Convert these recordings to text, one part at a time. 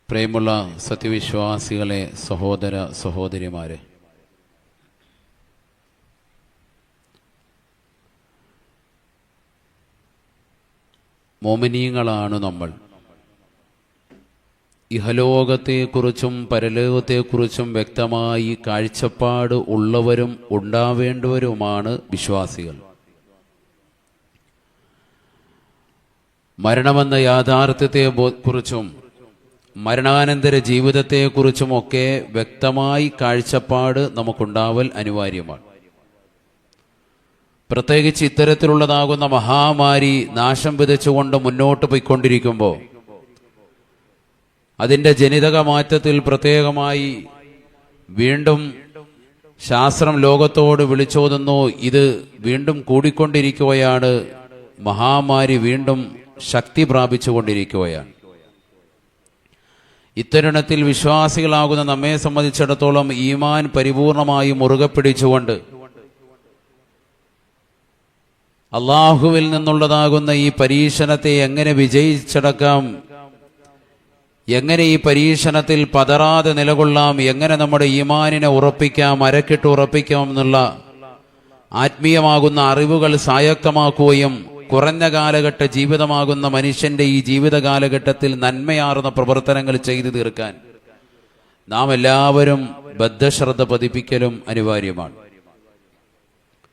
പ്രിയമുള്ള സത്യവിശ്വാസികളെ, സഹോദര സഹോദരിമാരെ, മോമിനീങ്ങളാണ് നമ്മൾ. ഇഹലോകത്തെക്കുറിച്ചും പരലോകത്തെക്കുറിച്ചും വ്യക്തമായി കാഴ്ചപ്പാട് ഉള്ളവരും ഉണ്ടാവേണ്ടവരുമാണ് വിശ്വാസികൾ. മരണമെന്ന യാഥാർത്ഥ്യത്തെക്കുറിച്ചും മരണാനന്തര ജീവിതത്തെക്കുറിച്ചുമൊക്കെ വ്യക്തമായി കാഴ്ചപ്പാട് നമുക്കുണ്ടാവൽ അനിവാര്യമാണ്. പ്രത്യേകിച്ച് ഇത്തരത്തിലുള്ളതാകുന്ന മഹാമാരി നാശം വിതച്ചുകൊണ്ട് മുന്നോട്ട് പോയിക്കൊണ്ടിരിക്കുമ്പോൾ അതിൻ്റെ ജനിതക മാറ്റത്തിൽ പ്രത്യേകമായി വീണ്ടും ശാസ്ത്രം ലോകത്തോട് വിളിച്ചോതുന്നു. ഇത് വീണ്ടും കൂടിക്കൊണ്ടിരിക്കുകയാണ്. മഹാമാരി വീണ്ടും ശക്തി പ്രാപിച്ചുകൊണ്ടിരിക്കുകയാണ്. ഇത്തരുണത്തിൽ വിശ്വാസികളാകുന്ന നമ്മെ സംബന്ധിച്ചിടത്തോളം ഈമാൻ പരിപൂർണമായി മുറുകെ പിടിച്ചുകൊണ്ട് അള്ളാഹുവിൽ നിന്നുള്ളതാകുന്ന ഈ പരീക്ഷണത്തെ എങ്ങനെ വിജയിച്ചടക്കാം, എങ്ങനെ ഈ പരീക്ഷണത്തിൽ പതറാതെ നിലകൊള്ളാം, എങ്ങനെ നമ്മുടെ ഈമാനിനെ ഉറപ്പിക്കാം, അരക്കിട്ട് ഉറപ്പിക്കാം എന്നുള്ള ആത്മീയമാകുന്ന അറിവുകൾ സ്വായത്തമാക്കുകയും കുറഞ്ഞ കാലഘട്ട ജീവിതമാകുന്ന മനുഷ്യന്റെ ഈ ജീവിത കാലഘട്ടത്തിൽ നന്മയാർന്ന പ്രവർത്തനങ്ങൾ ചെയ്തു തീർക്കാൻ നാം എല്ലാവരും ബദ്ധശ്രദ്ധ പതിപ്പിക്കലും അനിവാര്യമാണ്.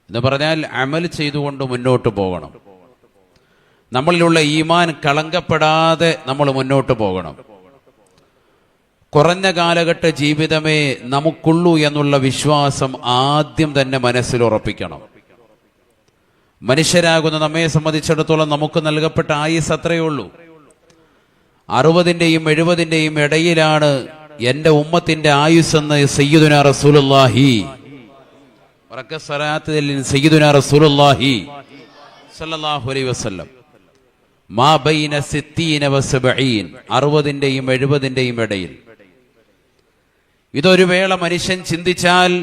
എന്ന് പറഞ്ഞാൽ അമൽ ചെയ്തുകൊണ്ട് മുന്നോട്ട് പോകണം. നമ്മളിലുള്ള ഈമാൻ കളങ്കപ്പെടാതെ നമ്മൾ മുന്നോട്ട് പോകണം. കുറഞ്ഞ കാലഘട്ട ജീവിതമേ നമുക്കുള്ളൂ എന്നുള്ള വിശ്വാസം ആദ്യം തന്നെ മനസ്സിൽ ഉറപ്പിക്കണം. മനുഷ്യരാകുന്ന നമ്മെ സംബന്ധിച്ചിടത്തോളം നമുക്ക് നൽകപ്പെട്ട ആയുസ് അത്രയേ ഉള്ളൂ. 60-ന്റെയും 70-ന്റെയും ഇടയിലാണ് എൻ്റെ ഉമ്മത്തിന്റെ ആയുസ് എന്ന് സയ്യിദുനാ റസൂലുള്ളാഹി സയ്യിദുനാ റസൂലുള്ളാഹി സ്വല്ലല്ലാഹു അലൈഹി വസല്ലം മാ ബൈന 60 വ 70, 60-ന്റെയും 70-ന്റെയും ഇടയിൽ. ഇതൊരു വേള മനുഷ്യൻ ചിന്തിച്ചാൽ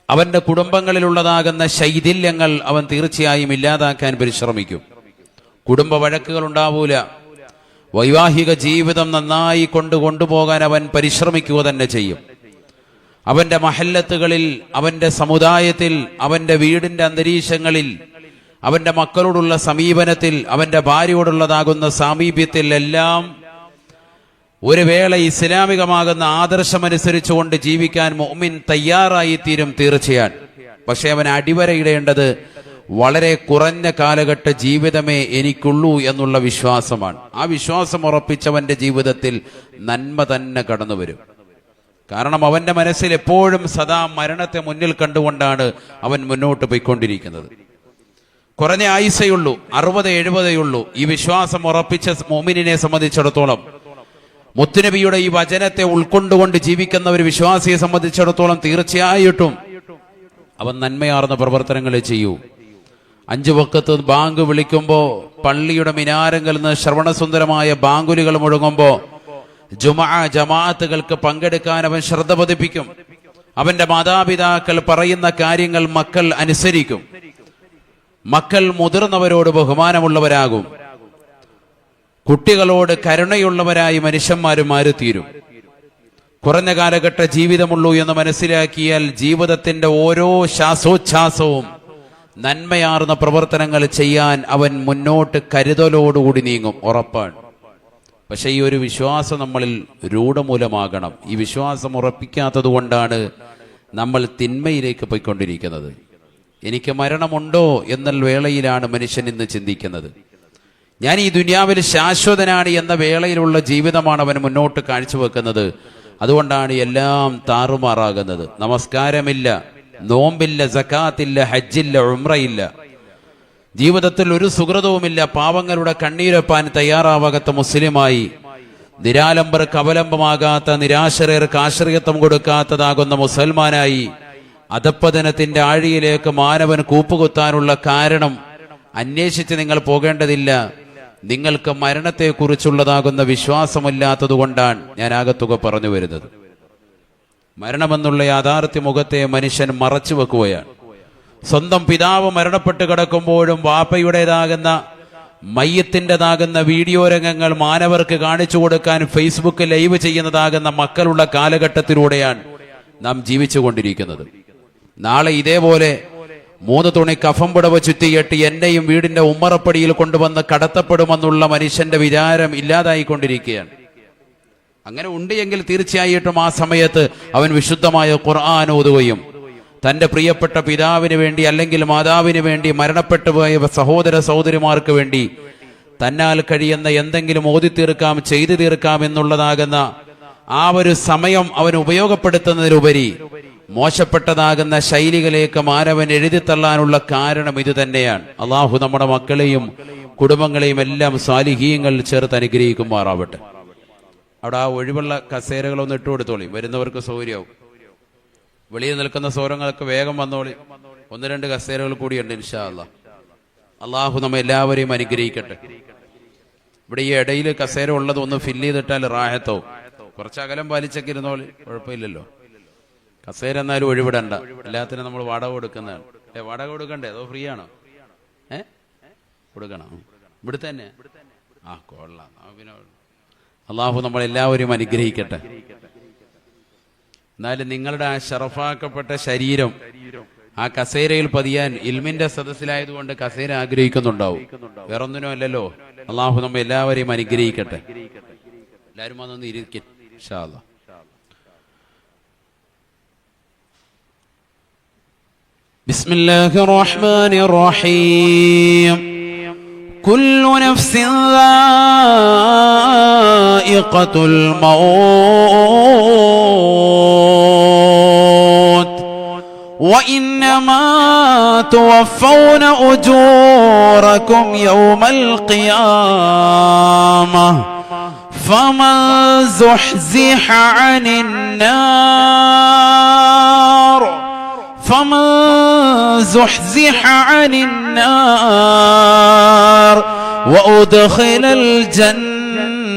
അവന്റെ കുടുംബങ്ങളിലുള്ളതാകുന്ന ശൈഥില്യങ്ങൾ അവൻ തീർച്ചയായും ഇല്ലാതാക്കാൻ പരിശ്രമിക്കും. കുടുംബ വഴക്കുകൾ ഉണ്ടാവൂല. വൈവാഹിക ജീവിതം നന്നായി കൊണ്ടുപോകാൻ അവൻ പരിശ്രമിക്കുക തന്നെ ചെയ്യും. അവന്റെ മഹല്ലത്തുകളിൽ, അവന്റെ സമുദായത്തിൽ, അവന്റെ വീടിന്റെ അന്തരീക്ഷങ്ങളിൽ, അവന്റെ മക്കളോടുള്ള സമീപനത്തിൽ, അവന്റെ ഭാര്യയോടുള്ളതാകുന്ന സാമീപ്യത്തിൽ എല്ലാം ഒരു വേള ഇസ്ലാമികമാകുന്ന ആദർശമനുസരിച്ചുകൊണ്ട് ജീവിക്കാൻ മുഅ്മിൻ തയ്യാറായിത്തീരും തീർച്ചയാണ്. പക്ഷെ അവൻ അടിവരയിടേണ്ടത് വളരെ കുറഞ്ഞ കാലഘട്ട ജീവിതമേ എനിക്കുള്ളൂ എന്നുള്ള വിശ്വാസമാണ്. ആ വിശ്വാസം ഉറപ്പിച്ചവന്റെ ജീവിതത്തിൽ നന്മ തന്നെ കടന്നു വരും. കാരണം അവന്റെ മനസ്സിൽ എപ്പോഴും സദാ മരണത്തെ മുന്നിൽ കണ്ടുകൊണ്ടാണ് അവൻ മുന്നോട്ട് പോയിക്കൊണ്ടിരിക്കുന്നത്. കുറഞ്ഞ ആയുസ്സേയുള്ളൂ, 60-70 ഈ വിശ്വാസം ഉറപ്പിച്ച മുഅ്മിനിനെ സംബന്ധിച്ചിടത്തോളം, മുത്തുനബിയുടെ ഈ വചനത്തെ ഉൾക്കൊണ്ടുകൊണ്ട് ജീവിക്കുന്ന ഒരു വിശ്വാസിയെ സംബന്ധിച്ചിടത്തോളം തീർച്ചയായിട്ടും അവൻ നന്മയാർന്ന പ്രവർത്തനങ്ങളെ ചെയ്യൂ. 5 വഖത്ത് ബാങ്ക് വിളിക്കുമ്പോൾ, പള്ളിയുടെ മിനാരങ്ങളിൽ നിന്ന് ശ്രവണസുന്ദരമായ ബാങ്കുലികൾ മുഴങ്ങുമ്പോൾ ജമാഅത്തുകൾക്ക് പങ്കെടുക്കാൻ അവൻ ശ്രദ്ധ പതിപ്പിക്കും. അവന്റെ മാതാപിതാക്കൾ പറയുന്ന കാര്യങ്ങൾ മക്കൾ അനുസരിക്കും. മക്കൾ മുതിർന്നവരോട് ബഹുമാനമുള്ളവരാകും. കുട്ടികളോട് കരുണയുള്ളവരായി മനുഷ്യന്മാരും മാറിത്തീരും. കുറഞ്ഞ കാലഘട്ട ജീവിതമുള്ളൂ എന്ന് മനസ്സിലാക്കിയാൽ ജീവിതത്തിന്റെ ഓരോ ശ്വാസോച്ഛ്വാസവും നന്മയാർന്ന പ്രവർത്തനങ്ങൾ ചെയ്യാൻ അവൻ മുന്നോട്ട് കരുതലോടുകൂടി നീങ്ങും, ഉറപ്പാണ്. പക്ഷെ ഈ ഒരു വിശ്വാസം നമ്മളിൽ രൂഢമൂലമാകണം. ഈ വിശ്വാസം ഉറപ്പിക്കാത്തത് കൊണ്ടാണ് നമ്മൾ തിന്മയിലേക്ക് പോയിക്കൊണ്ടിരിക്കുന്നത്. എനിക്ക് മരണമുണ്ടോ എന്ന വേളയിലാണ് മനുഷ്യൻ ഇന്ന് ചിന്തിക്കുന്നത്. ഞാൻ ഈ ദുനിയാവിൽ ശാശ്വതനാണ് എന്ന വേളയിലുള്ള ജീവിതമാണ് അവൻ മുന്നോട്ട് കാഴ്ചവെക്കുന്നത്. അതുകൊണ്ടാണ് എല്ലാം താറുമാറാകുന്നത്. നമസ്കാരമില്ല, നോമ്പില്ല, സകാത്തില്ല, ഹജ്ജില്ല, ഉംറയില്ല. ജീവിതത്തിൽ ഒരു സുഹൃതവുമില്ല. പാവങ്ങളുടെ കണ്ണീരൊപ്പാൻ തയ്യാറാവാത്ത മുസ്ലിമായി, നിരാലംബർക്ക് അവലംബമാകാത്ത, നിരാശ്രയർക്ക് ആശ്രയത്വം കൊടുക്കാത്തതാകുന്ന മുസൽമാനായി അധപ്പതനത്തിന്റെ ആഴിയിലേക്ക് മാനവൻ കൂപ്പുകുത്താനുള്ള കാരണം അന്വേഷിച്ച് നിങ്ങൾ പോകേണ്ടതില്ല. നിങ്ങൾക്ക് മരണത്തെക്കുറിച്ചുള്ളതാകുന്ന വിശ്വാസമില്ലാത്തത് കൊണ്ടാണ് ഞാൻ ആകത്തുക പറഞ്ഞു വരുന്നത്. മരണമെന്നുള്ള യാഥാർത്ഥ്യ മുഖത്തെ മനുഷ്യൻ മറച്ചു വെക്കുകയാണ്. സ്വന്തം പിതാവ് മരണപ്പെട്ട് കിടക്കുമ്പോഴും വാപ്പയുടേതാകുന്ന മയ്യത്തിൻ്റെതാകുന്ന വീഡിയോ രംഗങ്ങൾ മാനവർക്ക് കാണിച്ചു കൊടുക്കാൻ ഫേസ്ബുക്ക് ലൈവ് ചെയ്യുന്നതാകുന്ന മക്കളുള്ള കാലഘട്ടത്തിലൂടെയാണ് നാം ജീവിച്ചു കൊണ്ടിരിക്കുന്നത്. നാളെ ഇതേപോലെ 3 തുണി കഫം പുടവ ചുറ്റിയിട്ട് എന്നെയും വീടിന്റെ ഉമ്മറപ്പടിയിൽ കൊണ്ടുവന്ന് കടത്തപ്പെടുമെന്നുള്ള മനുഷ്യന്റെ വിചാരം ഇല്ലാതായിക്കൊണ്ടിരിക്കുകയാണ്. അങ്ങനെ ഉണ്ട് എങ്കിൽ തീർച്ചയായിട്ടും ആ സമയത്ത് അവൻ വിശുദ്ധമായ ഖുർആൻ ഓതുകയും തന്റെ പ്രിയപ്പെട്ട പിതാവിന് വേണ്ടി അല്ലെങ്കിൽ മാതാവിന് വേണ്ടി മരണപ്പെട്ടു പോയ സഹോദര സഹോദരിമാർക്ക് വേണ്ടി തന്നാൽ കഴിയുന്ന എന്തെങ്കിലും ഓതി തീർക്കാം, ചെയ്തു തീർക്കാം എന്നുള്ളതാകുന്ന ആ ഒരു സമയം അവൻ ഉപയോഗപ്പെടുത്തുന്നതിലുപരി മോശപ്പെട്ടതാകുന്ന ശൈലികളിലേക്ക് മാനവൻ എഴുതിത്തള്ളാനുള്ള കാരണം ഇത് തന്നെയാണ്. അള്ളാഹു നമ്മുടെ മക്കളെയും കുടുംബങ്ങളെയും എല്ലാം സാലിഹീങ്ങൾ ചേർത്ത് അനുഗ്രഹിക്കുമാറാവട്ടെ. അവിടെ ആ ഒഴിവുള്ള കസേരകളൊന്ന് ഇട്ടു കൊടുത്തോളി, വരുന്നവർക്ക് സൗകര്യമാവും. വെളിയിൽ നിൽക്കുന്ന സൗരങ്ങൾക്ക് വേഗം വന്നോളി. 1-2 കസേരകൾ കൂടിയുണ്ട് ഇൻഷാ അല്ലാഹ്. അള്ളാഹു നമ്മെ എല്ലാവരെയും അനുഗ്രഹിക്കട്ടെ. ഇവിടെ ഈ ഇടയിൽ കസേര ഉള്ളത് ഒന്ന് ഫില്ല് ചെയ്തിട്ടാൽ റാഹത്താവും. കുറച്ച് അകലം പാലിച്ചൊക്കെ ഇരുന്നോളി, കുഴപ്പമില്ലല്ലോ. കസേര എന്നാലും ഒഴിവിടണ്ട, എല്ലാത്തിനും നമ്മൾ വാടക കൊടുക്കുന്നതാണ്. വാടക കൊടുക്കണ്ടേ അതോ ഫ്രീ ആണോ? കൊടുക്കണം. ഇവിടെ തന്നെ കൊള്ളാം. പിന്നെ അള്ളാഹു നമ്മളെല്ലാവരും അനുഗ്രഹിക്കട്ടെ. എന്നാലും നിങ്ങളുടെ ആ ഷറഫാക്കപ്പെട്ട ശരീരം ആ കസേരയിൽ പതിയാൻ ഇൽമിന്റെ സദസ്സിലായതുകൊണ്ട് കസേര ആഗ്രഹിക്കുന്നുണ്ടാവും, വേറൊന്നിനും അല്ലല്ലോ. അള്ളാഹു നമ്മെ എല്ലാവരെയും അനുഗ്രഹിക്കട്ടെ. എല്ലാവരും അതൊന്ന് ഇരിക്കും ഇൻഷാ അല്ലാഹ്. ബിസ്മില്ലാഹിർ റഹ്മാനിർ റഹീം. കുല്ലു നഫ്സിൻ ദാഇഖത്തുൽ മൗത്ത് വഇന്നമാ തുവഫൗന ഉജൂറകും യൗമൽ ഖിയാമഹ് ഫമൻ സുഹ്സിഹ അനിൻ നാർ فمن زحزح عن النار وأدخل الجنة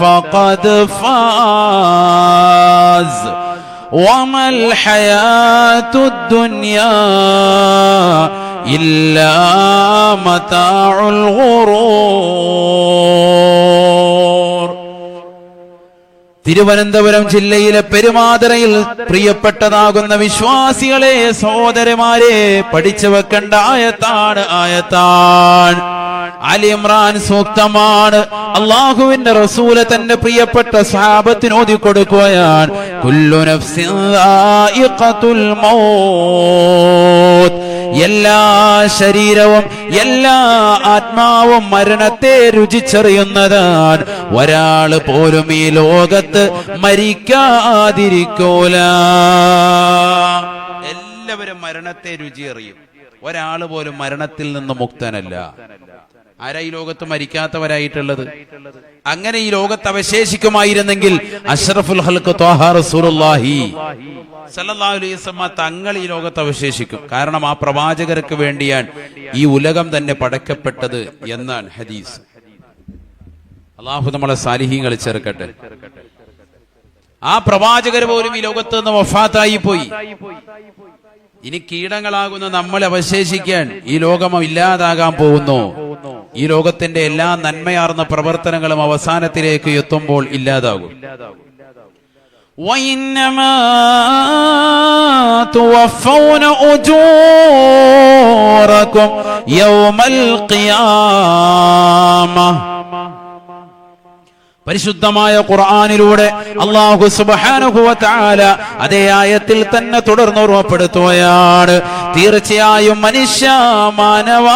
فقد فاز وما الحياة الدنيا إلا متاع الغرور. തിരുവനന്തപുരം ജില്ലയിലെ പെരുമാതുറയിൽ പ്രിയപ്പെട്ടതാകുന്ന വിശ്വാസികളെ, സഹോദരന്മാരെ, പഠിച്ചു വെക്കേണ്ട ആയത്താണ്. അലി ഇമ്രാൻ സൂക്തമാണ്. അള്ളാഹുവിന്റെ റസൂല് തന്റെ പ്രിയപ്പെട്ട സഹാബത്തിന് ഓതി കൊടുക്കുകയാണ്. കുല്ലു നഫ്സിൻ ദാഇഖത്തുൽ മൗത്ത്. എല്ലാ ശരീരവും എല്ലാ ആത്മാവും മരണത്തെ രുചിച്ചറിയുന്നതാണ്. ഒരാള് പോലും ഈ ലോകത്ത് മരിക്കാതിരിക്കൂല. എല്ലാവരും മരണത്തെ രുചി അറിയും, ഒരാള് പോലും മരണത്തിൽ നിന്ന് മുക്തനല്ല. ആരാ ഈ ലോകത്ത് മരിക്കാത്തവരായിട്ടുള്ളത്? അങ്ങനെ ഈ ലോകത്ത് അവശേഷിക്കുമായിരുന്നെങ്കിൽ അഷ്റഫുൽ ഖൽഖ് ത്വാഹ റസൂലുള്ളാഹി സല്ലല്ലാഹു അലൈഹി വസല്ലം തങ്ങൾ ഈ ലോകത്ത് അവശേഷിക്കും. കാരണം ആ പ്രവാചകർക്ക് വേണ്ടിയാണ് ഈ ഉലകം തന്നെ പടക്കപ്പെട്ടത് എന്നാണ് ഹദീസ്. അള്ളാഹു നമ്മളെ സാലിഹീങ്ങളിൽ ചേർക്കട്ടെ. ആ പ്രവാചകർ പോലും ഈ ലോകത്ത് നിന്ന് വഫാത്തായി പോയി. ഇനി കീടങ്ങളാകുന്ന നമ്മൾ അവശേഷിക്കാൻ ഈ ലോകം ഇല്ലാതാകാൻ പോകുന്നു. ഈ ലോകത്തിന്റെ എല്ലാ നന്മയാർന്ന പ്രവർത്തനങ്ങളും അവസാനത്തിലേക്ക് എത്തുമ്പോൾ ഇല്ലാതാകും. وَإِنَّمَا تُوَفَّوْنَ أُجُورَكُمْ يَوْمَ الْقِيَامَةِ. പരിശുദ്ധമായ ഖുർആനിലൂടെ അല്ലാഹു സുബ്ഹാനഹു വ തആല അതേ ആയത്തിൽ തന്നെ തുടർന്ന് ഓർമ്മപ്പെടുത്തുകയാണ്. തീർച്ചയായും മനുഷ്യ മാനവ,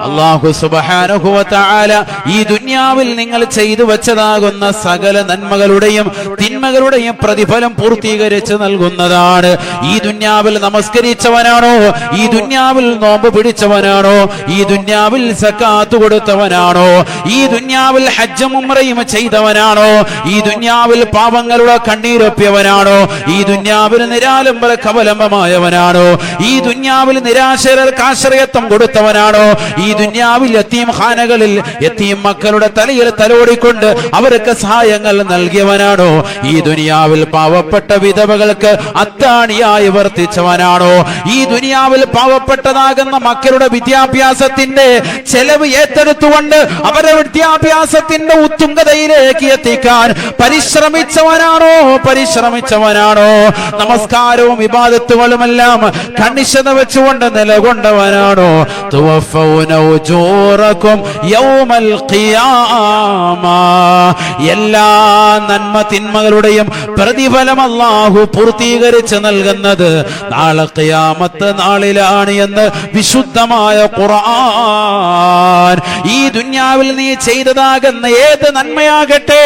അല്ലാഹു സുബ്ഹാനഹു വ തആല ഈ ദുനിയാവിൽ നിങ്ങൾ ചെയ്തു വെച്ചതാകുന്ന സകല നന്മകളുടെയും തിന്മകളുടെയും പ്രതിഫലം പൂർത്തീകരിച്ച് നൽകുന്നതാണ്. ഈ ദുനിയാവിൽ നമസ്കരിച്ചവനാണോ, ഈ ദുനിയാവിൽ നോമ്പ് പിടിച്ചവനാണോ, ഈ ദുനിയാവിൽ സക്കാത്ത് കൊടുത്തവനാണോ, ഈ ദുനിയാവിൽ ഹജ്ജും ഉംറയും ചെയ്തവനാണോ, ഈ ദുനിയാവിൽ പാപങ്ങളുടെ കണ്ണീരൊപ്പിയവനാണോ, ഈ ദുനിയാവിൽ നിരാലംബര കവലംബമായവനാണോ, ഈ ദുനിയാവിൽ നിരാശർക്ക് ആശ്രയത്വം കൊടുത്തവനാണോ, ഈ ദുനിയാവിൽ യതീം ഖാനകളിൽ യതീം മക്കളുടെ തലയിൽ തലോടിക്കൊണ്ട് അവർക്ക് സഹായങ്ങൾ നൽകിയവനാണോ? ഈ ദുനിയാവിൽ പാവപ്പെട്ട വിധവകൾക്ക് അത്താണിയായി വർത്തിച്ചവനാണോ? ഈ ദുനിയാവിൽ പാവപ്പെട്ടതാകുന്ന മക്കളുടെ വിദ്യാഭ്യാസത്തിന്റെ ചെലവ് ഏറ്റെടുത്തുകൊണ്ട് അവരുടെ വിദ്യാഭ്യാസത്തിന്റെ ഉത്തുംഗതയിലേക്ക് എത്തിക്കാൻ പരിശ്രമിച്ചവനാണോ? നമസ്കാരവും ഇബാദത്തുകളുമെല്ലാം കണിശത വെച്ചുകൊണ്ട് നിലകൊണ്ടവനാണോ? തുവഫൗന ഉജൂറകും യൗമൽ ഖിയാമ. എല്ലാ നന്മ തിന്മകളുടെയും പ്രതിഫലം അല്ലാഹു പൂർത്തീകരിച്ച് നൽകുന്നത് നാളെ ഖിയാമത്ത് നാളിലാണ് എന്ന് വിശുദ്ധമായ ഖുർആൻ. ഈ ദുനിയാവിൽ നീ ചെയ്തതാകുന്ന ഏത് നന്മയാകട്ടെ,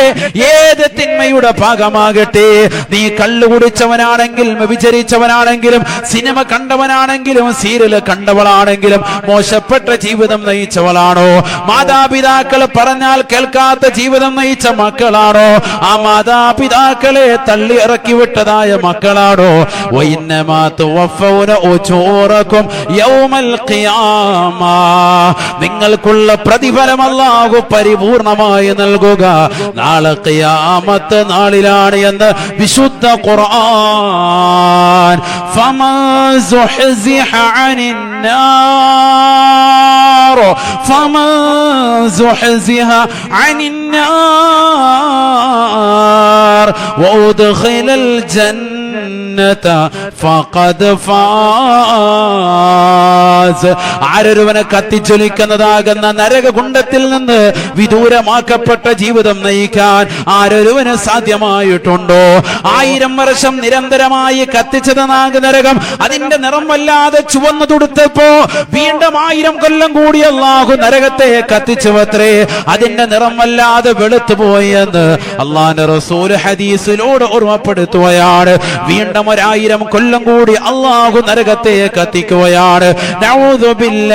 ഏത് തിന്മയുടെ ഭാഗമാകട്ടെ, നീ കള്ളു കുടിച്ചവനാണെങ്കിലും വ്യഭിചരിച്ചവനാണെങ്കിലും സിനിമ കണ്ടവനാണെങ്കിലും സീരിയൽ കണ്ടവളാണെങ്കിലും മോശപ്പെട്ട ജീവിതം നയിച്ചവളാണോ, മാതാപിതാക്കൾ പറഞ്ഞാൽ കേൾക്കാത്ത ജീവിതം നയിച്ച മക്കളാണോ, ആ മാതാപിതാക്കളെ തള്ളി ഇറക്കി വിട്ടതായ മക്കളാണോ, വഇന്നമാ തുവഫൗന ഉജൂറകും യൗമൽ ഖിയാമ. നിങ്ങൾക്കുള്ള പ്രതിഫലം അല്ലാഹു പരിപൂർണമായി നൽകുക നാളെ ഖിയാമത്ത് നാളിലാണ് എന്ന് വിശുദ്ധ ഖുർആൻ. ഫമൻ സുഹ്സിഹ അനിൻ നാർ വഉദ്ഖിലൽ ജന്നത ഫഖദ് ഫാസ്. ആരൊരുവനെ കത്തിച്ചൊലിക്കുന്നതാകുന്ന നരകകുണ്ടത്തിൽ നിന്ന് വിദൂരമാക്കപ്പെട്ട ജീവിതം നയിക്കാൻ ആരൊരുവന് സാധ്യമായിട്ടുണ്ടോ? 1000 വർഷം നിരന്തരമായി കത്തിച്ചതാകുന്ന നരകം അതിന്റെ നിറം വല്ലാതെ ചുവന്നു തുടുത്തപ്പോ വീണ്ടും 1000 കൊല്ലം കൂടി അല്ലാഹു നരകത്തെ കത്തിച്ചുവത്രേ. അതിന്റെ നിറം വല്ലാതെ വെളുത്തുപോയി എന്ന് അല്ലാഹുവിന്റെ റസൂൽ ഹദീസിലൂടെ ഓർമ്മപ്പെടുത്തുകയാണ്. വീണ്ടും 1000 കൊല്ലം കൂടി അല്ലാഹു നരകത്തെ കത്തിക്കുകയാണ്. നഊദു ബില്ലാഹ്.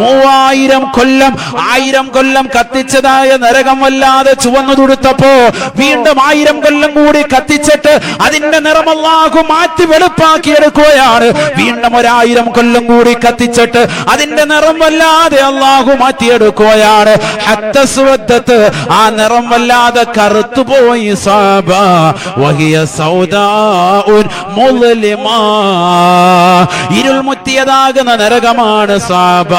3000 കൊല്ലം 1000 കൊല്ലം കത്തിച്ചതായ നരകം വല്ലാതെ ചുവന്നു തുടുത്തപ്പോ വീണ്ടും 1000 കൊല്ലം കൂടി കത്തിച്ചിട്ട് അതിന്റെ നിറം അല്ലാഹു മാറ്റി വെളുപ്പാക്കിയെടുക്കുകയാണ്. വീണ്ടും 1000 കൊല്ലം കൂടി കത്തിച്ചിട്ട് അതിന്റെ നിറം വല്ലാതെ അല്ലാഹു മാറ്റിയെടുക്കുകയാണ്. ഹത്ത സുവദ്ദത്ത്, ആ നിറം വല്ലാതെ കറുത്തുപോയി. സാബ വഹിയ സൗദാഉൻ മുള്ളിമാ, ഇരുൾ മുത്തിയതാകുന്ന നരകമാണ് സാബ.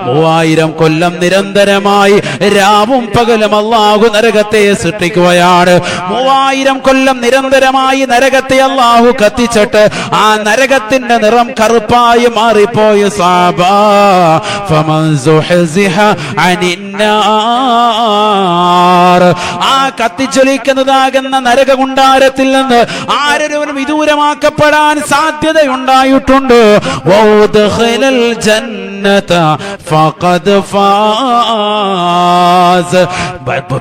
3000 കൊല്ലം നിരന്തരമായി രാവും പകലും അല്ലാഹു നരകത്തെ സൃഷ്ടിക്കുകയാണ്. 3000 കൊല്ലം നിരന്തരമായി നരകത്തെ അല്ലാഹു കത്തിച്ചിട്ട് ആ നരകത്തിന്റെ നിറം കറുപ്പായി മാറിപ്പോയി. സാബ ഫമൻ സുഹ്സിഹ അനിന്നാർ, ആ കത്തിച്ചൊലിക്കുന്നതാകുന്ന നരകകുണ്ടാരത്തിൽ നിന്ന് ആരൊരുവനും വിദൂരമാക്കപ്പെടാൻ സാധ്യതയുണ്ടായിട്ടുണ്ട്. വൗദ്ഖിലൽ ജന്നത ഫഖദ് ഫാസ്.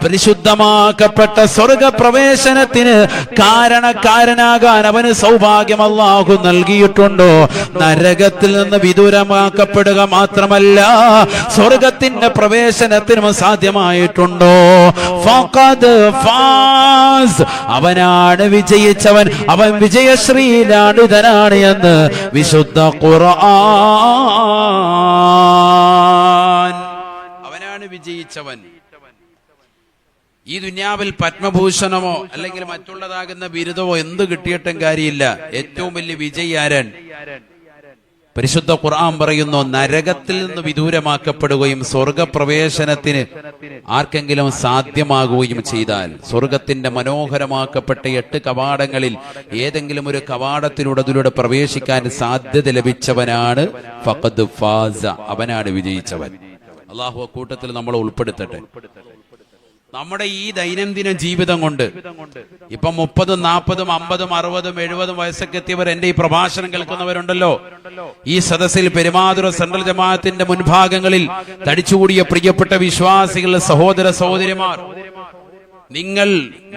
പരിശുദ്ധമാക്കപ്പെട്ട സ്വർഗപ്രവേശനത്തിന് കാരണക്കാരനാകാൻ അവന് സൗഭാഗ്യം അല്ലാഹു നൽകിയിട്ടുണ്ടോ? നരകത്തിൽ നിന്ന് വിദൂരമാക്കപ്പെടുക മാത്രമല്ല സ്വർഗത്തിന്റെ പ്രവേശനത്തിനും സാധ്യമായിട്ടുണ്ടോ? ഫഖദ് ഫാസ്, അവനാണ് വിജയിച്ചവൻ, അവൻ വിജയശ്രീലാളിതനാണ് എന്ന് വിശുദ്ധ ഖുർആൻ. അവനാണ് വിജയിച്ചവൻ. ഈ ദുനിയാവിൽ പത്മഭൂഷണമോ അല്ലെങ്കിൽ മറ്റുള്ളതാകുന്ന ബിരുദമോ എന്ത് കിട്ടിയിട്ടും കാര്യമില്ല. ഏറ്റവും വലിയ വിജയി ആരൻ? പരിശുദ്ധ ഖുർആൻ പറയുന്നു, നരകത്തിൽ നിന്ന് വിദൂരമാക്കപ്പെടുകയും സ്വർഗപ്രവേശനത്തിന് ആർക്കെങ്കിലും സാധ്യമാകുകയും ചെയ്താൽ സ്വർഗത്തിന്റെ മനോഹരമാക്കപ്പെട്ട 8 കവാടങ്ങളിൽ ഏതെങ്കിലും ഒരു കവാടത്തിലൂടെ അതിലൂടെ പ്രവേശിക്കാൻ സാധ്യത ലഭിച്ചവനാണ് ഫഖദ് ഫാസ, അവനാണ് വിജയിച്ചവൻ. അല്ലാഹു കൂട്ടത്തിൽ നമ്മൾ ഉൾപ്പെടുത്തട്ടെ. നമ്മുടെ ഈ ദൈനംദിന ജീവിതം കൊണ്ട് ഇപ്പം 30, 40, 50, 60, 70 വയസ്സൊക്കെ എത്തിയവർ എന്റെ ഈ പ്രഭാഷണം കേൾക്കുന്നവരുണ്ടല്ലോ. ഈ സദസ്സിൽ പെരുമാതുറ സെൻട്രൽ ജമാഅത്തിന്റെ മുൻഭാഗങ്ങളിൽ തടിച്ചുകൂടിയ പ്രിയപ്പെട്ട വിശ്വാസികൾ, സഹോദര സഹോദരിമാർ,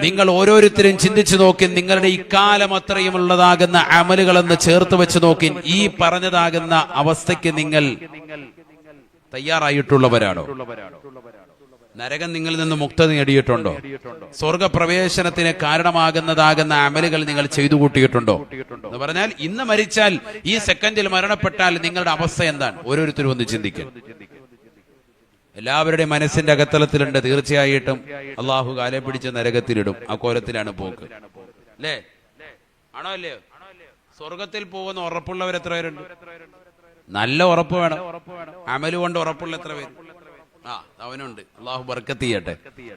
നിങ്ങൾ ഓരോരുത്തരും ചിന്തിച്ചു നോക്കി. നിങ്ങളുടെ ഇക്കാലം അത്രയും ഉള്ളതാകുന്ന അമലുകളെന്ന് ചേർത്ത് വെച്ച് നോക്കി. ഈ പറഞ്ഞതാകുന്ന അവസ്ഥയ്ക്ക് നിങ്ങൾ തയ്യാറായിട്ടുള്ളവരാണോ? നരകം നിങ്ങളിൽ നിന്ന് മുക്തത നേടിയിട്ടുണ്ടോ? സ്വർഗപ്രവേശനത്തിന് കാരണമാകുന്നതാകുന്ന അമലുകൾ നിങ്ങൾ ചെയ്തു കൂട്ടിയിട്ടുണ്ടോ എന്ന് പറഞ്ഞാൽ, ഇന്ന് മരിച്ചാൽ, ഈ സെക്കൻഡിൽ മരണപ്പെട്ടാൽ നിങ്ങളുടെ അവസ്ഥ എന്താണ്? ഓരോരുത്തരും ഒന്ന് ചിന്തിക്കും. എല്ലാവരുടെയും മനസ്സിന്റെ അകത്തളത്തിലുണ്ട്, തീർച്ചയായിട്ടും അള്ളാഹു കാലെ പിടിച്ച് നരകത്തിലിടും. ആ കോലത്തിലാണ് പോക്ക്, അല്ലേ? ആണോ അല്ലയോ? സ്വർഗത്തിൽ പോകുന്ന ഉറപ്പുള്ളവർ എത്ര പേരുണ്ട്? നല്ല ഉറപ്പ് വേണം. അമല് കൊണ്ട് ഉറപ്പുള്ള എത്ര പേര്? അവനുണ്ട്. അള്ളാഹു ബർക്കത്ത് ചെയ്യട്ടെ.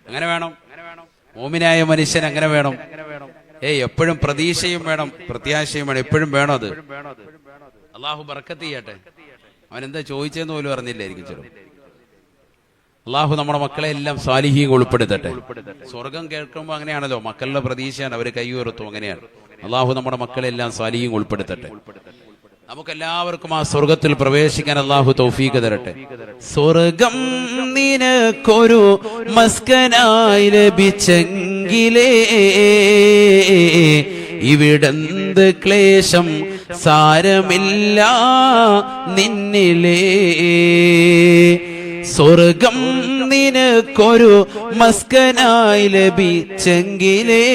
അങ്ങനെ വേണം. മോമിനായ മനുഷ്യൻ അങ്ങനെ വേണം. എപ്പോഴും പ്രതീക്ഷയും വേണം, പ്രത്യാശയും വേണം, എപ്പോഴും വേണം. അത് അള്ളാഹു ബർക്കത്ത് ചെയ്യട്ടെ. അവനെന്താ ചോദിച്ചതെന്ന് പോലും അറിഞ്ഞില്ലായിരിക്കും ചിലപ്പോൾ. അള്ളാഹു നമ്മുടെ മക്കളെ എല്ലാം സാലിഹീൻ ഉൾപ്പെടുത്തട്ടെ. സ്വർഗം കേൾക്കുമ്പോൾ അങ്ങനെയാണല്ലോ, മക്കളുടെ പ്രതീക്ഷയാണ്, അവർ കൈ ഉയർത്തും. അങ്ങനെയാണ്. അള്ളാഹു നമ്മുടെ മക്കളെ എല്ലാം സാലിഹീൻ ഉൾപ്പെടുത്തട്ടെ. നമുക്കെല്ലാവർക്കും ആ സ്വർഗത്തിൽ പ്രവേശിക്കാൻ അള്ളാഹു തൗഫീഖ് തരട്ടെ. സ്വർഗം നിനക്കൊരു മസ്കനായി ലഭിച്ചെങ്കിലേ ഇവിടെന്ത് ക്ലേശം സാരമില്ല നിന്നിലേ. സ്വർഗം നിനക്കൊരു മസ്കനായി ലഭിച്ചെങ്കിലേ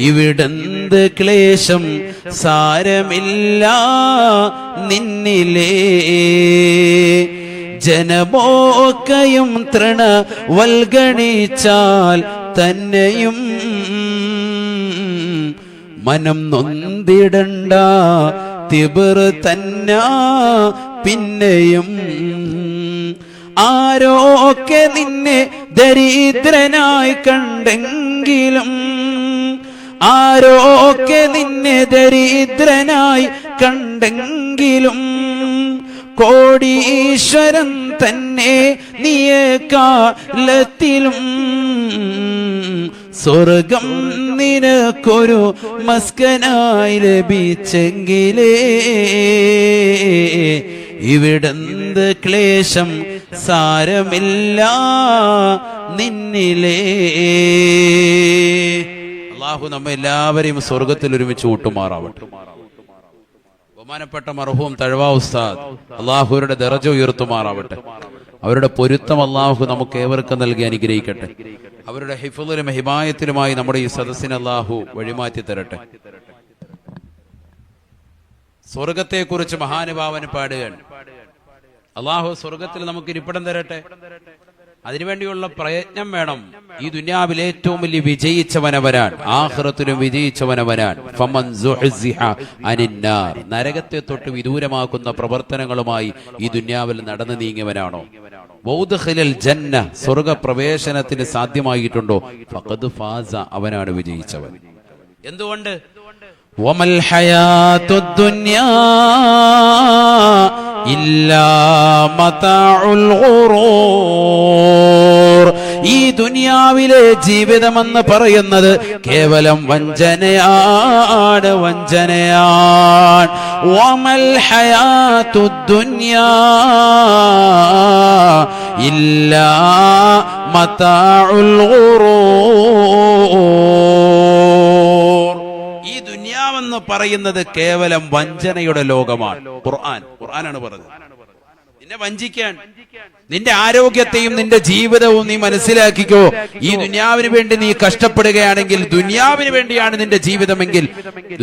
ഇവിടെന്ത് ക്ലേശം സാരമില്ല നിന്നിലേ. ജനമോക്കയും തൃണ വൽഗണിച്ചാൽ തന്നെയും മനം നൊന്തിടണ്ട തിബർ തന്ന പിന്നെയും. ആരോക്കെ നിന്നെ ദരിദ്രനായി കണ്ടെങ്കിലും, ആരോക്കെ നിന്നെ ദരിദ്രനായി കണ്ടെങ്കിലും കോടീശ്വരൻ തന്നെ നീയക്കാലത്തിലും സ്വർഗം നിനക്കൊരു മസ്കനായി ലഭിച്ചെങ്കിലേ ഇവിടെന്ത് ക്ലേശം സാരമില്ല നിന്നിലേ. അള്ളാഹു നമ്മെ എല്ലാവരെയും സ്വർഗത്തിൽ ഒരുമിച്ച് കൂട്ടുമാറാവട്ടെ. ബഹുമാനപ്പെട്ട മർഹൂം തഴവാ ഉസ്താദ് അള്ളാഹുരുടെ ദറജ ഉയർത്തുമാറാവട്ടെ. അവരുടെ പൊരുത്തം അള്ളാഹു നമുക്ക് ഏവർക്കും നൽകി അനുഗ്രഹിക്കട്ടെ. അവരുടെ ഹിഫ്ളിലും ഹിമായത്തിലുമായി നമ്മുടെ ഈ സദസ്സിനെ അള്ളാഹു വഴിമാറ്റി തരട്ടെ. സ്വർഗത്തെ കുറിച്ച് മഹാനുഭാവന് പാടുകയാണ്. അള്ളാഹു സ്വർഗത്തിൽ നമുക്ക് ഇരിപ്പിടം തരട്ടെ. അതിനുവേണ്ടിയുള്ള പ്രയത്നം വേണം. ഈ ദുനിയാവിൽ ഏറ്റവും വലിയ വിജയിച്ചവനവനാൻ, ആഖിറത്തിലും വിജയിച്ചവനവനാൻ. ഫമൻ സുഹ്സിഹ അനിന്നാർ, നരകത്തെ തൊട്ട് വിദൂരമാക്കുന്ന പ്രവർത്തനങ്ങളുമായി ഈ ദുനിയാവിൽ നടന്നു നീങ്ങിയവനാണോ? വൗദ്ഖിലൽ ജന്ന, സ്വർഗ പ്രവേശനത്തിന് സാധ്യമായിട്ടുണ്ടോ? ഫഖദ് ഫാസ, അവനാണ് വിജയിച്ചവൻ. എന്തുകൊണ്ട്? വമൽ ഹയാത്തുദ് ദുനിയാ ഇല്ലാ മതാഉൽ ഗുറൂർ. ഈ ദുനിയാവിലെ ജീവിതമെന്ന് പറയുന്നത് കേവലം വഞ്ചനയാണ്, വഞ്ചനയാണ്. വമൽ ഹയാത്തുദ് ദുനിയാ ഇല്ലാ മതാഉൽ ഗുറൂർ. ഈ ദുനിയാവെന്ന് പറയുന്നത് കേവലം വഞ്ചനയുടെ ലോകമാണ്. ഖുർആനാണ് പറഞ്ഞത്. നിന്നെ വഞ്ചിക്കാൻ, നിന്റെ ആരോഗ്യത്തെയും നിന്റെ ജീവിതവും നീ മനസ്സിലാക്കിക്കോ. ഈ ദുനിയാവിന് വേണ്ടി നീ കഷ്ടപ്പെടുകയാണെങ്കിൽ, ദുനിയാവിന് വേണ്ടിയാണ് നിന്റെ ജീവിതമെങ്കിൽ,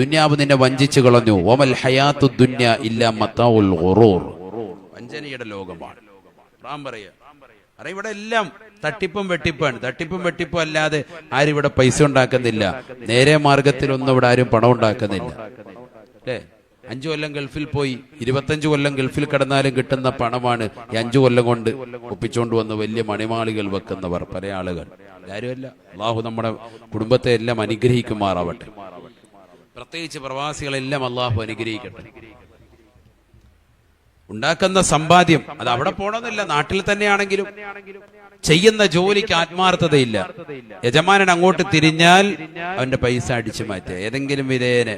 ദുനിയാവ് നിന്നെ വഞ്ചിച്ചു കളഞ്ഞു. വമൽ ഹയാത്തുദ് ദുനിയ ഇല്ലാ മതാഉൽ ഗുറൂർ, വഞ്ചനയുടെ ലോകമാണ്. ഖുർആൻ പറയാ, ഇവിടെ എല്ലാം തട്ടിപ്പും വെട്ടിപ്പാണ്. തട്ടിപ്പും വെട്ടിപ്പും അല്ലാതെ ആരും ഇവിടെ പൈസ ഉണ്ടാക്കുന്നില്ല. നേരെ മാർഗത്തിലൊന്നും ഇവിടെ ആരും പണം ഉണ്ടാക്കുന്നില്ല, അല്ലേ? 5 കൊല്ലം ഗൾഫിൽ പോയി 25 കൊല്ലം ഗൾഫിൽ കിടന്നാലും കിട്ടുന്ന പണമാണ് ഈ 5 കൊല്ലം കൊണ്ട് ഒപ്പിച്ചുകൊണ്ട് വന്ന് വലിയ മണിമാളികൾ വെക്കുന്നവർ പല ആളുകൾ. ആരുമല്ല. അള്ളാഹു നമ്മുടെ കുടുംബത്തെ എല്ലാം അനുഗ്രഹിക്കുമാറാവട്ടെ. പ്രത്യേകിച്ച് പ്രവാസികളെല്ലാം അള്ളാഹു അനുഗ്രഹിക്കട്ടെ. ഉണ്ടാക്കുന്ന സമ്പാദ്യം അത് അവിടെ പോണമെന്നില്ല, നാട്ടിൽ തന്നെയാണെങ്കിലും ചെയ്യുന്ന ജോലിക്ക് ആത്മാർത്ഥതയില്ല. യജമാനൻ അങ്ങോട്ട് തിരിഞ്ഞാൽ അവന്റെ പൈസ അടിച്ചു മാറ്റുക, ഏതെങ്കിലും വിധേയന്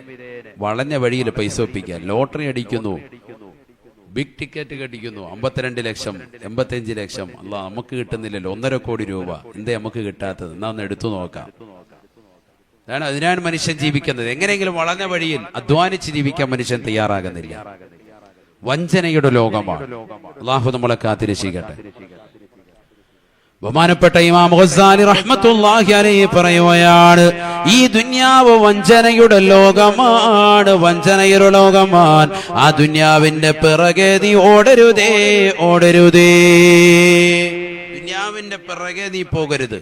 വളഞ്ഞ വഴിയിൽ പൈസ ഒപ്പിക്കുക. ലോട്ടറി അടിക്കുന്നു, ബിഗ് ടിക്കറ്റ് കടിക്കുന്നു, 52 ലക്ഷം 85 ലക്ഷം. അല്ല, നമുക്ക് കിട്ടുന്നില്ലല്ലോ. 1.5 കോടി രൂപ എന്തേ നമുക്ക് കിട്ടാത്തത്? എന്നാ ഒന്ന് എടുത്തു നോക്കാം. അതിനാണ് മനുഷ്യൻ ജീവിക്കുന്നത്. എങ്ങനെയെങ്കിലും വളഞ്ഞ വഴിയിൽ അധ്വാനിച്ച് ജീവിക്കാൻ മനുഷ്യൻ തയ്യാറാകുന്നില്ല. വഞ്ചനയുടെ ലോകമാണ്. അള്ളാഹു നമ്മളെ കാത്തിരക്ഷിക്കട്ടെ. ബഹുമാനപ്പെട്ട ഇമാം ഗസ്സാലി റഹ്മത്തുള്ളാഹി അലൈഹി പറയുകയാണ്, ഈ ദുനിയാവ് വഞ്ചനയുടെ ലോകമാണ്, വഞ്ചനയുടെ ലോകമാണ്. ആ ദുനിയാവിന്റെ പിറകെ നീ ഓടരുതേ, ഓടരുതേ, ദുനിയാവിന്റെ പിറകെ നീ പോകരുത്.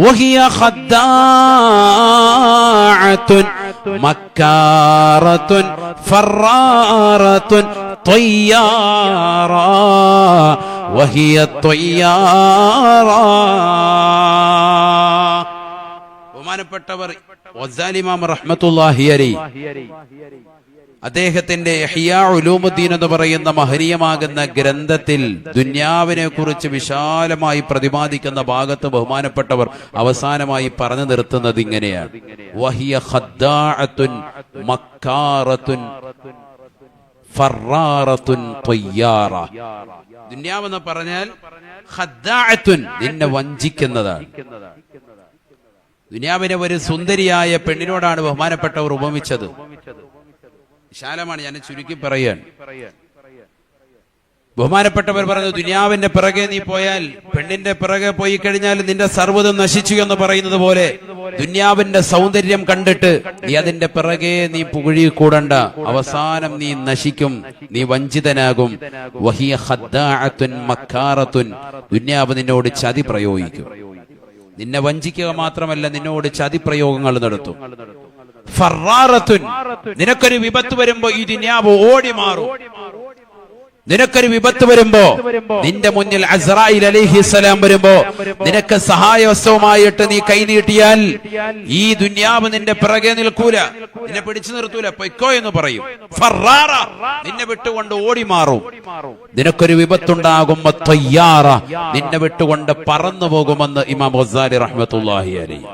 വഹിയ ഖദ്ദാഅത്തുൻ മക്കാറത്തുൻ ഫറാറത്തുൻ ത്വയ്യാറാ വഹിയ ത്വയ്യാറാ. ബഹുമാനപ്പെട്ടവർ ഗസ്സാലി ഇമാം റഹ്മത്തുള്ളാഹി അലൈഹി അദ്ദേഹത്തിന്റെ ഇഹ്യാ ഉലൂമുദ്ദീൻ എന്ന് പറയുന്ന മഹനീയമാകുന്ന ഗ്രന്ഥത്തിൽ ദുനിയാവിനെ കുറിച്ച് വിശാലമായി പ്രതിപാദിക്കുന്ന ഭാഗത്ത് ബഹുമാനപ്പെട്ടവർ അവസാനമായി പറഞ്ഞു നിർത്തുന്നത് ഇങ്ങനെയാണ്: വഹിയ ഖദ്ദാഅത്തുൻ മക്കാറത്തുൻ ഫറാറത്തുൻ ത്വയ്യാറ. ദുനിയാവെന്ന് പറഞ്ഞാൽ ഖദ്ദാഅത്തുൻ, നിന്നെ വഞ്ചിക്കുന്നതാണ്. ദുനിയാവിനെ ഒരു സുന്ദരിയായ പെണ്ണിനോടാണ് ബഹുമാനപ്പെട്ടവർ ഉപമിച്ചത്. വിശാലമാണ്, ഞാൻ ചുരുക്കി പറയാൻ. ബഹുമാനപ്പെട്ടവർ പറഞ്ഞു, ദുനിയാവിന്റെ പിറകെ നീ പോയാൽ, പെണ്ണിന്റെ പിറകെ പോയി കഴിഞ്ഞാൽ നിന്റെ സർവ്വതും നശിച്ചു എന്ന് പറയുന്നത് പോലെ ദുനിയാവിന്റെ സൗന്ദര്യം കണ്ടിട്ട് നീ അതിന്റെ പിറകെ നീ പുകഴിക്കൂടണ്ട, അവസാനം നീ നശിക്കും, നീ വഞ്ചിതനാകും. വഹിയ ഖദ്ദാഅത്തുൻ മക്കാറത്തുൻ, ദുനിയാവ് നിന്നോട് ചതി പ്രയോഗിക്കും. നിന്നെ വഞ്ചിക്കുക മാത്രമല്ല, നിന്നോട് ചതി പ്രയോഗങ്ങൾ നടത്തും. ഫറാറത്തുൻ, നിനക്കൊരു വിപത്ത് വരുമ്പോ ഈ ദുനിയാവ് ഓടി മാറും. നിനക്കൊരു വിപത്ത് വരുമ്പോ, നിന്റെ മുന്നിൽ അസ്രായിൽ അലൈഹിസ്സലാം വരുമ്പോ, നിനക്ക് സഹായവസ്തുവുമായിട്ട് നീ കൈനീട്ടിയാൽ ഈ ദുനിയാവ് നിന്റെ പിറകെ നിൽക്കൂല, നിന്നെ പിടിച്ചു നിർത്തൂല, പൊയ്ക്കോ എന്ന് പറയും. ഫറാറ, നിന്നെ വിട്ടുകൊണ്ട് ഓടി മാറും. നിനക്കൊരു വിപത്തുണ്ടാകുമ്പോ ത്വയ്യാറ, നിന്നെ വിട്ടുകൊണ്ട് പറന്നു പോകുമെന്ന് ഇമാം ഗസ്സാലി റഹ്മത്തുള്ളാഹി അലൈഹി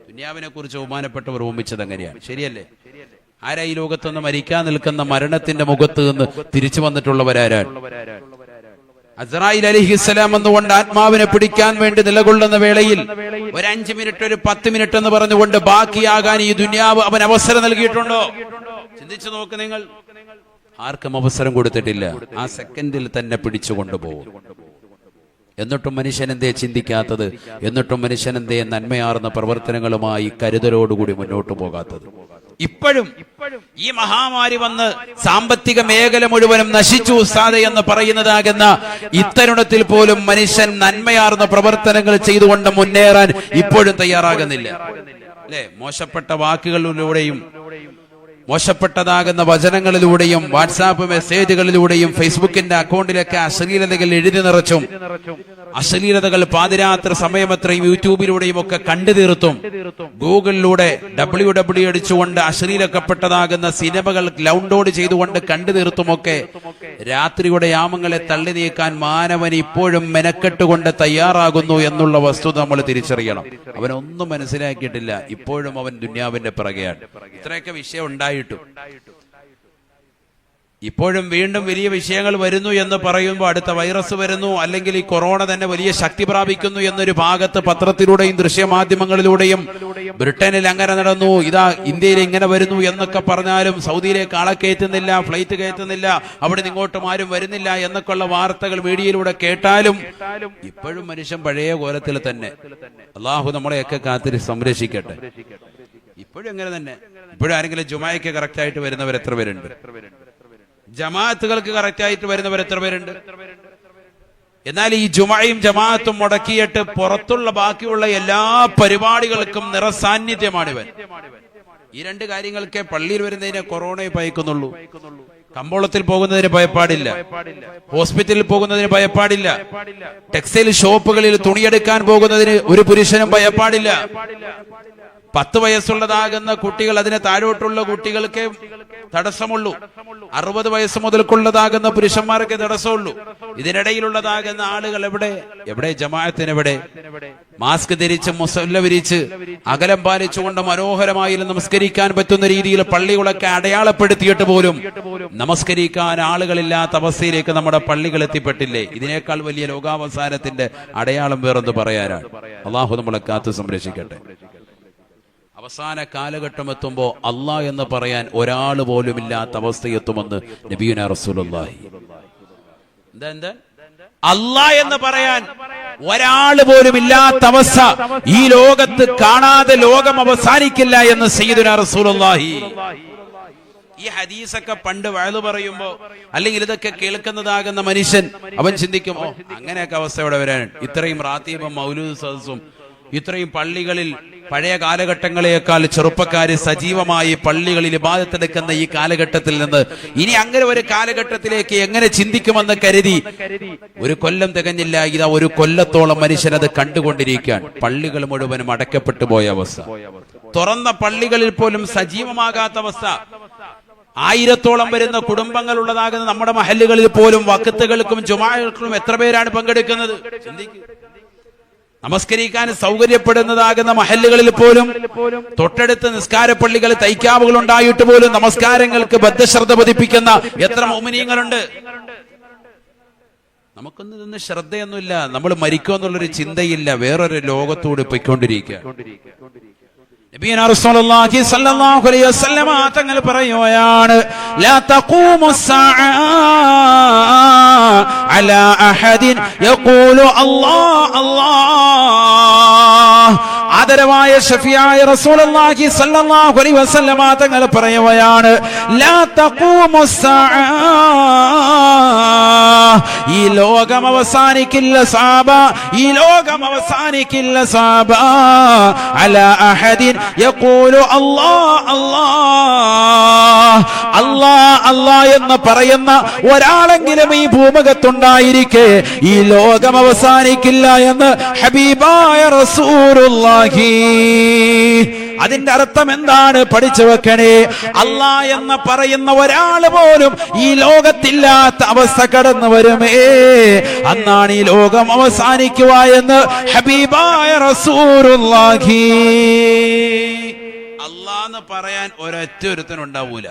ദുനിയാവിനെ കുറിച്ച് ബഹുമാനപ്പെട്ടവർ ഓർമ്മിച്ചത് അങ്ങനെയാണ്. ശരിയല്ലേ? ആരാ ഈ ലോകത്തുനിന്ന് മരിക്കാൻ നിൽക്കുന്ന മരണത്തിന്റെ മുഖത്ത് നിന്ന് തിരിച്ചു വന്നിട്ടുള്ളവരാരാണ്? അസ്രായിൽ അലൈഹിസ്സലാം എന്നുകൊണ്ട് ആത്മാവിനെ പിടിക്കാൻ വേണ്ടി നിലകൊള്ളുന്ന വേളയിൽ ഒരു 5 മിനിറ്റ്, ഒരു 10 മിനിറ്റ് എന്ന് പറഞ്ഞുകൊണ്ട് ബാക്കിയാകാൻ ഈ ദുനിയാവ് അവൻ അവസരം നൽകിയിട്ടുണ്ടോ? ചിന്തിച്ചു നോക്ക് നിങ്ങൾ. ആർക്കും അവസരം കൊടുത്തിട്ടില്ല. ആ സെക്കൻഡിൽ തന്നെ പിടിച്ചു കൊണ്ടുപോകും. എന്നിട്ടും മനുഷ്യൻ എന്തേ ചിന്തിക്കാത്തത്? എന്നിട്ടും മനുഷ്യൻ എന്തേ നന്മയാർന്ന പ്രവർത്തനങ്ങളുമായി കരുതലോടുകൂടി മുന്നോട്ട് പോകാത്തത്? ഇപ്പോഴും ഈ മഹാമാരി വന്ന് സാമ്പത്തിക മേഖല മുഴുവനും നശിച്ചു ഉസ്താദേ എന്ന് പറയുന്നതാകുന്ന ഇത്തരുണത്തിൽ പോലും മനുഷ്യൻ നന്മയാർന്ന പ്രവർത്തനങ്ങൾ ചെയ്തുകൊണ്ട് മുന്നേറാൻ ഇപ്പോഴും തയ്യാറാകുന്നില്ല, അല്ലെ? മോശപ്പെട്ട വാക്കുകളിലൂടെയും മോശപ്പെട്ടതാകുന്ന വചനങ്ങളിലൂടെയും വാട്സാപ്പ് മെസ്സേജുകളിലൂടെയും ഫേസ്ബുക്കിന്റെ അക്കൗണ്ടിലൊക്കെ അശ്ലീലതകൾ എഴുതി നിറച്ചും അശ്ലീലതകൾ പാതിരാത്രി സമയമത്രയും യൂട്യൂബിലൂടെയും ഒക്കെ കണ്ടു തീർത്തും ഗൂഗിളിലൂടെ WW അടിച്ചുകൊണ്ട് അശ്ലീലക്കപ്പെട്ടതാകുന്ന സിനിമകൾ ഡൗൺലോഡ് ചെയ്തുകൊണ്ട് കണ്ടു തീർത്തുമൊക്കെ രാത്രിയുടെ യാമങ്ങളെ തള്ളി നീക്കാൻ മാനവൻ ഇപ്പോഴും മെനക്കെട്ടുകൊണ്ട് തയ്യാറാകുന്നു എന്നുള്ള വസ്തുത നമ്മൾ തിരിച്ചറിയണം. അവനൊന്നും മനസ്സിലാക്കിയിട്ടില്ല, ഇപ്പോഴും അവൻ ദുനിയാവിന്റെ പിറകെയാണ്. ഇത്രയൊക്കെ വിഷയം ഉണ്ടായിട്ടും ഇപ്പോഴും വീണ്ടും വലിയ വിഷയങ്ങൾ വരുന്നു എന്ന് പറയുമ്പോൾ അടുത്ത വൈറസ് വരുന്നു, അല്ലെങ്കിൽ ഈ കൊറോണ തന്നെ വലിയ ശക്തി പ്രാപിക്കുന്നു എന്നൊരു ഭാഗത്ത് പത്രത്തിലൂടെയും ദൃശ്യമാധ്യമങ്ങളിലൂടെയും ബ്രിട്ടനിൽ അങ്ങനെ നടന്നു, ഇതാ ഇന്ത്യയിൽ ഇങ്ങനെ വരുന്നു എന്നൊക്കെ പറഞ്ഞാലും സൗദിയിലേക്ക് ആളെ കയറ്റുന്നില്ല, ഫ്ലൈറ്റ് കയറ്റുന്നില്ല, അവിടെ ഇങ്ങോട്ടും ആരും വരുന്നില്ല എന്നൊക്കെയുള്ള വാർത്തകൾ മീഡിയയിലൂടെ കേട്ടാലും ഇപ്പോഴും മനുഷ്യൻ പഴയ കോലത്തിൽ തന്നെ. അള്ളാഹു നമ്മളെയൊക്കെ കാത്തിരി സംരക്ഷിക്കട്ടെ. ഇപ്പോഴും അങ്ങനെ തന്നെ. ഇപ്പോഴും ആരെങ്കിലും ജുമായ്ക്ക് കറക്റ്റ് ആയിട്ട് വരുന്നവർ എത്ര പേരുണ്ട്? ജമാഅത്തുകൾക്ക് കറക്റ്റ് ആയിട്ട് വരുന്നവർ എത്ര പേരുണ്ട്? എന്നാൽ ഈ ജുമയും ജമാഅത്തും മുടക്കിയിട്ട് പുറത്തുള്ള ബാക്കിയുള്ള എല്ലാ പരിപാടികൾക്കും നിറസാന്നിധ്യമാണ് ഇവൻ. ഈ 2 കാര്യങ്ങൾക്കേ പള്ളിയിൽ വരുന്നതിനെ കൊറോണയെ ഭയക്കുന്നുള്ളൂ. കമ്പോളത്തിൽ പോകുന്നതിന് ഭയപ്പാടില്ല, ഹോസ്പിറ്റലിൽ പോകുന്നതിന് ഭയപ്പാടില്ല, ടെക്സ്റ്റൈൽ ഷോപ്പുകളിൽ തുണിയെടുക്കാൻ പോകുന്നതിന് ഒരു പുരുഷനും ഭയപ്പാടില്ല. 10 വയസ്സുള്ളതാകുന്ന കുട്ടികൾ, അതിന് താഴോട്ടുള്ള കുട്ടികൾക്ക് തടസ്സമുള്ളൂ. 60 വയസ്സ് മുതൽക്കുള്ളതാകുന്ന പുരുഷന്മാർക്ക് തടസ്സമുള്ളൂ. ഇതിനിടയിലുള്ളതാകുന്ന ആളുകൾ എവിടെ ജമാഅത്തിനെവിടെ? മാസ്ക് ധരിച്ച് മുസല്ല വിരിച്ച് അകലം പാലിച്ചുകൊണ്ട് മനോഹരമായി നമസ്കരിക്കാൻ പറ്റുന്ന രീതിയിൽ പള്ളികളൊക്കെ അടയാളപ്പെടുത്തിയിട്ട് പോലും നമസ്കരിക്കാൻ ആളുകളില്ലാത്ത അവസ്ഥയിലേക്ക് നമ്മുടെ പള്ളികൾ എത്തിപ്പെട്ടില്ലേ? ഇതിനേക്കാൾ വലിയ ലോകാവസാനത്തിന്റെ അടയാളം വേറെന്ത് പറയാനാണ്? അള്ളാഹു നമ്മളെ കാത്തു സംരക്ഷിക്കട്ടെ. അവസാന കാലഘട്ടം എത്തുമ്പോ അള്ളാഹ് എന്ന് പറയാൻ ഒരാൾ പോലും ഇല്ലാത്ത അവസ്ഥയെത്തുമെന്ന് നബിയുനാ റസൂലുള്ളാഹി. എന്താ അല്ലാഹ് എന്ന് പറയാൻ ഒരാൾ പോലും ഇല്ലാത്ത അവസ്ഥ ഈ ലോകത്ത് കാണാതെ ലോകം അവസാനിക്കില്ല എന്ന് സയ്യിദുനാ റസൂലുള്ളാഹി. ഈ ഹദീസൊക്കെ പണ്ട് വഅദ് പറയുമ്പോ അല്ലെങ്കിൽ ഇതൊക്കെ കേൾക്കുന്നതാകുന്ന മനുഷ്യൻ അവൻ ചിന്തിക്കും, ഓ അങ്ങനെയൊക്കെ അവസ്ഥ ഇവിടെ വരാൻ, ഇത്രയും റാത്തീബും മൗലൂദ് സദസ്സും ഇത്രയും പള്ളികളിൽ പഴയ കാലഘട്ടങ്ങളെക്കാൾ ചെറുപ്പക്കാര് സജീവമായി പള്ളികളിൽ ഇബാദത്തെടുക്കുന്ന ഈ കാലഘട്ടത്തിൽ നിന്ന് ഇനി അങ്ങനെ ഒരു കാലഘട്ടത്തിലേക്ക് എങ്ങനെ ചിന്തിക്കുമെന്ന് കരുതി ഒരു കൊല്ലം തികഞ്ഞില്ല, ഇതാ ഒരു കൊല്ലത്തോളം മനുഷ്യനത് കണ്ടുകൊണ്ടിരിക്കാൻ. പള്ളികൾ മുഴുവനും അടക്കപ്പെട്ടു പോയ അവസ്ഥ, തുറന്ന പള്ളികളിൽ പോലും സജീവമാകാത്ത അവസ്ഥ. 1000-ഓളം വരുന്ന കുടുംബങ്ങൾ ഉള്ളതാകുന്ന നമ്മുടെ മഹല്ലുകളിൽ പോലും വഖത്തുകൾക്കും ജുമാഅകൾക്കും എത്ര പേരാണ് പങ്കെടുക്കുന്നത്? ചിന്തിക്കുക. നമസ്കരിക്കാൻ സൗകര്യപ്പെടുന്നതാകുന്ന മഹല്ലുകളിൽ പോലും തൊട്ടടുത്ത് നിസ്കാര പള്ളികൾ തൈക്കാവുകൾ ഉണ്ടായിട്ട് പോലും നമസ്കാരങ്ങൾക്ക് ബദ്ധശ്രദ്ധ പതിപ്പിക്കുന്ന എത്ര മുഅ്മിനീങ്ങളുണ്ട്. നമുക്കൊന്നും ഇതൊന്നും ശ്രദ്ധയൊന്നുമില്ല, നമ്മൾ മരിക്കുമെന്നുള്ളൊരു ചിന്തയില്ല, വേറൊരു ലോകത്തോട് പോയിക്കൊണ്ടിരിക്കുക. നബിയനാ റസൂലുള്ളാഹി സ്വല്ലല്ലാഹു അലൈഹി വസല്ലമ തങ്ങൾ പറയുകയാണ്, ലാ തഖൂമുസ്സാഅ അലാ അഹദിൻ യഖൂലു അല്ലാഹ് അല്ലാഹ്. ആദരവായ ഷഫിയായ റസൂലുള്ളാഹി സ്വല്ലല്ലാഹു അലൈഹി വസല്ലമ തങ്ങൾ പറയുകയാണ്, ലാ തഖൂമുസ്സാഅ, ഈ ലോകം അവസാനിക്കില്ല സഹാബ, ഈ ലോകം അവസാനിക്കില്ല സഹാബ, അലാ അഹദിൻ യഖൂലു അല്ലാഹ് അല്ലാഹ്, അല്ലാഹ് അല്ലാഹ് എന്ന് പറയുന്ന ഒരാളെങ്കിലും ഈ ഭൂമുഖത്തുണ്ടായിരിക്കെ ഈ ലോകം അവസാനിക്കില്ല എന്ന് ഹബീബായ റസൂലുള്ളാഹി. അതിന്റെ അർത്ഥം എന്താണ്? പഠിച്ചു വെക്കണേ. അല്ലാഹ് എന്ന് പറയുന്ന ഒരാൾ പോലും ഈ ലോകത്തില്ലാത്ത അവസ്ഥ കടന്നു വരുമേ, അന്നാണ് ഈ ലോകം അവസാനിക്കുക എന്ന് ഹബീബായ റസൂലുള്ളാഹി. അല്ലാഹ് എന്ന് പറയാൻ ഒരൊറ്റ ഒരുത്തനുണ്ടാവൂല,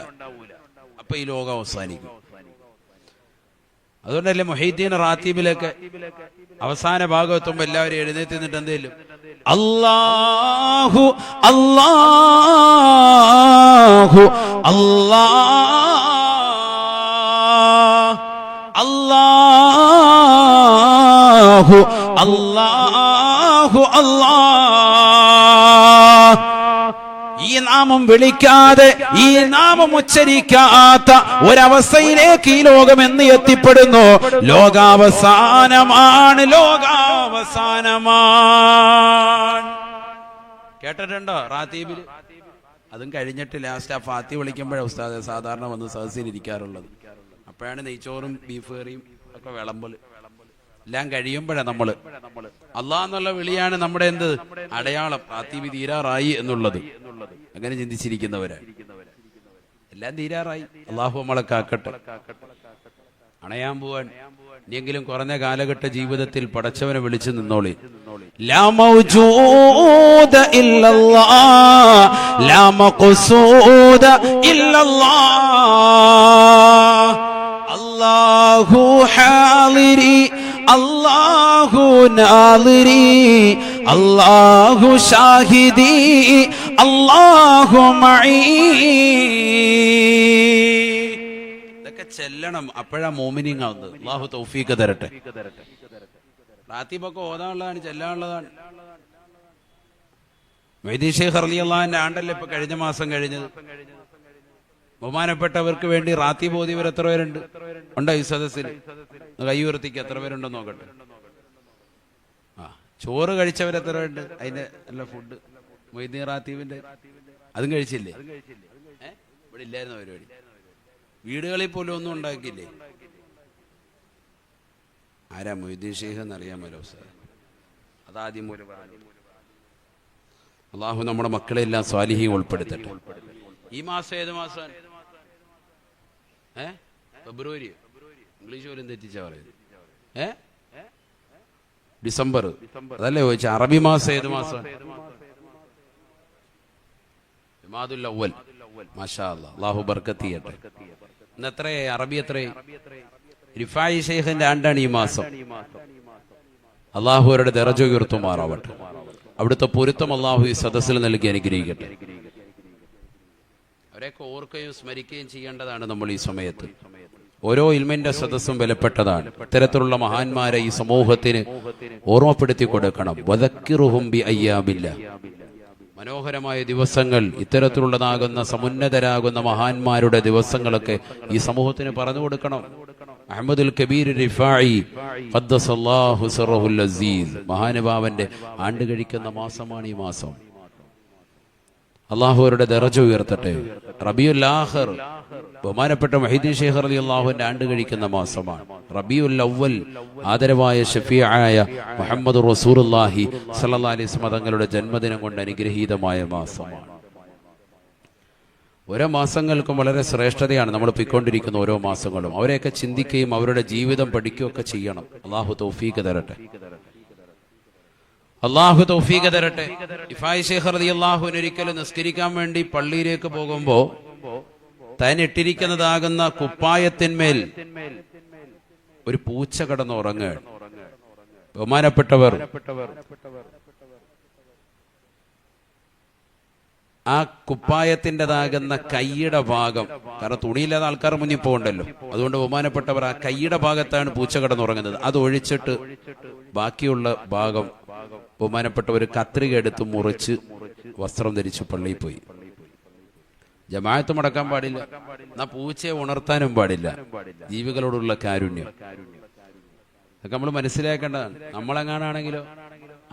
അപ്പൊ ഈ ലോകം അവസാനിക്കും. അതുകൊണ്ടല്ലേ മുഹീദ്ദീൻ റാത്തീബിലൊക്കെ അവസാന ഭാഗത്തുമ്പോ എല്ലാവരും എഴുന്നേറ്റ് നിന്നിട്ട് എന്തേലും അല്ലാഹു അല്ലാഹു അല്ലാഹു അല്ലാഹു അല്ലാഹ്, ഈ നാമം വിളിക്കാതെ ഈ നാമം ഉച്ചരിക്കാത്ത ഒരവസ്ഥയിലേക്ക് ഈ ലോകം എന്ന് എത്തിപ്പെടുന്നു. ലോകാവസാനമാണ്, ലോകാവസാനമാണ്. കേട്ടിട്ടുണ്ടോ റാത്തീബിൽ? അതും കഴിഞ്ഞിട്ട് ലാസ്റ്റ് ആ ഫാത്തി വിളിക്കുമ്പോഴാണ് ഉസ്താദ് സാധാരണ വന്ന് സദസ്സിലിരിക്കാറുള്ളത്. അപ്പോഴാണ് നെയ്ച്ചോറും ബീഫ് കറിയും ഒക്കെ വിളമ്പല്. എല്ലാം കഴിയുമ്പോഴാണ് നമ്മള് അല്ലാഹ് എന്നുള്ള വിളിയാണ് നമ്മുടെ എന്ത് അടയാളം, റാത്തീബ് തീരാറായി എന്നുള്ളത്. അങ്ങനെ ചിന്തിച്ചിരിക്കുന്നവരാണ്. എല്ലാം തീരാറായി, അല്ലാഹു നമ്മളെ കാക്കട്ടെ. അണയാൻ പോവാൻ ഇനിയെങ്കിലും കുറഞ്ഞ കാലഘട്ട ജീവിതത്തിൽ പടച്ചവനെ വിളിച്ചു നിന്നോളി. ലാ മൗജൂദ ഇല്ലല്ലാഹ്, ലാ മഖ്സൂദ ഇല്ലല്ലാഹ്, അല്ലാഹു ഹാളിരി അല്ലാഹു നാളിരി അല്ലാഹു ഷാഹിദി അല്ലാഹു മഈ. ഇതൊക്കെ ചെല്ലണം, അപ്പോഴാ മോമിനിങ് ആവുന്നത്. അല്ലാഹു തൗഫീഖ് തരട്ടെ. റാത്തീബൊക്കെ ഓതാനുള്ളതാണ്, ചെല്ലാനുള്ളതാണ്. മൊയ്തീൻ ശൈഖ് റളിയല്ലാഹു അൻഹു ആണ്ടല്ലേ ഇപ്പൊ കഴിഞ്ഞ മാസം കഴിഞ്ഞത്. ബഹുമാനപ്പെട്ടവർക്ക് വേണ്ടി റാത്തീബ് ഓതിയവർ എത്ര പേരുണ്ട്? ഉണ്ടോ ഈ സദസ്സിൽ? കൈ ഉയർത്തിക്ക്, എത്ര പേരുണ്ടെന്ന് നോക്കട്ടെ. ആ, ചോറ് കഴിച്ചവരെത്ര പേരുണ്ട്? അതിന്റെ നല്ല ഫുഡ് മൊയ്തീൻ റാത്തീബിന്റെ അതും കഴിച്ചില്ലേ? ഇവിടെ ഇല്ലായിരുന്നു പരിപാടി. വീടുകളിൽ പോലും ഒന്നും ഉണ്ടാക്കിയില്ലേ? ആരാ മൊയ്തീൻ ശൈഖ് എന്നറിയാമല്ലോ സാർ? അതാദ്യം പോലും പറഞ്ഞു. അള്ളാഹു നമ്മുടെ മക്കളെല്ലാം സ്വാലിഹീൻ ഉൾപ്പെടുത്തട്ടെ. ഈ മാസം ഏത് മാസം? ഫെബ്രുവരി. ഇംഗ്ലീഷ് പോലും തെറ്റിച്ചാ പറയുന്നത്. ഡിസംബർ. അതല്ലേ ചോദിച്ച? അറബി മാസം ഏത് മാസം? ജമാദുൽ അവ്വൽ. മാഷാ അല്ലാഹ്, അല്ലാഹു ബർക്കത്ത് ചെയ്യട്ടെ. ഇന്ന് എത്രയായി? അറബി എത്രയായി? റിഫായി ശൈഖിന്റെ ആണ്ടാണ് ഈ മാസം. അള്ളാഹു അവരുടെ ദറജ ഉയർത്തുമാറാവട്ടെ. അവിടുത്തെ പൊരുത്തം അള്ളാഹു ഈ സദസ്സിൽ നൽകി അനുഗ്രഹിക്കട്ടെ. അവരെയൊക്കെ ഓർക്കുകയും സ്മരിക്കുകയും ചെയ്യേണ്ടതാണ് നമ്മൾ ഈ സമയത്ത്. ഓരോ ഇൽമിന്റെ സദസ്സും വിലപ്പെട്ടതാണ്. ഇത്തരത്തിലുള്ള മഹാന്മാരെ ഈ സമൂഹത്തിന് ഓർമ്മപ്പെടുത്തി കൊടുക്കണം. വദക്കിറുഹും ബി അയ്യാമില്ലാഹ്. മനോഹരമായ ദിവസങ്ങൾ, ഇത്തരത്തിലുള്ളതാകുന്ന സമുന്നതരാകുന്ന മഹാന്മാരുടെ ദിവസങ്ങളൊക്കെ ഈ സമൂഹത്തിന് പറഞ്ഞു കൊടുക്കണം. അഹ്മദുൽ കബീർ റിഫായി ഖദ്ദസല്ലാഹു സിറഹുൽ അസീസ്, മഹാനുഭാവന്റെ ആണ്ട് കഴിക്കുന്ന മാസമാണ് ഈ മാസം. അള്ളാഹു അവരുടെ ദറജ ഉയർത്തട്ടെ. റബീഉൽ ആഖിർ ബഹുമാനപ്പെട്ട മുഹീദ്ദീൻ ശൈഖ് റളിയല്ലാഹുവിന്റെ ആണ്ട് കഴിക്കുന്ന മാസമാണ്. റബീഉൽ അവ്വൽ ആദരവായ ഷഫീആയ മുഹമ്മദ് റസൂലുള്ളാഹി സ്വല്ലല്ലാഹി അലൈഹി വസല്ലം തങ്ങളുടെ ജന്മദിനം കൊണ്ട് അനുഗ്രഹീതമായ മാസമാണ്. ഓരോ മാസങ്ങൾക്കും വളരെ ശ്രേഷ്ഠതയാണ് നമ്മൾ പോയിക്കൊണ്ടിരിക്കുന്ന ഓരോ മാസങ്ങളും. അവരെയൊക്കെ ചിന്തിക്കുകയും അവരുടെ ജീവിതം പഠിക്കുകയൊക്കെ ചെയ്യണം. അള്ളാഹു തൗഫീഖ് തരട്ടെ. അള്ളാഹു തൗഫീഖ് തരട്ടെ. ഇഫായി ശൈഖ് റളിയല്ലാഹുവിന് ഒരിക്കലും നിസ്കരിക്കാൻ വേണ്ടി പള്ളിയിലേക്ക് പോകുമ്പോ താൻ ഇട്ടിരിക്കുന്നതാകുന്ന കുപ്പായത്തിന്മേൽ ഒരു പൂച്ച കിടന്നുറങ്ങുകയാണ്. ബഹുമാനപ്പെട്ടവർ ആ കുപ്പായത്തിൻ്റെതാകുന്ന കൈയുടെ ഭാഗം, കാരണം തുണിയില്ലാതെ ആൾക്കാർ മുന്നിൽ പോകണ്ടല്ലോ, അതുകൊണ്ട് ബഹുമാനപ്പെട്ടവർ ആ കൈയുടെ ഭാഗത്താണ് പൂച്ച കിടന്നുറങ്ങുന്നത്. അത് ഒഴിച്ചിട്ട് ബാക്കിയുള്ള ഭാഗം ബഹുമാനപ്പെട്ടവർ കത്രിക എടുത്ത് മുറിച്ച് വസ്ത്രം ധരിച്ച് പള്ളിയിൽ പോയി. ജമാഅത്ത് മുടക്കാൻ പാടില്ല, എന്നാ പൂച്ചയെ ഉണർത്താനും പാടില്ല. ജീവികളോടുള്ള കാരുണ്യം അതൊക്കെ നമ്മൾ മനസ്സിലാക്കേണ്ടതാണ്. നമ്മളെങ്ങാനാണെങ്കിലോ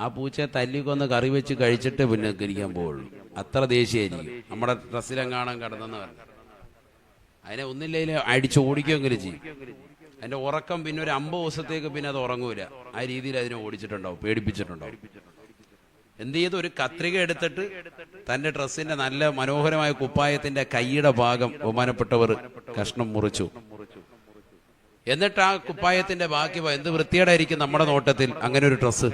ആ പൂച്ചയെ തല്ലിക്കൊന്ന് കറി വെച്ച് കഴിച്ചിട്ട് പിന്നെ കരിക്കാൻ പോവുള്ളൂ. അത്ര ദേഷ്യമായിരിക്കും. നമ്മുടെ ഡ്രസ്സിലെങ്ങാണം കിടന്നെന്ന് പറഞ്ഞു അതിനെ ഒന്നില്ലെങ്കിൽ അടിച്ച് ഓടിക്കുകയെങ്കിലും ചെയ്യും. അതിന്റെ ഉറക്കം പിന്നെ ഒരു 50 ദിവസത്തേക്ക് പിന്നെ അത് ഉറങ്ങൂല. ആ രീതിയിൽ അതിനെ ഓടിച്ചിട്ടുണ്ടാവും, പേടിപ്പിച്ചിട്ടുണ്ടാവും. എന്ത് ചെയ്തു? ഒരു കത്രിക എടുത്തിട്ട് തന്റെ ഡ്രസ്സിന്റെ നല്ല മനോഹരമായ കുപ്പായത്തിന്റെ കൈയുടെ ഭാഗം ബഹുമാനപ്പെട്ടവർ കഷ്ണം മുറിച്ചു. എന്നിട്ട് ആ കുപ്പായത്തിന്റെ ബാക്കി എന്ത് വൃത്തികേടായിരിക്കും നമ്മുടെ നോട്ടത്തിൽ അങ്ങനെ ഒരു ഡ്രസ്സ്.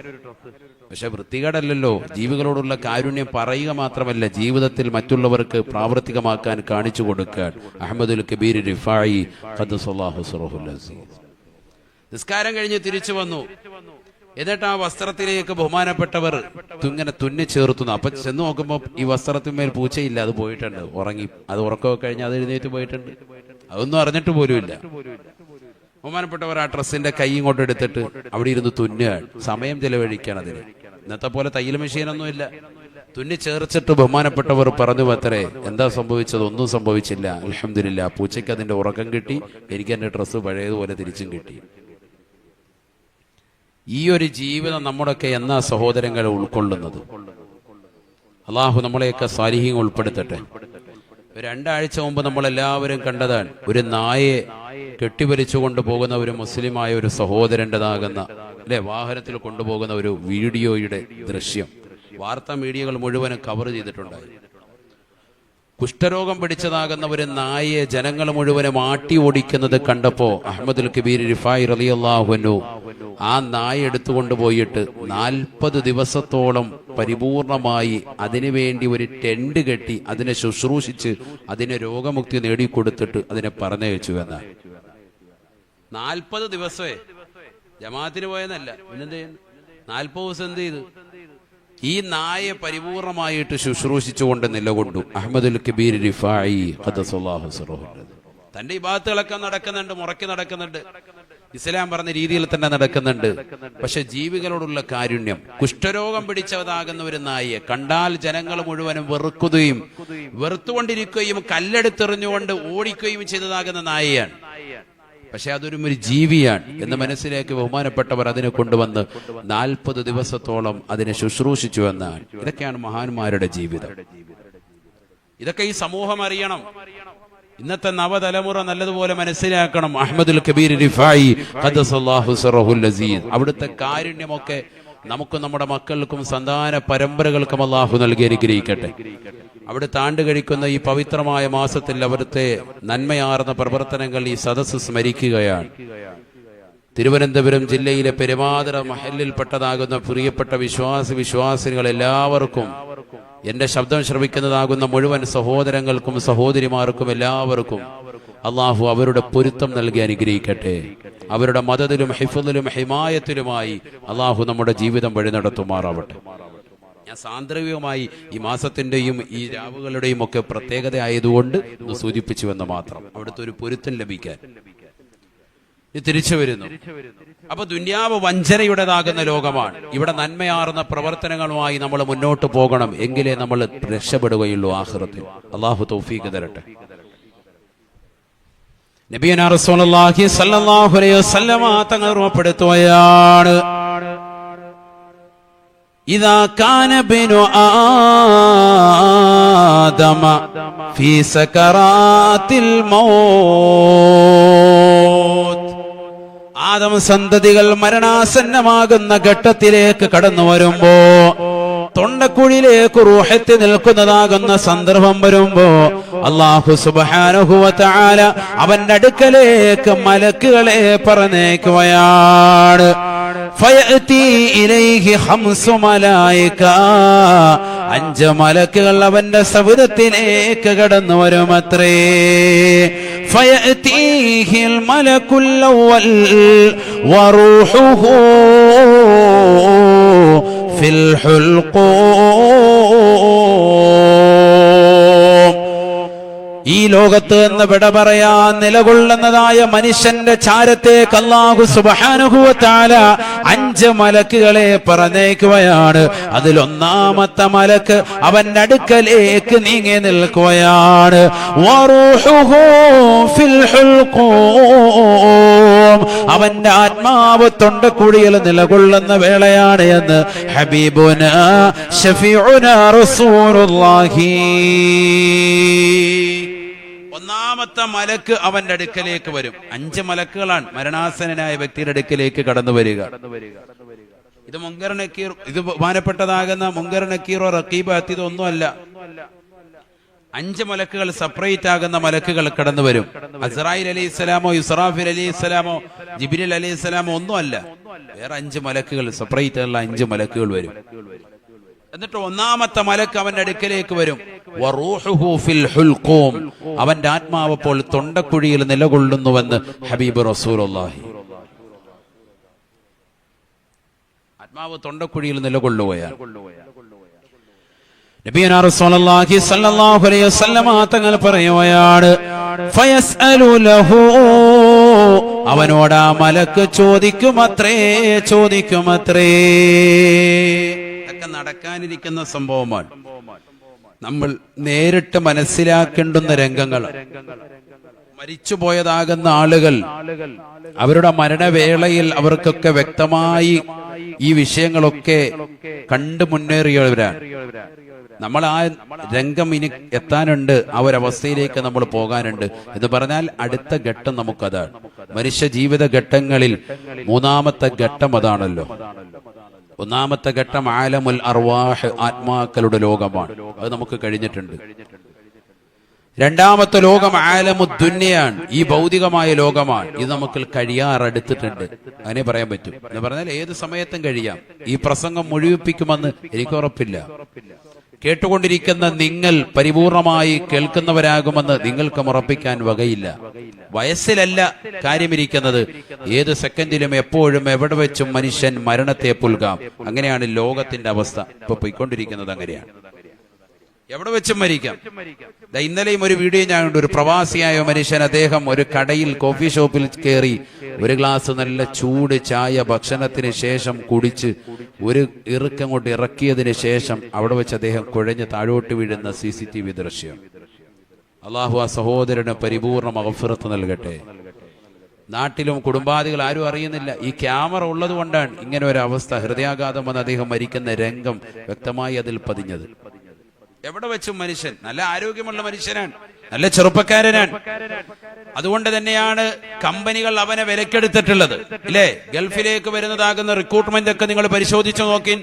പക്ഷെ വൃത്തികേടല്ലല്ലോ. ജീവികളോടുള്ള കാരുണ്യം പറയുക മാത്രമല്ല, ജീവിതത്തിൽ മറ്റുള്ളവർക്ക് പ്രാവർത്തികമാക്കാൻ കാണിച്ചു കൊടുക്കാൻ. അഹ്മദുൽ കബീർ റിഫായി ഖദ്ദസല്ലാഹു സിറഹുൽ അസീസ് നിസ്കാരം കഴിഞ്ഞ് തിരിച്ചു വന്നു. എന്നിട്ട് ആ വസ്ത്രത്തിലേക്ക് ബഹുമാനപ്പെട്ടവർ ഇങ്ങനെ തുന്നി ചേർത്തുന്നു. അപ്പൊ ചെന്ന് നോക്കുമ്പോ ഈ വസ്ത്രത്തിന്മേൽ പൂച്ചയില്ല, അത് പോയിട്ടുണ്ട്, ഉറങ്ങി. അത് ഉറക്കമൊക്കെ കഴിഞ്ഞ് അത് എഴുന്നേറ്റ് പോയിട്ടുണ്ട്. അതൊന്നും അറിഞ്ഞിട്ട് പോലുമില്ല. ബഹുമാനപ്പെട്ടവർ ആ ഡ്രസ്സിന്റെ കൈ ഇങ്ങോട്ട് എടുത്തിട്ട് അവിടെ ഇരുന്ന് തുന്നുകയാണ്. സമയം ചെലവഴിക്കുകയാണ് അതിന്. ഇന്നത്തെ പോലെ തയ്യൽ മെഷീനൊന്നുമില്ല. തുന്നി ചേർച്ചിട്ട് ബഹുമാനപ്പെട്ടവർ പറഞ്ഞു അത്രേ, എന്താ സംഭവിച്ചത്? ഒന്നും സംഭവിച്ചില്ല, അൽഹംദുലില്ലാ. പൂച്ചയ്ക്ക് അതിന്റെ ഉറക്കം കിട്ടി, എനിക്ക് എന്റെ ഡ്രസ്സ് പഴയതുപോലെ തിരിച്ചും കിട്ടി. ഈ ഒരു ജീവിതം നമ്മുടെയൊക്കെ എന്നാ സഹോദരങ്ങളെ ഉൾക്കൊള്ളുന്നത്? അള്ളാഹു നമ്മളെയൊക്കെ സാലിഹ്യങ്ങൾ ഉൾപ്പെടുത്തട്ടെ. 2 ആഴ്ച മുമ്പ് നമ്മളെല്ലാവരും കണ്ടതാണ് ഒരു നായയെ കെട്ടിവലിച്ചു കൊണ്ടുപോകുന്ന ഒരു മുസ്ലിമായ ഒരു സഹോദരൻ്റെതാകുന്ന വാഹനത്തിൽ കൊണ്ടുപോകുന്ന ഒരു വീഡിയോയുടെ ദൃശ്യം വാർത്താ മീഡിയകൾ മുഴുവനും കവർ ചെയ്തിട്ടുണ്ടായി. കുഷ്ഠരോഗം പിടിച്ചതാകുന്ന ഒരു നായയെ ജനങ്ങൾ മുഴുവനും ആട്ടി ഓടിക്കുന്നത് കണ്ടപ്പോ അഹ്മദുൽ കബീർ റിഫായി റളിയല്ലാഹു അൻഹു ആ നായ എടുത്തുകൊണ്ടുപോയിട്ട് 40 ദിവസത്തോളം പരിപൂർണമായി അതിനുവേണ്ടി ഒരു ടെന്റ് കെട്ടി അതിനെ ശുശ്രൂഷിച്ച് അതിനെ രോഗമുക്തി നേടിക്കൊടുത്തിട്ട് അതിനെ പറഞ്ഞയച്ചു എന്നാണ്. 40 ദിവസമേ ജമാഅത്തിന് പോയെന്നല്ല, പിന്നെന്ത് ചെയ്യുന്നു? 40 ദിവസം എന്ത് ചെയ്തു? ഈ നായെ പരിപൂർണമായിട്ട് ശുശ്രൂഷിച്ചുകൊണ്ട് നിലകൊണ്ടു അഹ്മദുൽ കബീർ റിഫായി ഖദ്ദസല്ലാഹു സിറഹുൽ. തന്റെ ഇബാദത്തുകളൊക്കെ നടക്കുന്നുണ്ട്, മുറക്കി നടക്കുന്നുണ്ട്, ഇസ്ലാം പറഞ്ഞ രീതിയിൽ തന്നെ നടക്കുന്നുണ്ട്. പക്ഷെ ജീവികളോടുള്ള കാരുണ്യം, കുഷ്ഠരോഗം പിടിച്ചതാകുന്ന ഒരു നായയെ കണ്ടാൽ ജനങ്ങൾ മുഴുവനും വെറുക്കുകയും വെറുത്തുകൊണ്ടിരിക്കുകയും കല്ലെടുത്തെറിഞ്ഞുകൊണ്ട് ഓടിക്കുകയും ചെയ്തതാകുന്ന നായയാണ്. പക്ഷെ അതൊരു ജീവിയാണ് എന്ന് മനസ്സിലാക്കി ബഹുമാനപ്പെട്ടവർ അതിനെ കൊണ്ടുവന്ന് 40 ദിവസത്തോളം അതിനെ ശുശ്രൂഷിച്ചു എന്നാണ്. ഇതൊക്കെയാണ് മഹാന്മാരുടെ ജീവിതം. ഇതൊക്കെ ഈ സമൂഹം അറിയണം. ഇന്നത്തെ നവതലമുറ നല്ലതുപോലെ മനസ്സിലാക്കണം. അഹ്മദുൽ കബീർ റിഫായി ഖദ്ദസല്ലാഹു സിറഹുൽ അസീസ് അവിടുത്തെ കാരുണ്യമൊക്കെ നമുക്ക് നമ്മുടെ മക്കൾക്കും സന്താന പരമ്പരകൾക്കും അല്ലാഹു നൽകി അനുഗ്രഹിക്കട്ടെ. അവിടുത്തെ ആണ്ട് കഴിക്കുന്ന ഈ പവിത്രമായ മാസത്തിൽ അവിടുത്തെ നന്മയാർന്ന പ്രവർത്തനങ്ങൾ ഈ സദസ്സ് സ്മരിക്കുകയാണ്. തിരുവനന്തപുരം ജില്ലയിലെ പെരുമാതുറ മഹല്ലിൽപ്പെട്ടതാകുന്ന പ്രിയപ്പെട്ട വിശ്വാസികൾ എല്ലാവർക്കും, എന്റെ ശബ്ദം ശ്രവിക്കുന്നതാകുന്ന മുഴുവൻ സഹോദരങ്ങൾക്കും സഹോദരിമാർക്കും എല്ലാവർക്കും അള്ളാഹു അവരുടെ പൊരുത്തം നൽകി അനുഗ്രഹിക്കട്ടെ. അവരുടെ മദദിലും ഹിഫ്ളിലും ഹിമായത്തിലുമായി അള്ളാഹു നമ്മുടെ ജീവിതം വഴി നടത്തുമാറാവട്ടെ. ഞാൻ സാന്ദർഭികമായി ഈ മാസത്തിന്റെയും ഈ രാവുകളുടെയും ഒക്കെ പ്രത്യേകത ആയതുകൊണ്ട് ഒന്ന് സൂചിപ്പിച്ചുവെന്ന് മാത്രം. അവിടുത്തെ ഒരു പൊരുത്തം ലഭിക്കാൻ തിരിച്ചു വരുന്നു. അപ്പൊ ദുന്യാവ് വഞ്ചനയുടേതാകുന്ന ലോകമാണ്. ഇവിടെ നന്മയാർന്ന പ്രവർത്തനങ്ങളുമായി നമ്മൾ മുന്നോട്ട് പോകണം, എങ്കിലേ നമ്മൾ രക്ഷപ്പെടുകയുള്ളൂ ആഖിറത്തിൽ. അള്ളാഹു തൗഫീഖ് തരട്ടെ. നബിയനാ റസൂലുള്ളാഹി സ്വല്ലല്ലാഹു അലൈഹി വസല്ലമ തങ്ങൾ ഓർമ്മപ്പെടുത്തുകയാണ്, ഇദാ കാന ബിനു ആദമ ഫീ സകറാത്തിൽ മൗത്ത്, ആദം സന്തതികൾ മരണാസന്നമാകുന്ന ഘട്ടത്തിലേക്ക് കടന്നു വരുമ്പോ, തൊണ്ടക്കുഴിയിലേക്ക് റൂഹെത്തി നിൽക്കുന്നതാകുന്ന സന്ദർഭം വരുമ്പോ, അല്ലാഹു സുബ്ഹാനഹു വ തആല അവന്റെ അടുക്കലേക്ക് മലക്കുകളെ പറഞ്ഞേക്കുകയാണ്. ഫയഅതി ഇലൈഹി ഖംസു മലായിക, 5 മലക്കുകൾ അവന്റെ സവിധത്തിലേക്ക് കടന്നു വരുമത്രേ. ഫയഅതിഹിൽ മലക്കുൽ അവ്വൽ വറൂഹുഹു ഫിൽ ഹുൽഖൂം. ഈ ലോകത്ത് നിന്ന് വിട പറയാൻ നിലകൊള്ളുന്നതായ മനുഷ്യന്റെ ചാരത്തേക്ക് അല്ലാഹു സുബ്ഹാനഹു വ തആല 5 മലക്കുകളെ പറഞ്ഞേക്കുകയാണ്. അതിലൊന്നാമത്തെ മലക്ക് അവന്റെ അടുക്കലേക്ക് നീങ്ങി നിൽക്കുകയാണ്. വറൂഹുഹു ഫിൽ ഹുൽഖൂം, അവന്റെ ആത്മാവ് തൊണ്ടക്കുഴിയിൽ നിലകൊള്ളുന്ന വേളയാണ് എന്ന് ഹബീബുനാ ശഫീഉനാ റസൂലുള്ളാഹി. ഒന്നാമത്തെ മലക്ക് അവന്റെ അടുക്കലേക്ക് വരും. 5 മലക്കുകളാണ് മരണാസനായ വ്യക്തിയുടെ അടുക്കലേക്ക് കടന്നു വരിക. ഇത് മുങ്കർ നക്കീർ, ഇത് ബഹുമാനപ്പെട്ടതാകുന്ന മുങ്കർ നക്കീറോ റഖീബ് അതീദ് ഒന്നുമല്ല. 5 മലക്കുകൾ സെപ്പറേറ്റ് ആകുന്ന മലക്കുകൾ കടന്നു വരും. അസ്രായിൽ അലൈഹിസ്സലാമോ ഇസ്രാഫിൽ അലൈഹിസ്സലാമോ ജിബ്രീൽ അലൈഹിസ്സലാമോ ഒന്നുമല്ല, വേറെ 5 മലക്കുകൾ സെപ്പറേറ്റ് ഉള്ള 5 മലക്കുകൾ വരും. എന്നിട്ട് ഒന്നാമത്തെ മലക്ക് അവന്റെ അടുക്കലേക്ക് വരും. വറൂഹുഹു ഫിൽ ഹുൽഖൂം, അവന്റെ ആത്മാവ് അപ്പോൾ തൊണ്ടക്കുഴിയിൽ നിലകൊള്ളുന്നുവെന്ന് ഹബീബ് റസൂലുള്ളാഹി. ആത്മാവ് തൊണ്ടക്കുഴിയിൽ നിലകൊള്ളുകയാണ്. നബിയനാ റസൂലുള്ളാഹി സ്വല്ലല്ലാഹു അലൈഹി വസല്ലമ തങ്ങൾ പറയുകയാണ്, ഫയസ്അലു ലഹു, അവനോട് ആ മലക്ക് ചോദിക്കുമത്രേ. ഇതൊക്കെ നടക്കാനിരിക്കുന്ന സംഭവമാണ്. നമ്മൾ നേരിട്ട് മനസ്സിലാക്കേണ്ടുന്ന രംഗങ്ങൾ. മരിച്ചുപോയതാകുന്ന ആളുകൾ അവരുടെ മരണവേളയിൽ അവർക്കൊക്കെ വ്യക്തമായി ഈ വിഷയങ്ങളൊക്കെ കണ്ടു മുന്നേറിയവരാണ്. നമ്മൾ ആ രംഗം ഇനി എത്താനുണ്ട്, ആ ഒരവസ്ഥയിലേക്ക് നമ്മൾ പോകാനുണ്ട് എന്ന് പറഞ്ഞാൽ അടുത്ത ഘട്ടം നമുക്കതാണ്. മനുഷ്യ ജീവിത ഘട്ടങ്ങളിൽ 3ാമത്തെ ഘട്ടം അതാണല്ലോ. 1ാമത്തെ ഘട്ടം ആലമുൽ അർവാഹ്, ആത്മാക്കളുടെ ലോകമാണ്. അത് നമുക്ക് കഴിഞ്ഞിട്ടുണ്ട്. 2ാമത്തെ ലോകം ആലമുദ്ദുന്യയാണ്, ഈ ഭൗതികമായ ലോകമാണ്. ഇത് നമുക്ക് കഴിയാറടുത്തിട്ടുണ്ട്, അങ്ങനെ പറയാൻ പറ്റും. എന്ന് പറഞ്ഞാൽ ഏത് സമയത്തും കഴിയാം. ഈ പ്രസംഗം മുഴുവിപ്പിക്കുമെന്ന് എനിക്ക് ഉറപ്പില്ല. കേട്ടുകൊണ്ടിരിക്കുന്ന നിങ്ങൾ പരിപൂർണമായി കേൾക്കുന്നവരാകുമെന്ന് നിങ്ങൾക്കും ഉറപ്പിക്കാൻ വകയില്ല. വയസ്സിലല്ല കാര്യമിരിക്കുന്നത്. ഏത് സെക്കൻഡിലും എപ്പോഴും എവിടെ വെച്ചും മനുഷ്യൻ മരണത്തെ പുൽകാം. അങ്ങനെയാണ് ലോകത്തിന്റെ അവസ്ഥ. ഇപ്പൊ പോയിക്കൊണ്ടിരിക്കുന്നത് അങ്ങനെയാണ്. എവിടെ വെച്ചും മരിക്കാം. ഇന്നലെയും ഒരു വീഡിയോ ഞാൻ കണ്ടു. ഒരു പ്രവാസിയായ മനുഷ്യൻ, അദ്ദേഹം ഒരു കടയിൽ കോഫി ഷോപ്പിൽ കയറി ഒരു ഗ്ലാസ് നല്ല ചൂട് ചായ ഭക്ഷണത്തിന് ശേഷം കുടിച്ച് ഒരു ഇറുക്കങ്ങോട്ട് ഇറക്കിയതിന് ശേഷം അവിടെ വെച്ച് അദ്ദേഹം കുഴഞ്ഞ് താഴോട്ട് വീഴുന്ന CCTV ദൃശ്യം. അള്ളാഹു ആ സഹോദരന് പരിപൂർണ മഗ്ഫിറത്ത് നൽകട്ടെ. നാട്ടിലും കുടുംബാദികൾ ആരും അറിയുന്നില്ല. ഈ ക്യാമറ ഉള്ളത് കൊണ്ടാണ് ഇങ്ങനെ ഒരു അവസ്ഥ. ഹൃദയാഘാതം വന്ന് അദ്ദേഹം മരിക്കുന്ന രംഗം വ്യക്തമായി അതിൽ പതിഞ്ഞത്. എവിടെ വെച്ചും മനുഷ്യൻ നല്ല ആരോഗ്യമുള്ള മനുഷ്യനാണ്, നല്ല ചെറുപ്പക്കാരനാണ്. അതുകൊണ്ട് തന്നെയാണ് കമ്പനികൾ അവനെ വിലക്കെടുത്തിട്ടുള്ളത്, ഇല്ലേ? ഗൾഫിലേക്ക് വരുന്നതാകുന്ന റിക്രൂട്ട്മെന്റ് ഒക്കെ നിങ്ങൾ പരിശോധിച്ചു നോക്കി.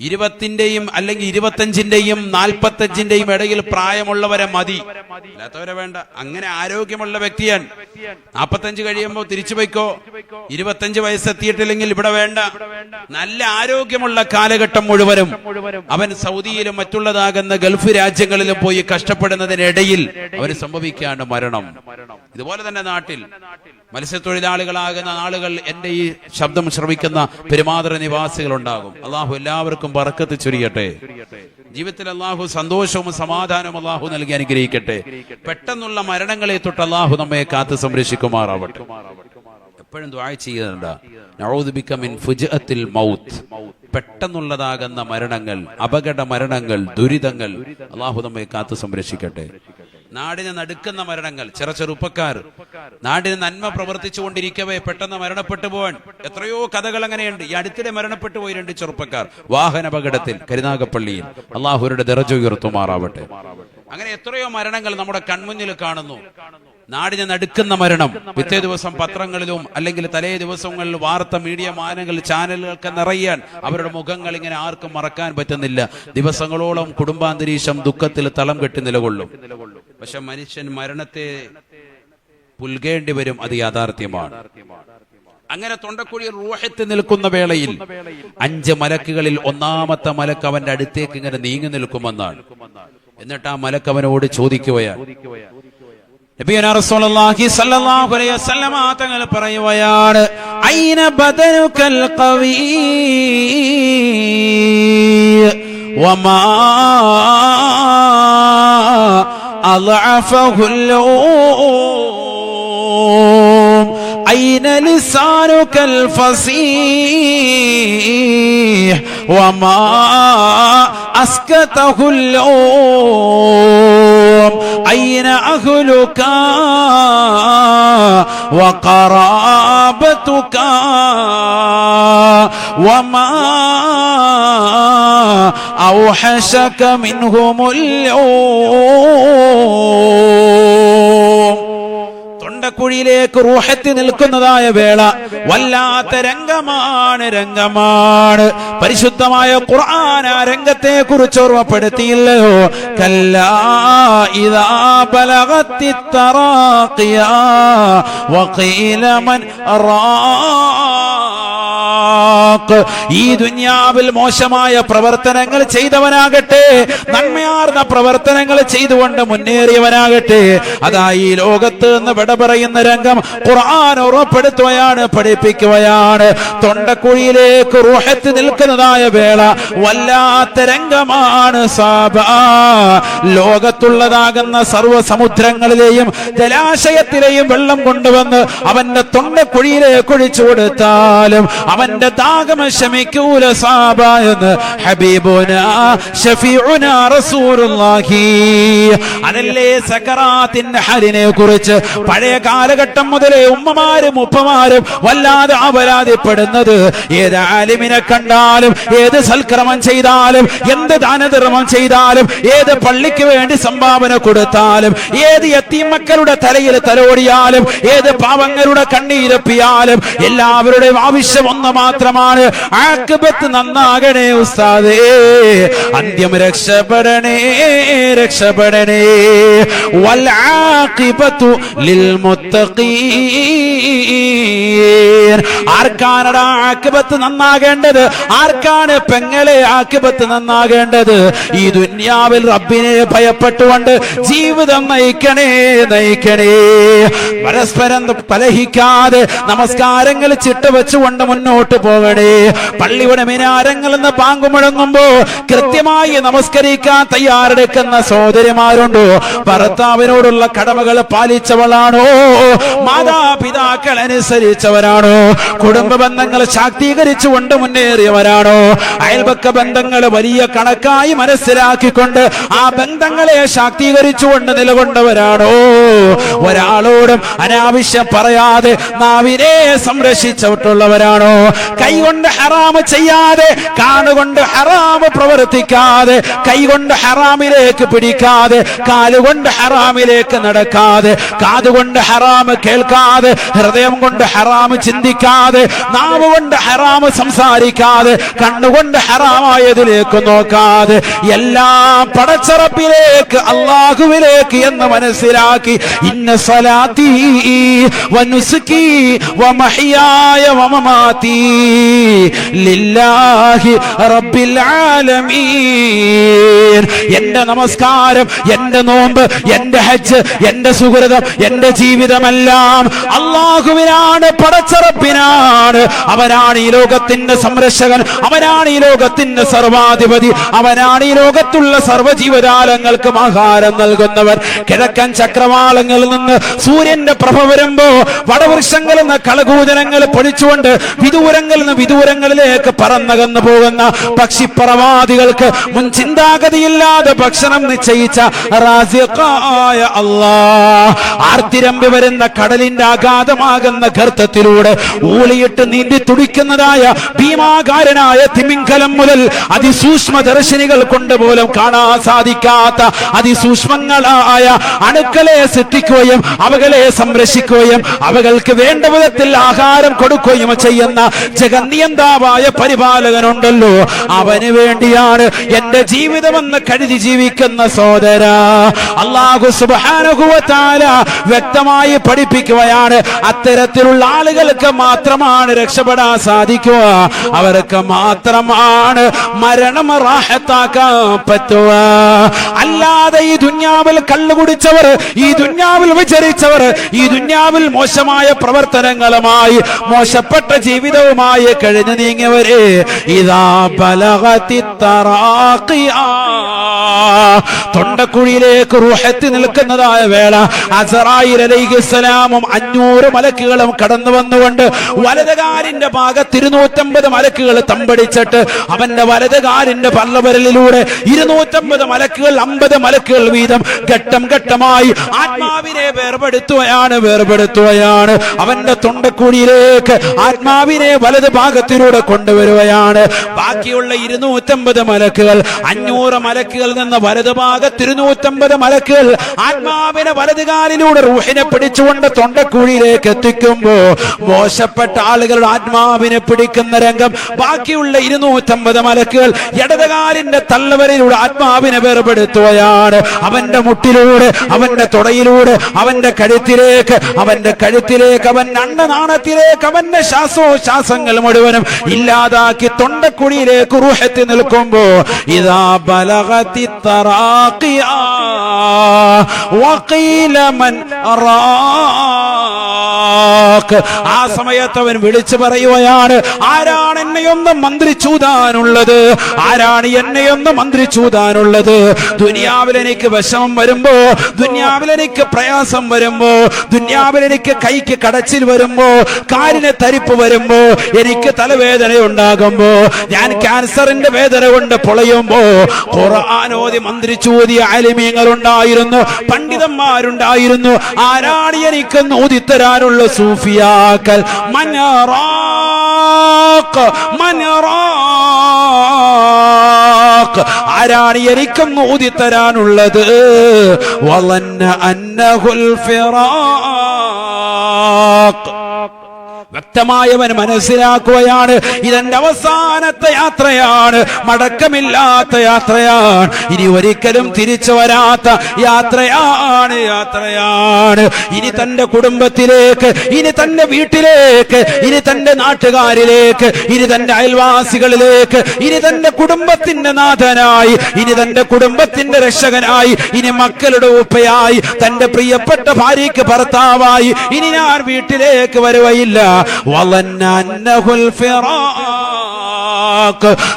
20ന്റെയും അല്ലെങ്കിൽ 25ന്റെയും 45ന്റെയും ഇടയിൽ പ്രായമുള്ളവരെ മതി, അല്ലാത്തവരെ വേണ്ട. അങ്ങനെ ആരോഗ്യമുള്ള വ്യക്തിയാണ്. 45 കഴിയുമ്പോൾ തിരിച്ചു പോയിക്കോ, 25 വയസ്സെത്തിയിട്ടില്ലെങ്കിൽ ഇവിടെ വേണ്ട. നല്ല ആരോഗ്യമുള്ള കാലഘട്ടം മുഴുവനും അവൻ സൗദിയിലും മറ്റുള്ളതാകുന്ന ഗൾഫ് രാജ്യങ്ങളിലും പോയി കഷ്ടപ്പെടുന്നതിനിടയിൽ അവന് സംഭവിക്കാണ് മരണം. ഇതുപോലെ തന്നെ നാട്ടിൽ മത്സ്യത്തൊഴിലാളികളാകുന്ന ആളുകൾ എന്റെ ഈ ശബ്ദം ശ്രവിക്കുന്ന പെരുമാതൃ നിവാസികൾ ഉണ്ടാകും. അള്ളാഹു എല്ലാവർക്കും ബർക്കത്ത് ചൊരിയട്ടെ. ജീവിതത്തിൽ അള്ളാഹു സന്തോഷവും സമാധാനവും അള്ളാഹു നൽകി അനുഗ്രഹിക്കട്ടെ. പെട്ടെന്നുള്ള മരണങ്ങളെ തൊട്ട് അള്ളാഹു നമ്മെ കാത്ത് സംരക്ഷിക്കുമാറാവട്ടെ. എപ്പോഴും ദുആ ചെയ്യുന്നുണ്ട്, നഊദു ബിക മിൻ ഫുജ്അത്തിൽ മൗത്ത്, പെട്ടെന്നുള്ളതാകുന്ന മരണങ്ങൾ, അപകട മരണങ്ങൾ, ദുരിതങ്ങൾ അല്ലാഹു നമ്മെ കാത്തു സംരക്ഷിക്കട്ടെ. നാടിനെ നടുക്കുന്ന മരണങ്ങൾ, ചെറുപ്പക്കാർ നാടിന് നന്മ പ്രവർത്തിച്ചു കൊണ്ടിരിക്കവേ പെട്ടെന്ന് മരണപ്പെട്ടു പോവാൻ എത്രയോ കഥകൾ അങ്ങനെയുണ്ട്. ഈ അടുത്തിടെ മരണപ്പെട്ടു പോയി 2 ചെറുപ്പക്കാർ വാഹനാപകടത്തിൽ കരുനാഗപ്പള്ളിയിൽ. അല്ലാഹുവിന്റെ ദറജ ഉയർത്തുമാറാവട്ടെ. അങ്ങനെ എത്രയോ മരണങ്ങൾ നമ്മുടെ കൺമുന്നിൽ കാണുന്നു. നാടിനെ നടുക്കുന്ന മരണം പിറ്റേ ദിവസം പത്രങ്ങളിലും അല്ലെങ്കിൽ തലേ ദിവസങ്ങളിൽ വാർത്ത മീഡിയ മാനങ്ങൾ ചാനലുകൾക്ക് നിറയാൻ അവരുടെ മുഖങ്ങൾ ഇങ്ങനെ ആർക്കും മറക്കാൻ പറ്റുന്നില്ല. ദിവസങ്ങളോളം കുടുംബാന്തരീക്ഷം ദുഃഖത്തിൽ തളം കെട്ടി നിലകൊള്ളും. പക്ഷെ മനുഷ്യൻ മരണത്തെ പുൽകേണ്ടി വരും, അത് യാഥാർത്ഥ്യമാണ്. അങ്ങനെ തൊണ്ടക്കുഴി റൂഹത്ത് നിൽക്കുന്ന വേളയിൽ 5 മലക്കുകളിൽ 1-ാമത്തെ മലക്ക് അവന്റെ അടുത്തേക്ക് ഇങ്ങനെ നീങ്ങി നിൽക്കുമെന്നാണ്. എന്നിട്ട് ആ മലക്ക് അവനോട് ചോദിക്കുകയാണ്, നബിയുനാ റസൂലുള്ളാഹി സ്വല്ലല്ലാഹു അലൈഹി വസല്ലമ തങ്ങൾ പറയുകയാണ്, ഐന ബദനുകൽ ഖവീ വമാ അളഅഫഹുൽ ഐന ലിസാനുകൽ ഫസീഹ് വമാ അസ്കതഹുൽ أين أهلك وقرابتك وما أوحشك منهم اليوم. തൊണ്ടക്കുഴിയിലേക്ക് റൂഹത്ത് നിൽക്കുന്നതായ വേള വല്ലാത്ത രംഗമാണ്. പരിശുദ്ധമായ ഖുർആൻ ആ രംഗത്തെ കുറിച്ച് ഓർമ്മപ്പെടുത്തിയില്ലയോ? കല്ലാ ഇദാ ബലഗത്തി തറാഖിയ വഖീല മൻ റാഖ്. ഈ ദുനിയാവിൽ മോശമായ പ്രവർത്തനങ്ങൾ ചെയ്തവനാകട്ടെ, നന്മയാർന്ന പ്രവർത്തനങ്ങൾ ചെയ്തുകൊണ്ട് മുന്നേറിയവനാകട്ടെ, അതാ ഈ ലോകത്ത് നിന്ന് വിട പറയുന്ന രംഗം ഖുർആൻ ഓർമ്മപ്പെടുത്തുകയാണ്, പഠിപ്പിക്കുകയാണ്. തൊണ്ടക്കുഴിയിലേക്ക് റൂഹത്ത് നിൽക്കുന്നതായ വേള വല്ലാത്ത രംഗമാണ്. ലോകത്തുള്ളതാകുന്ന സർവ്വ സമുദ്രങ്ങളിലെയും ജലാശയത്തിലെയും വെള്ളം കൊണ്ടുവന്ന് അവന്റെ തൊണ്ടക്കുഴിയിലേക്ക് ഒഴിച്ചു കൊടുത്താലും അവന്റെ ദാഹം ശമിക്കൂല സാബ എന്ന് ഹബീബുനാ ശഫീഉനാ റസൂലുള്ളാഹി. അതല്ലേ സകറാത്തിന്റെ ഹലിനെ കുറിച്ച് പഴയ കാലഘട്ടം മുതലേ ഉമ്മമാരും ഉപ്പമാരും വല്ലാതെ അപരാധിപ്പെടുന്നത്. ഏത് ആലിമിനെ കണ്ടാലും, ഏത് സൽക്രമം ചെയ്താലും, എന്ത് ദാനധർമ്മം ചെയ്താലും, ഏത് പള്ളിക്ക് വേണ്ടി സംഭാവന കൊടുത്താലും, ഏത് യതീം മക്കളുടെ തലയിൽ തലോടിയാലും, ഏത് പാവങ്ങളുടെ കണ്ണീരപ്പിയാലും എല്ലാവരുടെയും ആവശ്യം ഒന്ന് മാത്രമാണ്, ആഖിബത്ത് നന്നാകണേ ഉസ്താദേ, അന്ത്യം രക്ഷപ്പെടണേ, രക്ഷപ്പെടണേ. വൽ ആഖിബത്തു ലിൽ മുത്തഖീൻ. ആർക്കാണ് ആഖിബത്ത് നന്നാകേണ്ടത്? ആർക്കാണ് പെങ്ങളെ ആഖിബത്ത് നന്നാകേണ്ടത്? ഈ ദുനിയാവിൽ റബ്ബിനെ ഭയപ്പെട്ടുകൊണ്ട് ജീവിതം നയിക്കണേ, നയിക്കണേ. പരസ്പരം കലഹിക്കാതെ നമസ്കാരങ്ങൾ ചിട്ടവെച്ചുകൊണ്ട് മുന്നോട്ട് പോകണേ. പള്ളിയുടെ മിനാരങ്ങളിൽ നിന്ന് പാങ്ക് മുഴങ്ങുമ്പോ കൃത്യമായി നമസ്കരിക്കാൻ തയ്യാറെടുക്കുന്ന സഹോദരിമാരുണ്ടോ? ഭർത്താവിനോടുള്ള കടമകൾ പാലിച്ചവളാണോ? മാതാപിതാക്കൾ അനുസരിച്ചവരാണോ? കുടുംബ ബന്ധങ്ങൾ ശാക്തീകരിച്ചുകൊണ്ട് മുന്നേറിയവരാണോ? അയൽപക്ക ബന്ധങ്ങൾ വലിയ കണക്കായി മനസ്സിലാക്കിക്കൊണ്ട് ആ ബന്ധങ്ങളെ ശാക്തീകരിച്ചുകൊണ്ട് നിലകൊണ്ടവരാണോ? ഒരാളോടും അനാവശ്യം പറയാതെ നാവിനെ സംരക്ഷിച്ചിട്ടുള്ളവരാണോ? കൈകൊണ്ട് ഹറാമ് ചെയ്യാതെ, കാതുകൊണ്ട് ഹറാമ് പ്രവർത്തിക്കാതെ, കൈകൊണ്ട് ഹറാമിലേക്ക് പിടിക്കാതെ, കാലുകൊണ്ട് ഹറാമിലേക്ക് നടക്കാതെ, കാതുകൊണ്ട് ഹറാമ് കേൾക്കാതെ, ഹൃദയം കൊണ്ട് ഹറാമ് ചിന്തിക്കാതെ, നാവ് കൊണ്ട് ഹറാമ് സംസാരിക്കാതെ, കണ്ണുകൊണ്ട് ഹറാമായതിലേക്ക് നോക്കാതെ, എല്ലാം പടച്ചറപ്പിലേക്ക് അല്ലാഹുവിലേക്ക് എന്ന് മനസ്സിലാക്കി, ഇന്ന സ്വലാത്തി വനുസുകി വമഹ്യായ വമമാതി ലില്ലാഹി റബ്ബിൽ ആലമീൻ. എന്റെ നമസ്കാരം, എന്റെ നോമ്പ്, എന്റെ ഹജ്ജ്, എന്റെ സുഹൃതം, എന്റെ ജീവിതമെല്ലാം അല്ലാഹുവിനാണ്, പടച്ചറപ്പിനാണ്. അവനാണ് ഈ ലോകത്തിന്റെ സംരക്ഷകൻ, അവനാണ് ഈ ലോകത്തിന്റെ സർവാധിപതി, അവനാണ് ഈ ലോകത്തുള്ള സർവ്വജീവജാലങ്ങൾക്കും ആഹാരം നൽകുന്നവൻ. കിഴക്കൻ ചക്രവാളങ്ങളിൽ നിന്ന് സൂര്യന്റെ പ്രഭ വരുമ്പോ വടവൃക്ഷങ്ങളിൽ നിന്ന് കളകൂജനങ്ങൾ പൊഴിച്ചുകൊണ്ട് വിദൂരങ്ങളിൽ നിന്ന് വിദൂരങ്ങളിലേക്ക് പറന്നകന്നു പോകുന്ന പക്ഷിപ്പറവാദികൾക്ക് മുൻ ചിന്താഗതിയില്ലാതെ ഭക്ഷണം നിശ്ചയിച്ച റാസിഖായ അല്ലാഹ് ആർത്തിരമ്പി വരുന്ന കടലിന്റെ അഗാധമാകുന്ന ഗർത്തത്തിലൂടെ ഊളിയിട്ട് നീന്തി തുടിക്കുന്നതായ ഭീമാകാരനായ തിമിംഗലം മുതൽ അതിസൂക്ഷ്മ ദർശിനികൾ കൊണ്ടുപോലും കാണാൻ സാധിക്കാത്ത അതിസൂക്ഷ്മങ്ങളായ അണുക്കളെ സൃഷ്ടിക്കുകയും അവകളെ സംരക്ഷിക്കുകയും അവകൾക്ക് വേണ്ട വിധത്തിൽ ആഹാരം കൊടുക്കുകയും ചെയ്യുന്ന ജഗന്നിയന്താവായ പരിപാലകനുണ്ടല്ലോ, അവന് വേണ്ടിയാണ് എന്റെ ജീവിതമെന്ന് കരുതി ജീവിക്കുന്ന സഹോദര. അല്ലാഹു സുബ്ഹാനഹു വ തആല വ്യക്തമായി പഠിപ്പിക്കുകയാണ്, അത്തരത്തിലുള്ള ആളുകൾക്ക് മാത്രമാണ് രക്ഷപ്പെടാൻ സാധിക്കുക, അവർക്ക് മാത്രമാണ് മരണം റാഹത്താക്കാൻ പറ്റുക. അല്ലാതെ ഈ ദുനിയാവിൽ കള്ളു കുടിച്ചവർ, ഈ ദുനിയാവിൽ വിചരിച്ചവർ, ഈ ദുനിയാവിൽ മോശമായ പ്രവർത്തനങ്ങളുമായി മോശപ്പെട്ട ജീവിതവുമായി കഴിഞ്ഞു നീങ്ങിയവരെ ഇദാ ബലഗതി തറാഖിയ, തൊണ്ടക്കുഴിയിലേക്ക് റൂഹത്ത് നിൽക്കുന്നതായ വേള അസ്റായീൽ അലൈഹിസ്സലാമും 500 മലക്കുകളും കടന്നു വന്നുകൊണ്ട് വലതുകാലിന്റെ ഭാഗത്ത് 250 മലക്കുകൾ തമ്പടിച്ചിട്ട് അവന്റെ വലതുകാലിന്റെ പള്ളവരലിലൂടെ 250 മലക്കുകൾ 50 മലക്കുകൾ വീതം ഘട്ടം ഘട്ടമായി ആത്മാവിനെ വേർപെടുത്തുകയാണ്. അവന്റെ തൊണ്ടക്കുഴിയിലേക്ക് ആത്മാവിനെ വലത് ഭാഗത്തിലൂടെ കൊണ്ടുവരികയാണ്. ബാക്കിയുള്ള 250 മലക്കുകൾ, 500 മലക്കുകൾ നിന്ന് വലത് ഭാഗത്ത് 250 മലക്കുകൾ ആത്മാവിനെ വലതുകാലിലൂടെ റൂഹിനെ പിടിച്ചുകൊണ്ട് തൊണ്ടക്കുഴിയിലേക്ക് എത്തിക്കുമ്പോ മോശപ്പെട്ട ആളുകളുടെ ആത്മാവിനെ പിടിക്കുന്ന രംഗം ബാക്കിയുള്ള 250 മലക്കുകൾ ഇടതുകാലിന്റെ തള്ളവരയിലൂടെ ആത്മാവിനെ വേർപെടുത്തുകയാണ്. അവന്റെ മുട്ടിലൂടെ, അവന്റെ തുടയിലൂടെ, അവന്റെ കഴുത്തിലേക്ക്, അവന്റെ അണ്ണനാണത്തിലേക്ക് അവന്റെ ശ്വാസങ്ങൾ മുഴുവനും ഇല്ലാതാക്കി തൊണ്ടക്കുഴിയിലേക്ക് റൂഹത്ത് നിൽക്കുമ്പോ ഇദാ ബലഗതി തറാഖിയ വഖീല മൻ റാഖ്, ആ സമയത്ത് അവൻ വിളിച്ചു പറയുകയാണ്, ആരാണ് എന്നെയൊന്ന് മന്ത്രിച്ചൂതാനുള്ളത്, ആരാണ് എന്നെയൊന്ന് മന്ത്രിച്ചൂതാനുള്ളത്. ദുനിയാവിൽ എനിക്ക് വിഷമം വരുമ്പോ, ദുനിയാവിൽ എനിക്ക് പ്രയാസം വരുമ്പോ, ദുനിയാവിൽ എനിക്ക് കൈക്ക് കടച്ചിൽ വരുമ്പോ, കാലിന് തരിപ്പ് വരുമ്പോ, എനിക്ക് തലവേദന ഉണ്ടാകുമ്പോ, ഞാൻ ക്യാൻസറിന്റെ വേദന കൊണ്ട് പൊളയുമ്പോ ഖുർആനോദി മന്ത്രിച്ചൂതിയ ആലിമീങ്ങൾ ഉണ്ടായിരുന്നു, പണ്ഡിതന്മാരുണ്ടായിരുന്നു. ആരാണ് എനിക്ക് ഓതിത്തരാനുള്ള സൂഫിയാക്കൾ? ആരാണ് എനിക്കൊന്ന് ഓതിത്തരാനുള്ളത്? വളന്ന അന്നഹുൽ ഫിറാഖ്, വ്യക്തമായവൻ മനസ്സിലാക്കുകയാണ്, ഇതെന്റെ അവസാനത്തെ യാത്രയാണ്, മടക്കമില്ലാത്ത യാത്രയാണ്, ഇനി ഒരിക്കലും തിരിച്ചു വരാത്ത യാത്രയാണ്. ഇനി തന്റെ കുടുംബത്തിലേക്ക്, ഇനി തന്റെ വീട്ടിലേക്ക്, ഇനി തന്റെ നാട്ടുകാരിലേക്ക്, ഇനി തന്റെ അയൽവാസികളിലേക്ക്, ഇനി തന്റെ കുടുംബത്തിന്റെ നാഥനായി, ഇനി തന്റെ കുടുംബത്തിന്റെ രക്ഷകനായി, ഇനി മക്കളുടെ ഉപ്പയായി, തന്റെ പ്രിയപ്പെട്ട ഭാര്യയ്ക്ക് ഭർത്താവായി ഇനി ഞാൻ വീട്ടിലേക്ക് വരുകയില്ല.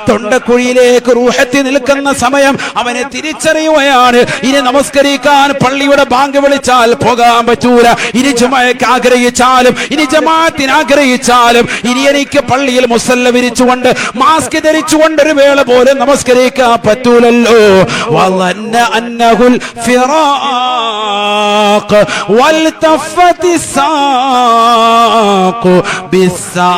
തൊണ്ടക്കുഴിയിലേക്ക് റൂഹത്തി നിൽക്കുന്ന സമയം അവനെ തിരിച്ചറിയുകയാണ്. ഇനി നമസ്കരിക്കാൻ പള്ളിയുടെ ബാങ്ക് വിളിച്ചാൽ പോകാൻ പറ്റൂല, ഇനി ജുമഅക്ക് ആഗ്രഹിച്ചാലും, ഇനി ജമാഅത്തിന് ആഗ്രഹിച്ചാലും, ഇനി എനിക്ക് പള്ളിയിൽ മുസല്ല വിരിച്ചുകൊണ്ട് മാസ്ക് ധരിച്ചുകൊണ്ട് ഒരു വേള പോലെ നമസ്കരിക്കാൻ പറ്റൂലല്ലോ. വളന്ന അന്നഹുൽ ഫിറാഖ് വൽതഫത്തി സാഖു ബിസ്സാഖ്,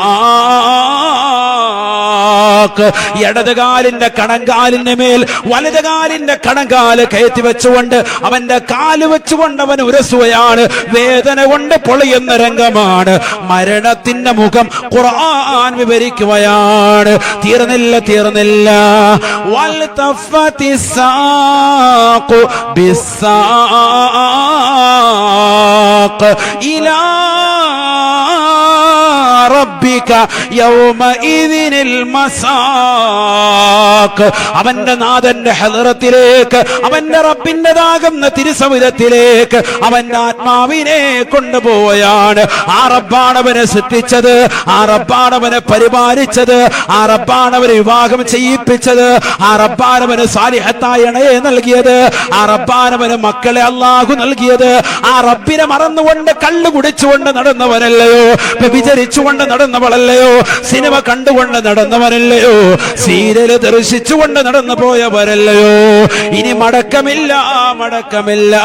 ഇടതുകാലിന്റെ കണങ്കാലിന്റെ മേൽ വലതുകാലിന്റെ കണങ്കാല് കയറ്റി വെച്ചുകൊണ്ട് അവന്റെ കാല് വെച്ചുകൊണ്ട് അവൻ ഉരസുകയാണ്. വേദന കൊണ്ട് പൊളിയുന്ന രംഗമാണ്. മരണത്തിന്റെ മുഖം ഖുർആൻ വിവരിക്കുകയാണ്. തീർന്നില്ല. വൽതഫത്തി സാഖു ബിസ്സാഖ് ഇലാ ربك റബ്ബിക യൗമഇദിനിൽ മസാഖ്. അവന്റെ നാഥന്റെ ഹളറത്തിലേക്ക്, അവന്റെ റബ്ബിന്റേതാകുന്ന തിരുസവിധത്തിലേക്ക് അവന്റെ ആത്മാവിനെ കൊണ്ടുപോവുകയാണ്. ആ റബ്ബാണ് അവനെ സൃഷ്ടിച്ചത്, ആ റബ്ബാണ് അവനെ പരിപാലിച്ചത്, ആ റബ്ബാണ് അവനെ വിവാഹം ചെയ്യിപ്പിച്ചത്, ആ റബ്ബാണ് അവന് സാലിഹത്തായ ഇണയെ നൽകിയത്, ആ റബ്ബാണ് അവന് മക്കളെ അല്ലാഹു നൽകിയത്. ആ റബ്ബിനെ മറന്നുകൊണ്ട് കള്ളു കുടിച്ചുകൊണ്ട് നടന്നവനല്ലയോ, വ്യഭിചരിച്ചുകൊണ്ട് നടന്നവളല്ലയോ, സിനിമ കണ്ടുകൊണ്ട് നടന്നവനല്ലയോ, സീരിയൽ ദർശിച്ചുകൊണ്ട് നടന്നു പോയവരല്ലയോ. ഇനി മടക്കമില്ല, മടക്കമില്ല.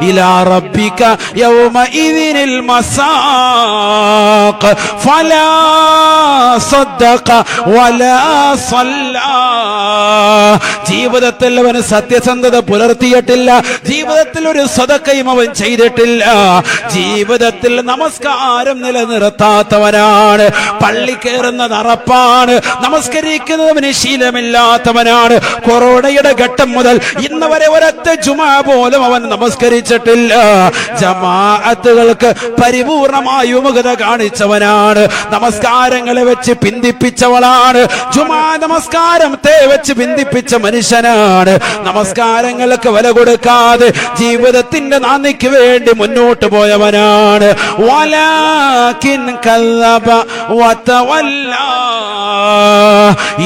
ഇലാ റബ്ബിക യൗമഇദിനിൽ മസാഖ് ഫലാ സദ്ദഖ വലാ സല്ലാ. ജീവിതത്തിൽ അവൻ സത്യസന്ധത പുലർത്തിയിട്ടില്ല, ജീവിതത്തിൽ ഒരു സദഖയും അവൻ ചെയ്തിട്ടില്ല, ജീവിതത്തിൽ നമസ്കാരം നിലനിർത്താത്തവനാണ്, പള്ളി കയറുന്നത് അറപ്പാണ്, നമസ്കരിക്കുന്നവന് ശീലമില്ലാത്തവനാണ്. കൊറോണയുടെ ഘട്ടം മുതൽ ഇന്ന് വരെ ഒരൊറ്റ ജുമാ പോലും അവൻ നമസ്കരിച്ചിട്ടില്ല. ജമാഅത്തുകൾക്ക് പരിപൂർണമായ വിമുഖത കാണിച്ചവനാണ്, നമസ്കാരങ്ങളെ വെച്ച് പിന്തിപ്പിച്ചവളാണ്, ജുമാ നമസ്കാരത്തെ വെച്ച് പിന്തിപ്പിച്ച മനുഷ്യനാണ്. നമസ്കാരങ്ങൾക്ക് വില കൊടുക്കാതെ ജീവിതത്തിന്റെ നാന്ദിക്ക് വേണ്ടി മുന്നോട്ട് പോയവനാണ്. വലാകിൻ കല്ലബ വതവല്ല.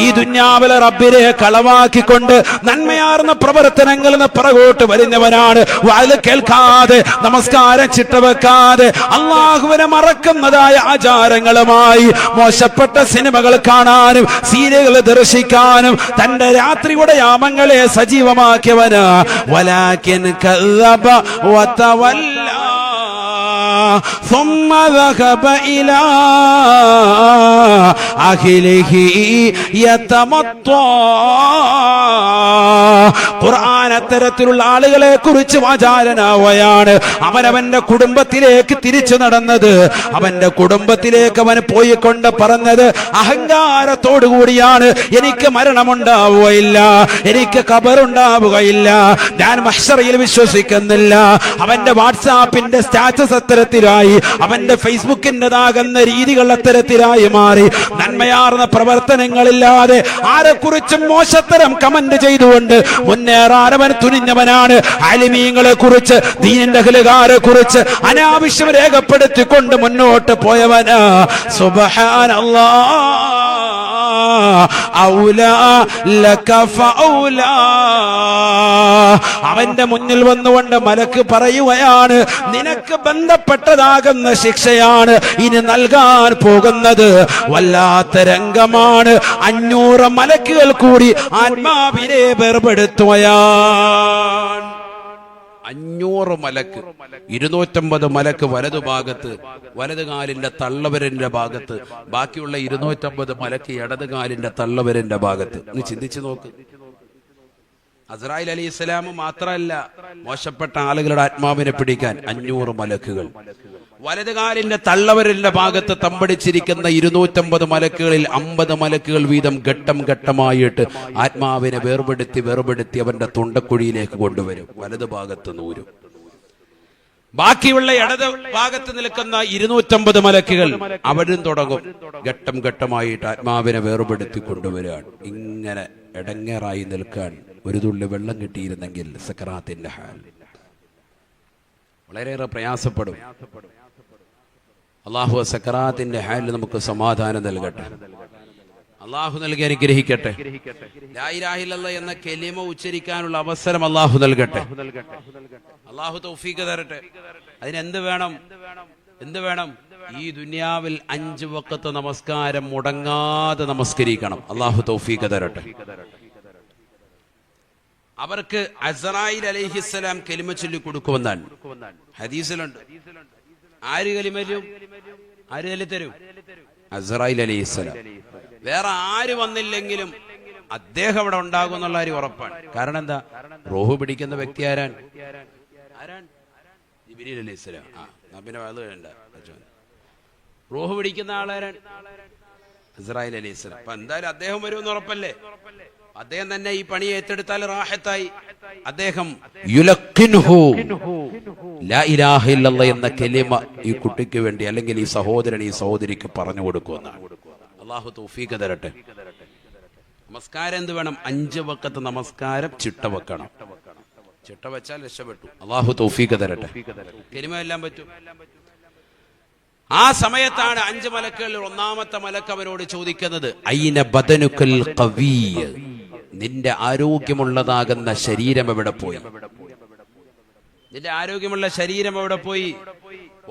ഈ ദുനിയാവിലെ റബ്ബിനെ കളവാക്കിക്കൊണ്ട് നന്മയാർന്ന പ്രവർത്തനങ്ങളിൽ നിന്ന് പുറകോട്ട് വരുന്നവനാണ്. വാല് കേൾക്കാതെ, നമസ്കാരം ചിട്ടവെക്കാതെ, അള്ളാഹുവിനെ മറക്കുന്നതായ ആചാരങ്ങളുമായി മോശപ്പെട്ട സിനിമകൾ കാണാനും സീരിയലുകൾ ദർശിക്കാനും തന്റെ രാത്രിയുടെ യാമങ്ങളെ സജീവമാക്കിയവന്. വലാകിൻ കല്ലബ വതവല്ല ثم ذهب إلى أهله يتمطى. ഖുർആൻ അത്തരത്തിലുള്ള ആളുകളെ കുറിച്ച് വാചാലനാവുകയാണ്. അവനവന്റെ കുടുംബത്തിലേക്ക് തിരിച്ചു നടന്നത്, അവന്റെ കുടുംബത്തിലേക്ക് അവൻ പോയിക്കൊണ്ട് പറഞ്ഞത് അഹങ്കാരത്തോടുകൂടിയാണ്. എനിക്ക് മരണമുണ്ടാവുകയില്ല, എനിക്ക് ഖബറുണ്ടാവുകയില്ല, ഞാൻ മഹ്ശറിൽ വിശ്വസിക്കുന്നില്ല. അവന്റെ വാട്സാപ്പിന്റെ സ്റ്റാറ്റസ് അത്തരത്തിലായി, അവന്റെ ഫേസ്ബുക്കിൻ്റെതാകുന്ന രീതികൾ അത്തരത്തിലായി മാറി. നന്മയാർന്ന പ്രവർത്തനങ്ങളില്ലാതെ ആരെക്കുറിച്ചും മോശത്തരം കമന്റ് ചെയ്തുകൊണ്ട് മുന്നേറാൻ അവൻ തുനിഞ്ഞവനാണ്. ആലിമീങ്ങളെ കുറിച്ച്, ദീനിന്റെ അഹ്ലുകാരെ കുറിച്ച് അനാവശ്യം രേഖപ്പെടുത്തിക്കൊണ്ട് മുന്നോട്ട് പോയവനാ. സുബ്ഹാനല്ലാഹ് ഔലാ ലക ഫഔലാ. അവന്റെ മുന്നിൽ വന്നുകൊണ്ട് മലക്ക് പറയുകയാണ്, നിനക്ക് ബന്ധപ്പെട്ടതാകുന്ന ശിക്ഷയാണ് ഇനി നൽകാൻ പോകുന്നത്. വല്ലാത്ത രംഗമാണ്. 500 മലക്കുകൾ കൂടി ആത്മാവിനെ വേർപെടുത്തുകയാണ്. 500 മലക്ക്, 250 മലക്ക് വലതുഭാഗത്ത്, വലതുകാലിന്റെ തള്ളവരന്റെ ഭാഗത്ത്, ബാക്കിയുള്ള 250 മലക്ക് ഇടതുകാലിന്റെ തള്ളവരന്റെ ഭാഗത്ത്. നീ ചിന്തിച്ചു നോക്ക്. അസ്രായിൽ അലൈഹി ഇസ്ലാം മാത്രമല്ല മോശപ്പെട്ട ആളുകളുടെ ആത്മാവിനെ പിടിക്കാൻ 500 മലക്കുകൾ. വലതുകാലിന്റെ തള്ളവരലിന്റെ ഭാഗത്ത് തമ്പടിച്ചിരിക്കുന്ന 250 മലക്കുകളിൽ 50 മലക്കുകൾ വീതം ഘട്ടം ഘട്ടമായിട്ട് ആത്മാവിനെ വേർപെടുത്തി അവന്റെ തൊണ്ടക്കുഴിയിലേക്ക് കൊണ്ടുവരും. വലതു ഭാഗത്ത് 100, ബാക്കിയുള്ള ഇടത് ഭാഗത്ത് നിൽക്കുന്ന 250 മലക്കുകൾ അവരും തുടങ്ങും ഘട്ടം ഘട്ടമായിട്ട് ആത്മാവിനെ വേർപെടുത്തി കൊണ്ടുവരികയാണ്. ഇങ്ങനെ ഇടങ്ങേറായി നിൽക്കാൻ ഒരു തുള്ളി വെള്ളം കിട്ടിയിരുന്നെങ്കിൽ സക്കറാത്തിന്റെ ഹാൽ വളരെയേറെ പ്രയാസപ്പെടും. അള്ളാഹു സക്കറാത്തിന്റെ ഹാലിൽ നമുക്ക് സമാധാനം നൽകട്ടെ. അള്ളാഹു നൽകി അനുഗ്രഹിക്കട്ടെ. ലാ ഇലാഹ ഇല്ലല്ലാഹ് എന്ന കലിമ ഉച്ചരിക്കാനുള്ള അവസരം അള്ളാഹു നൽകട്ടെ. അള്ളാഹു തൗഫീഖ് തരട്ടെ. അതിനെന്ത് വേണം? എന്ത് വേണം? ഈ ദുനിയാവിൽ 5 വഖത്ത് നമസ്കാരം മുടങ്ങാതെ നമസ്കരിക്കണം. അള്ളാഹു തൗഫീഖ് തരട്ടെ. അവർക്ക് അസ്രായിൽ അലൈഹിസ്സലാം കലിമ ചൊല്ലി കൊടുക്കുമെന്നാണ് ഹദീസിലുണ്ട്. ആര് കലിമലും ആര് ചൊല്ലിത്തരും? അസ്രായിൽ അലൈഹിസ്സലാം. വേറെ ആര് വന്നില്ലെങ്കിലും അദ്ദേഹം അവിടെ ഉണ്ടാകും എന്നുള്ള കാര്യം ഉറപ്പാണ്. കാരണം എന്താ? റൂഹ് പിടിക്കുന്ന വ്യക്തി ആരാൻ? ജിബ്രീൽ അലൈഹിസ്സലാം. പിന്നെ അത് വേണ്ട. റൂഹ് പിടിക്കുന്ന ആളാരാൻ? അസ്രായിൽ അലൈഹിസ്സലാം. അപ്പൊ എന്തായാലും അദ്ദേഹം വരുമെന്ന് ഉറപ്പല്ലേ? അദ്ദേഹം തന്നെ ഈ പണി ഏറ്റെടുത്താൽ റാഹത്തായി. അദ്ദേഹം യുലഖിൻഹു ലാ ഇലാഹ ഇല്ലല്ലാഹ് എന്ന കലിമ ഈ കുട്ടിക്ക് വേണ്ടി അല്ലെങ്കിൽ ഈ സഹോദരൻ ഈ സഹോദരിക്ക് പറഞ്ഞു കൊടുക്കുമെന്നാണ്. അള്ളാഹു തൗഫീഖ് തരട്ടെ. നമസ്കാരം എന്ത് വേണം? 5 വഖത്ത് നമസ്കാരം ചിട്ട വെക്കണം. ചിട്ട വെച്ചാൽ രക്ഷപ്പെട്ടു. അള്ളാഹു തൗഫീഖ് തരട്ടെ. കലിമ എല്ലാം പറ്റും. ആ സമയത്താണ് 5 മലക്കുകളിൽ ഒന്നാമത്തെ മലക്ക് അവനോട് ചോദിക്കുന്നത്, ഐന ബദനുക്കൽ ഖവിയ്യ, നിന്റെ ആരോഗ്യമുള്ളതാകുന്ന ശരീരം എവിടെ പോയി? നിന്റെ ആരോഗ്യമുള്ള ശരീരം എവിടെ പോയി?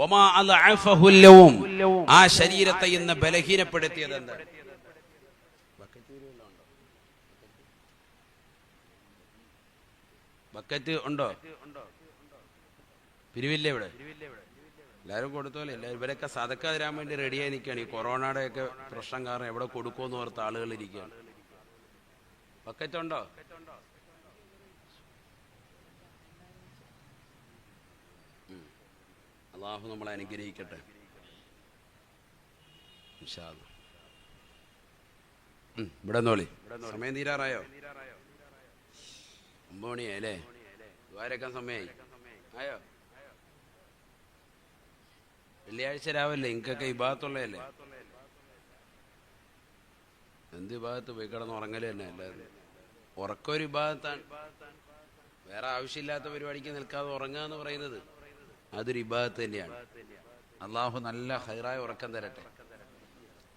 വമാ അൽഅഫഹു ലൗം, ആ ശരീരത്തെ ഇന്ന് ബലഹീനപ്പെടുത്തിയത് എന്താണ്? ബക്കറ്റ് ഉണ്ടോ? പിരിവില്ലേ ഇവിടെ? എല്ലാവരും കൊടുത്തോലെ. എല്ലാവരും ഇവരൊക്കെ സദക്ക തരാൻ വേണ്ടി റെഡിയായി നിൽക്കുകയാണ്. ഈ കൊറോണയുടെ ഒക്കെ പ്രശ്നം കാരണം എവിടെ കൊടുക്കുമെന്ന് ഓർത്ത് ആളുകൾ ഇരിക്കുകയാണ്. ബക്കറ്റ് ഉണ്ടോ? അല്ലാഹു നമ്മളെ അനുഗ്രഹിക്കട്ടെ. ഇൻഷാ അല്ലാഹ്. ഇവിടെ നോളി. സമയം തീരാറായോ? 9 മണിയായല്ലേ? ദ്വാരക്കാൻ സമയമായി. ആയോ? വെള്ളിയാഴ്ച രാവിലെ ഇങ്ങക്കൊക്കെ ഇബാദത്തുള്ളതല്ലേ? എന്ത് ഇബാദത്ത്? പോയി കിടന്ന് ഉറങ്ങല് തന്നെ. അല്ലാതെ ഉറക്കൊരു ഇബാദത്താണ്. വേറെ ആവശ്യമില്ലാത്ത പരിപാടിക്ക് നിൽക്കാതെ ഉറങ്ങുക എന്ന് പറയുന്നത് അതൊരു ഇബാദത്ത് തന്നെയാണ്. അള്ളാഹു നല്ല ഹൈറായ ഉറക്കം തരട്ടെ.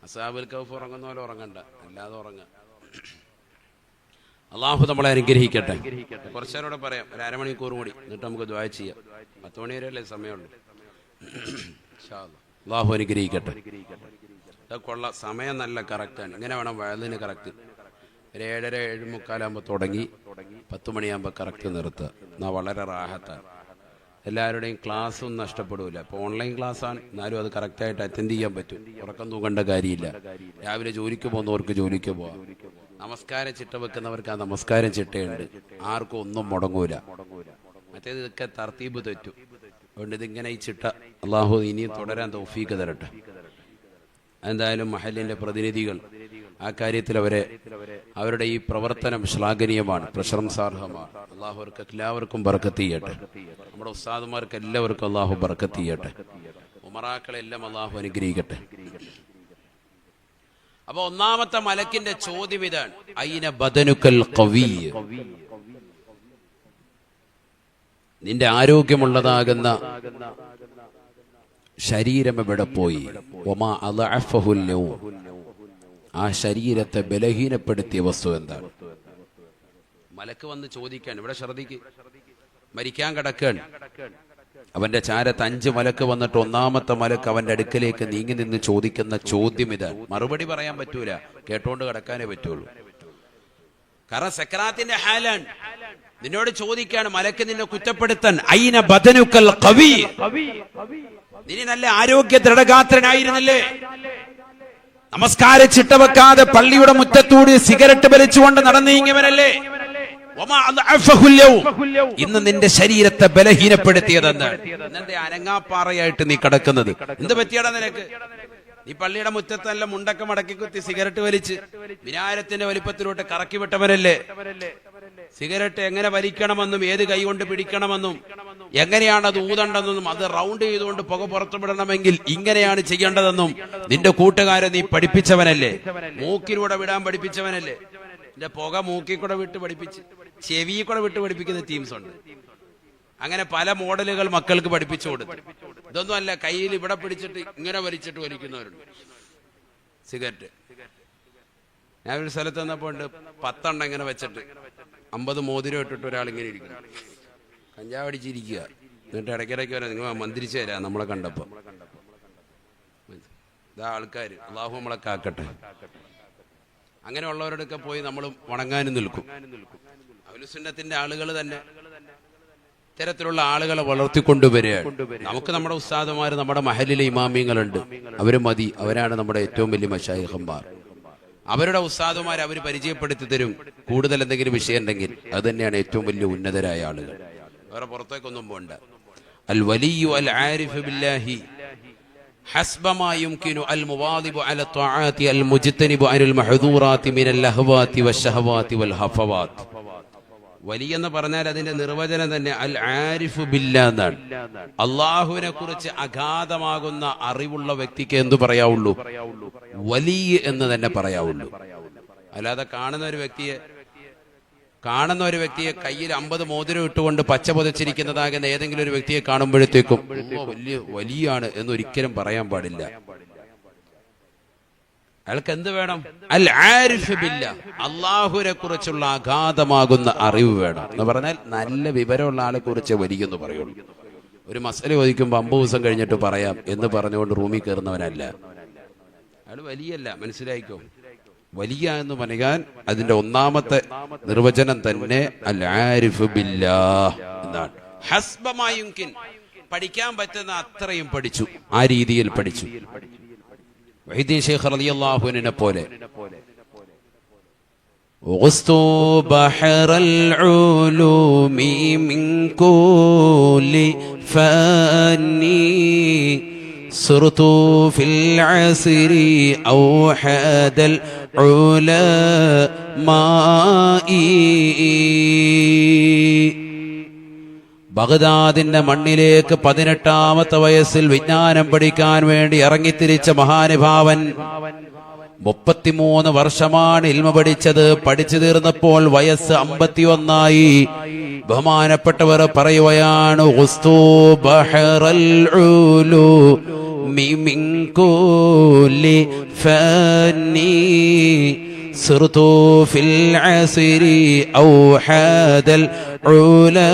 അസ്ഹാബുൽ കഹ്ഫ് ഉറങ്ങുന്ന പോലെ ഉറങ്ങണ്ട, അല്ലാതെ ഉറങ്ങുക. അള്ളാഹു നമ്മളെ അനുഗ്രഹിക്കട്ടെ. കുറച്ചേരോടെ പറയാം, ഒരു അരമണിക്കൂർ കൂടി, എന്നിട്ട് നമുക്ക് ദുആ ചെയ്യാം. 10 മണി വരെയല്ലേ സമയമുള്ളൂ. അള്ളാഹു അനുഗ്രഹിക്കട്ടെ. കൊള്ളാം, സമയം നല്ല കറക്റ്റാണ്. ഇങ്ങനെ വേണം വയലിന് കറക്റ്റ്. ഒരു 7:30 7:45 തുടങ്ങി 10 മണിയാകുമ്പോൾ കറക്റ്റ് നിർത്തുക. എന്നാൽ വളരെ റാഹത്താണ്. എല്ലാവരുടെയും ക്ലാസ്സും നഷ്ടപ്പെടില്ല. ഇപ്പോൾ ഓൺലൈൻ ക്ലാസ്സാണ്, എന്നാലും അത് കറക്റ്റായിട്ട് അറ്റൻഡ് ചെയ്യാൻ പറ്റും. ഉറക്കം തൂങ്ങേണ്ട കാര്യമില്ല. രാവിലെ ജോലിക്ക് പോകുന്നവർക്ക് ജോലിക്ക് പോവാം. നമസ്കാരം ചിട്ട വെക്കുന്നവർക്ക് ആ നമസ്കാരം ചിട്ടയുണ്ട്. ആർക്കും ഒന്നും മുടങ്ങൂല. മറ്റേത് ഇതൊക്കെ തർത്തീബ് തെറ്റും. അതുകൊണ്ട് ഇതിങ്ങനെ ഈ ചിട്ട അള്ളാഹു ഇനിയും തുടരാൻ തൗഫീഖ് തരട്ടെ. എന്തായാലും മഹലിന്റെ പ്രതിനിധികൾ ആ കാര്യത്തിൽ അവരുടെ ഈ പ്രവർത്തനം ശ്ലാഘനീയമാണ്, പ്രശംസാർഹമാണ്. അള്ളാഹു അവർക്ക് എല്ലാവർക്കും ബർക്കത്ത് ചെയ്യട്ടെ. നമ്മുടെ ഉസ്താദുമാർക്ക് എല്ലാവർക്കും അള്ളാഹു ബർക്കത്ത് ചെയ്യട്ടെ. ഉമറാക്കളെല്ലാം അള്ളാഹു അനുഗ്രഹിക്കട്ടെ. അപ്പൊ ഒന്നാമത്തെ മലക്കിന്റെ ചോദ്യം ഇതാണ്, ഐന ബദനുക്കൽ ഖവിയ്യ, നിന്റെ ആരോഗ്യമുള്ളതാകുന്ന ശരീരം എവിടെ പോയി? വമാ അൽഅഫഹു ലൗം, ആ ശരീരത്തെ ബലഹീനപ്പെടുത്തിയ വസ്തു എന്താണ്? മലക്ക് വന്ന് ചോദിക്കാൻ. ഇവിടെ ശ്രദ്ധിക്ക്, മരിക്കാൻ കിടക്കുകയാണ്. അവന്റെ ചാരത്ത് 5 മലക്ക് വന്നിട്ട് ഒന്നാമത്തെ മലക്ക് അവന്റെ അടുക്കലേക്ക് നീങ്ങി നിന്ന് ചോദിക്കുന്ന ചോദ്യം ഇതാണ്. മറുപടി പറയാൻ പറ്റൂല, കേട്ടോണ്ട് കിടക്കാനേ പറ്റുള്ളൂ. കാരണം സക്രാത്തിന്റെ ഹാലാണ്. നിന്നോട് ചോദിക്കാണ് മലക്ക് നിന്നെ കുറ്റപ്പെടുത്താൻ. ഐന ബദനുക്കൽ ഖവിയ്യ, നീ നല്ല ആരോഗ്യ ദൃഢഗാത്രനായിരുന്നില്ലേ? നമസ്കാര ചിട്ട വെക്കാതെ പള്ളിയുടെ മുറ്റത്തൂടി സിഗരറ്റ് വലിച്ചുകൊണ്ട് നടന്നീങ്ങിയവനല്ലേ? ഇന്ന് നിന്റെ ശരീരത്തെ ബലഹീനപ്പെടുത്തിയതെന്താണ്? ഇന്നെന്താ അനങ്ങാപ്പാറയായിട്ട് നീ കിടക്കുന്നത്? എന്ത് പറ്റിയാടാ നിനക്ക്? നീ പള്ളിയുടെ മുറ്റത്തല്ല മുണ്ടൊക്കെ മടക്കി കുത്തി സിഗരറ്റ് വലിച്ച് വിനാരത്തിന്റെ വലിപ്പത്തിലോട്ട് കറക്കി വിട്ടവനല്ലേ? സിഗരറ്റ് എങ്ങനെ വലിക്കണമെന്നും ഏത് കൈ കൊണ്ട് പിടിക്കണമെന്നും എങ്ങനെയാണ് അത് ഊതണ്ടെന്നും അത് റൗണ്ട് ചെയ്തുകൊണ്ട് പുക പുറത്തുവിടണമെങ്കിൽ ഇങ്ങനെയാണ് ചെയ്യേണ്ടതെന്നും നിന്റെ കൂട്ടുകാരെ നീ പഠിപ്പിച്ചവനല്ലേ? മൂക്കിലൂടെ വിടാൻ പഠിപ്പിച്ചവനല്ലേ? നിന്റെ പുക മൂക്കിൽ കൂടെ വിട്ട് പഠിപ്പിച്ച് ചെവി കൂടെ വിട്ട് പഠിപ്പിക്കുന്ന ടീംസ് ഉണ്ട്. അങ്ങനെ പല മോഡലുകൾ മക്കൾക്ക് പഠിപ്പിച്ചു കൊടുത്തു. ഇതൊന്നും അല്ല, കയ്യിൽ ഇവിടെ പിടിച്ചിട്ട് ഇങ്ങനെ വലിച്ചിട്ട് വലിക്കുന്നവരുണ്ട് സിഗരറ്റ്. ഞാൻ ഒരു സ്ഥലത്ത് വന്നപ്പോൾ ഉണ്ട് 10 ഇങ്ങനെ വെച്ചിട്ട് 50 മോതിരം ഇട്ടിട്ട് ഒരാൾ ഇങ്ങനെ ഇരിക്കുന്നു, കഞ്ചാവ് അടിച്ചിരിക്കുക. എന്നിട്ട് ഇടയ്ക്കിടയ്ക്ക് വരാം, നിങ്ങൾ മന്ത്രിച്ചു തരാം നമ്മളെ കണ്ടപ്പോ. ഇതാ ആൾക്കാർ. അള്ളാഹു നമ്മളെ കാക്കട്ടെ. അങ്ങനെയുള്ളവരോടൊക്കെ പോയി നമ്മൾ വണങ്ങാനും നിൽക്കും. അഹ്ലുസുന്നത്തിന്റെ ആളുകൾ തന്നെ ഇത്തരത്തിലുള്ള ആളുകളെ വളർത്തിക്കൊണ്ടുവരികയാണ്. നമുക്ക് നമ്മുടെ ഉസ്താദുമാർ, നമ്മുടെ മഹലിലെ ഇമാമിങ്ങളുണ്ട്, അവര് മതി. അവരാണ് നമ്മുടെ ഏറ്റവും വലിയ മശായിഖന്മാർ. അവരുടെ ഉസ്താദുമാർ അവർ പരിചയപ്പെടുത്തി തരും. കൂടുതൽ എന്തെങ്കിലും വിഷയം ഉണ്ടെങ്കിൽ അത് തന്നെയാണ് ഏറ്റവും വലിയ ഉന്നതരായ ആളുകൾ. വേറെ പുറത്തേക്കൊന്നും പോകണ്ട. അൽ വലിയു അൽ ആരിഫ് ബില്ലാഹി ഹസ്ബമാ യുംകിനു അൽ മുവാദിബു അല ത്വആതി അൽ മുജ്തനിബു അനിൽ മഹ്ദൂറാതി മിനൽ ലഹ്വാതി വശഹവാതി വൽ ഹഫവാത്. വലി എന്ന് പറഞ്ഞാൽ അതിന്റെ നിർവചനം തന്നെ അൽ ആരിഫു ബില്ലാഹ് എന്നാണ്. അള്ളാഹുവിനെ കുറിച്ച് അഗാധമാകുന്ന അറിവുള്ള വ്യക്തിക്ക് എന്തു പറയാവുള്ളൂ? വലി എന്ന് തന്നെ പറയാവുള്ളൂ. അല്ലാതെ കാണുന്ന ഒരു വ്യക്തിയെ കയ്യിൽ 50 മോതിരം ഇട്ടുകൊണ്ട് പച്ച പൊതിച്ചിരിക്കുന്നതാകുന്ന ഏതെങ്കിലും ഒരു വ്യക്തിയെ കാണുമ്പോഴത്തേക്കും വലിയാണ് എന്നൊരിക്കലും പറയാൻ പാടില്ല. അയാൾക്ക് എന്ത് വേണം? അൽ ആരിഫ് ബില്ലാഹ്, അള്ളാഹുവിനെ കുറിച്ചുള്ള അഗാധമാകുന്ന അറിവ് വേണം. എന്ന് പറഞ്ഞാൽ നല്ല വിവരമുള്ള ആളെ കുറിച്ച് വലിയെന്ന് പറയുള്ളൂ. ഒരു മസല ചോദിക്കുമ്പോൾ 50 ദിവസം കഴിഞ്ഞിട്ട് പറയാം എന്ന് പറഞ്ഞുകൊണ്ട് റൂമിൽ കയറുന്നവനല്ല അയാൾ. വലിയല്ല, മനസ്സിലായിക്കോ. വലിയ എന്ന് പറയാൻ അതിന്റെ ഒന്നാമത്തെ നിർവചനം തന്നെ അൽ ആരിഫ് ബില്ലാഹ് എന്നാണ്. ഹസ്ബമാ യുംകിൻ, പഠിക്കാൻ പറ്റുന്ന അത്രയും പഠിച്ചു, ആ രീതിയിൽ പഠിച്ചു. വഹീദീൻ ശൈഖ് റളിയല്ലാഹു അൻഹുവിനെ പോലെ ഉസ്തു ബഹറൽ ഉലൂമി മിൻ കുല്ലി ഫന്നി സുർതു ഫിൽ അസ്രി ഔഹദൽ ഉലമാഇ. ബഗ്ദാദിന്റെ മണ്ണിലേക്ക് 18-ാമത്തെ വയസ്സിൽ വിജ്ഞാനം പഠിക്കാൻ വേണ്ടി ഇറങ്ങിത്തിരിച്ച മഹാനുഭാവൻ 33 വർഷമാണ് ഇൽമ പഠിച്ചത്. പഠിച്ചു തീർന്നപ്പോൾ വയസ്സ് 51ആയി. ബഹുമാനപ്പെട്ടവർ പറയുകയാണ്, ഉസ്തു ബഹറൽ ഉലൂമി മിൻ കുല്ലി ഫന്നി സിർതു ഫിൽ അസ്രി ഔഹദൽ ഉലമാഇ.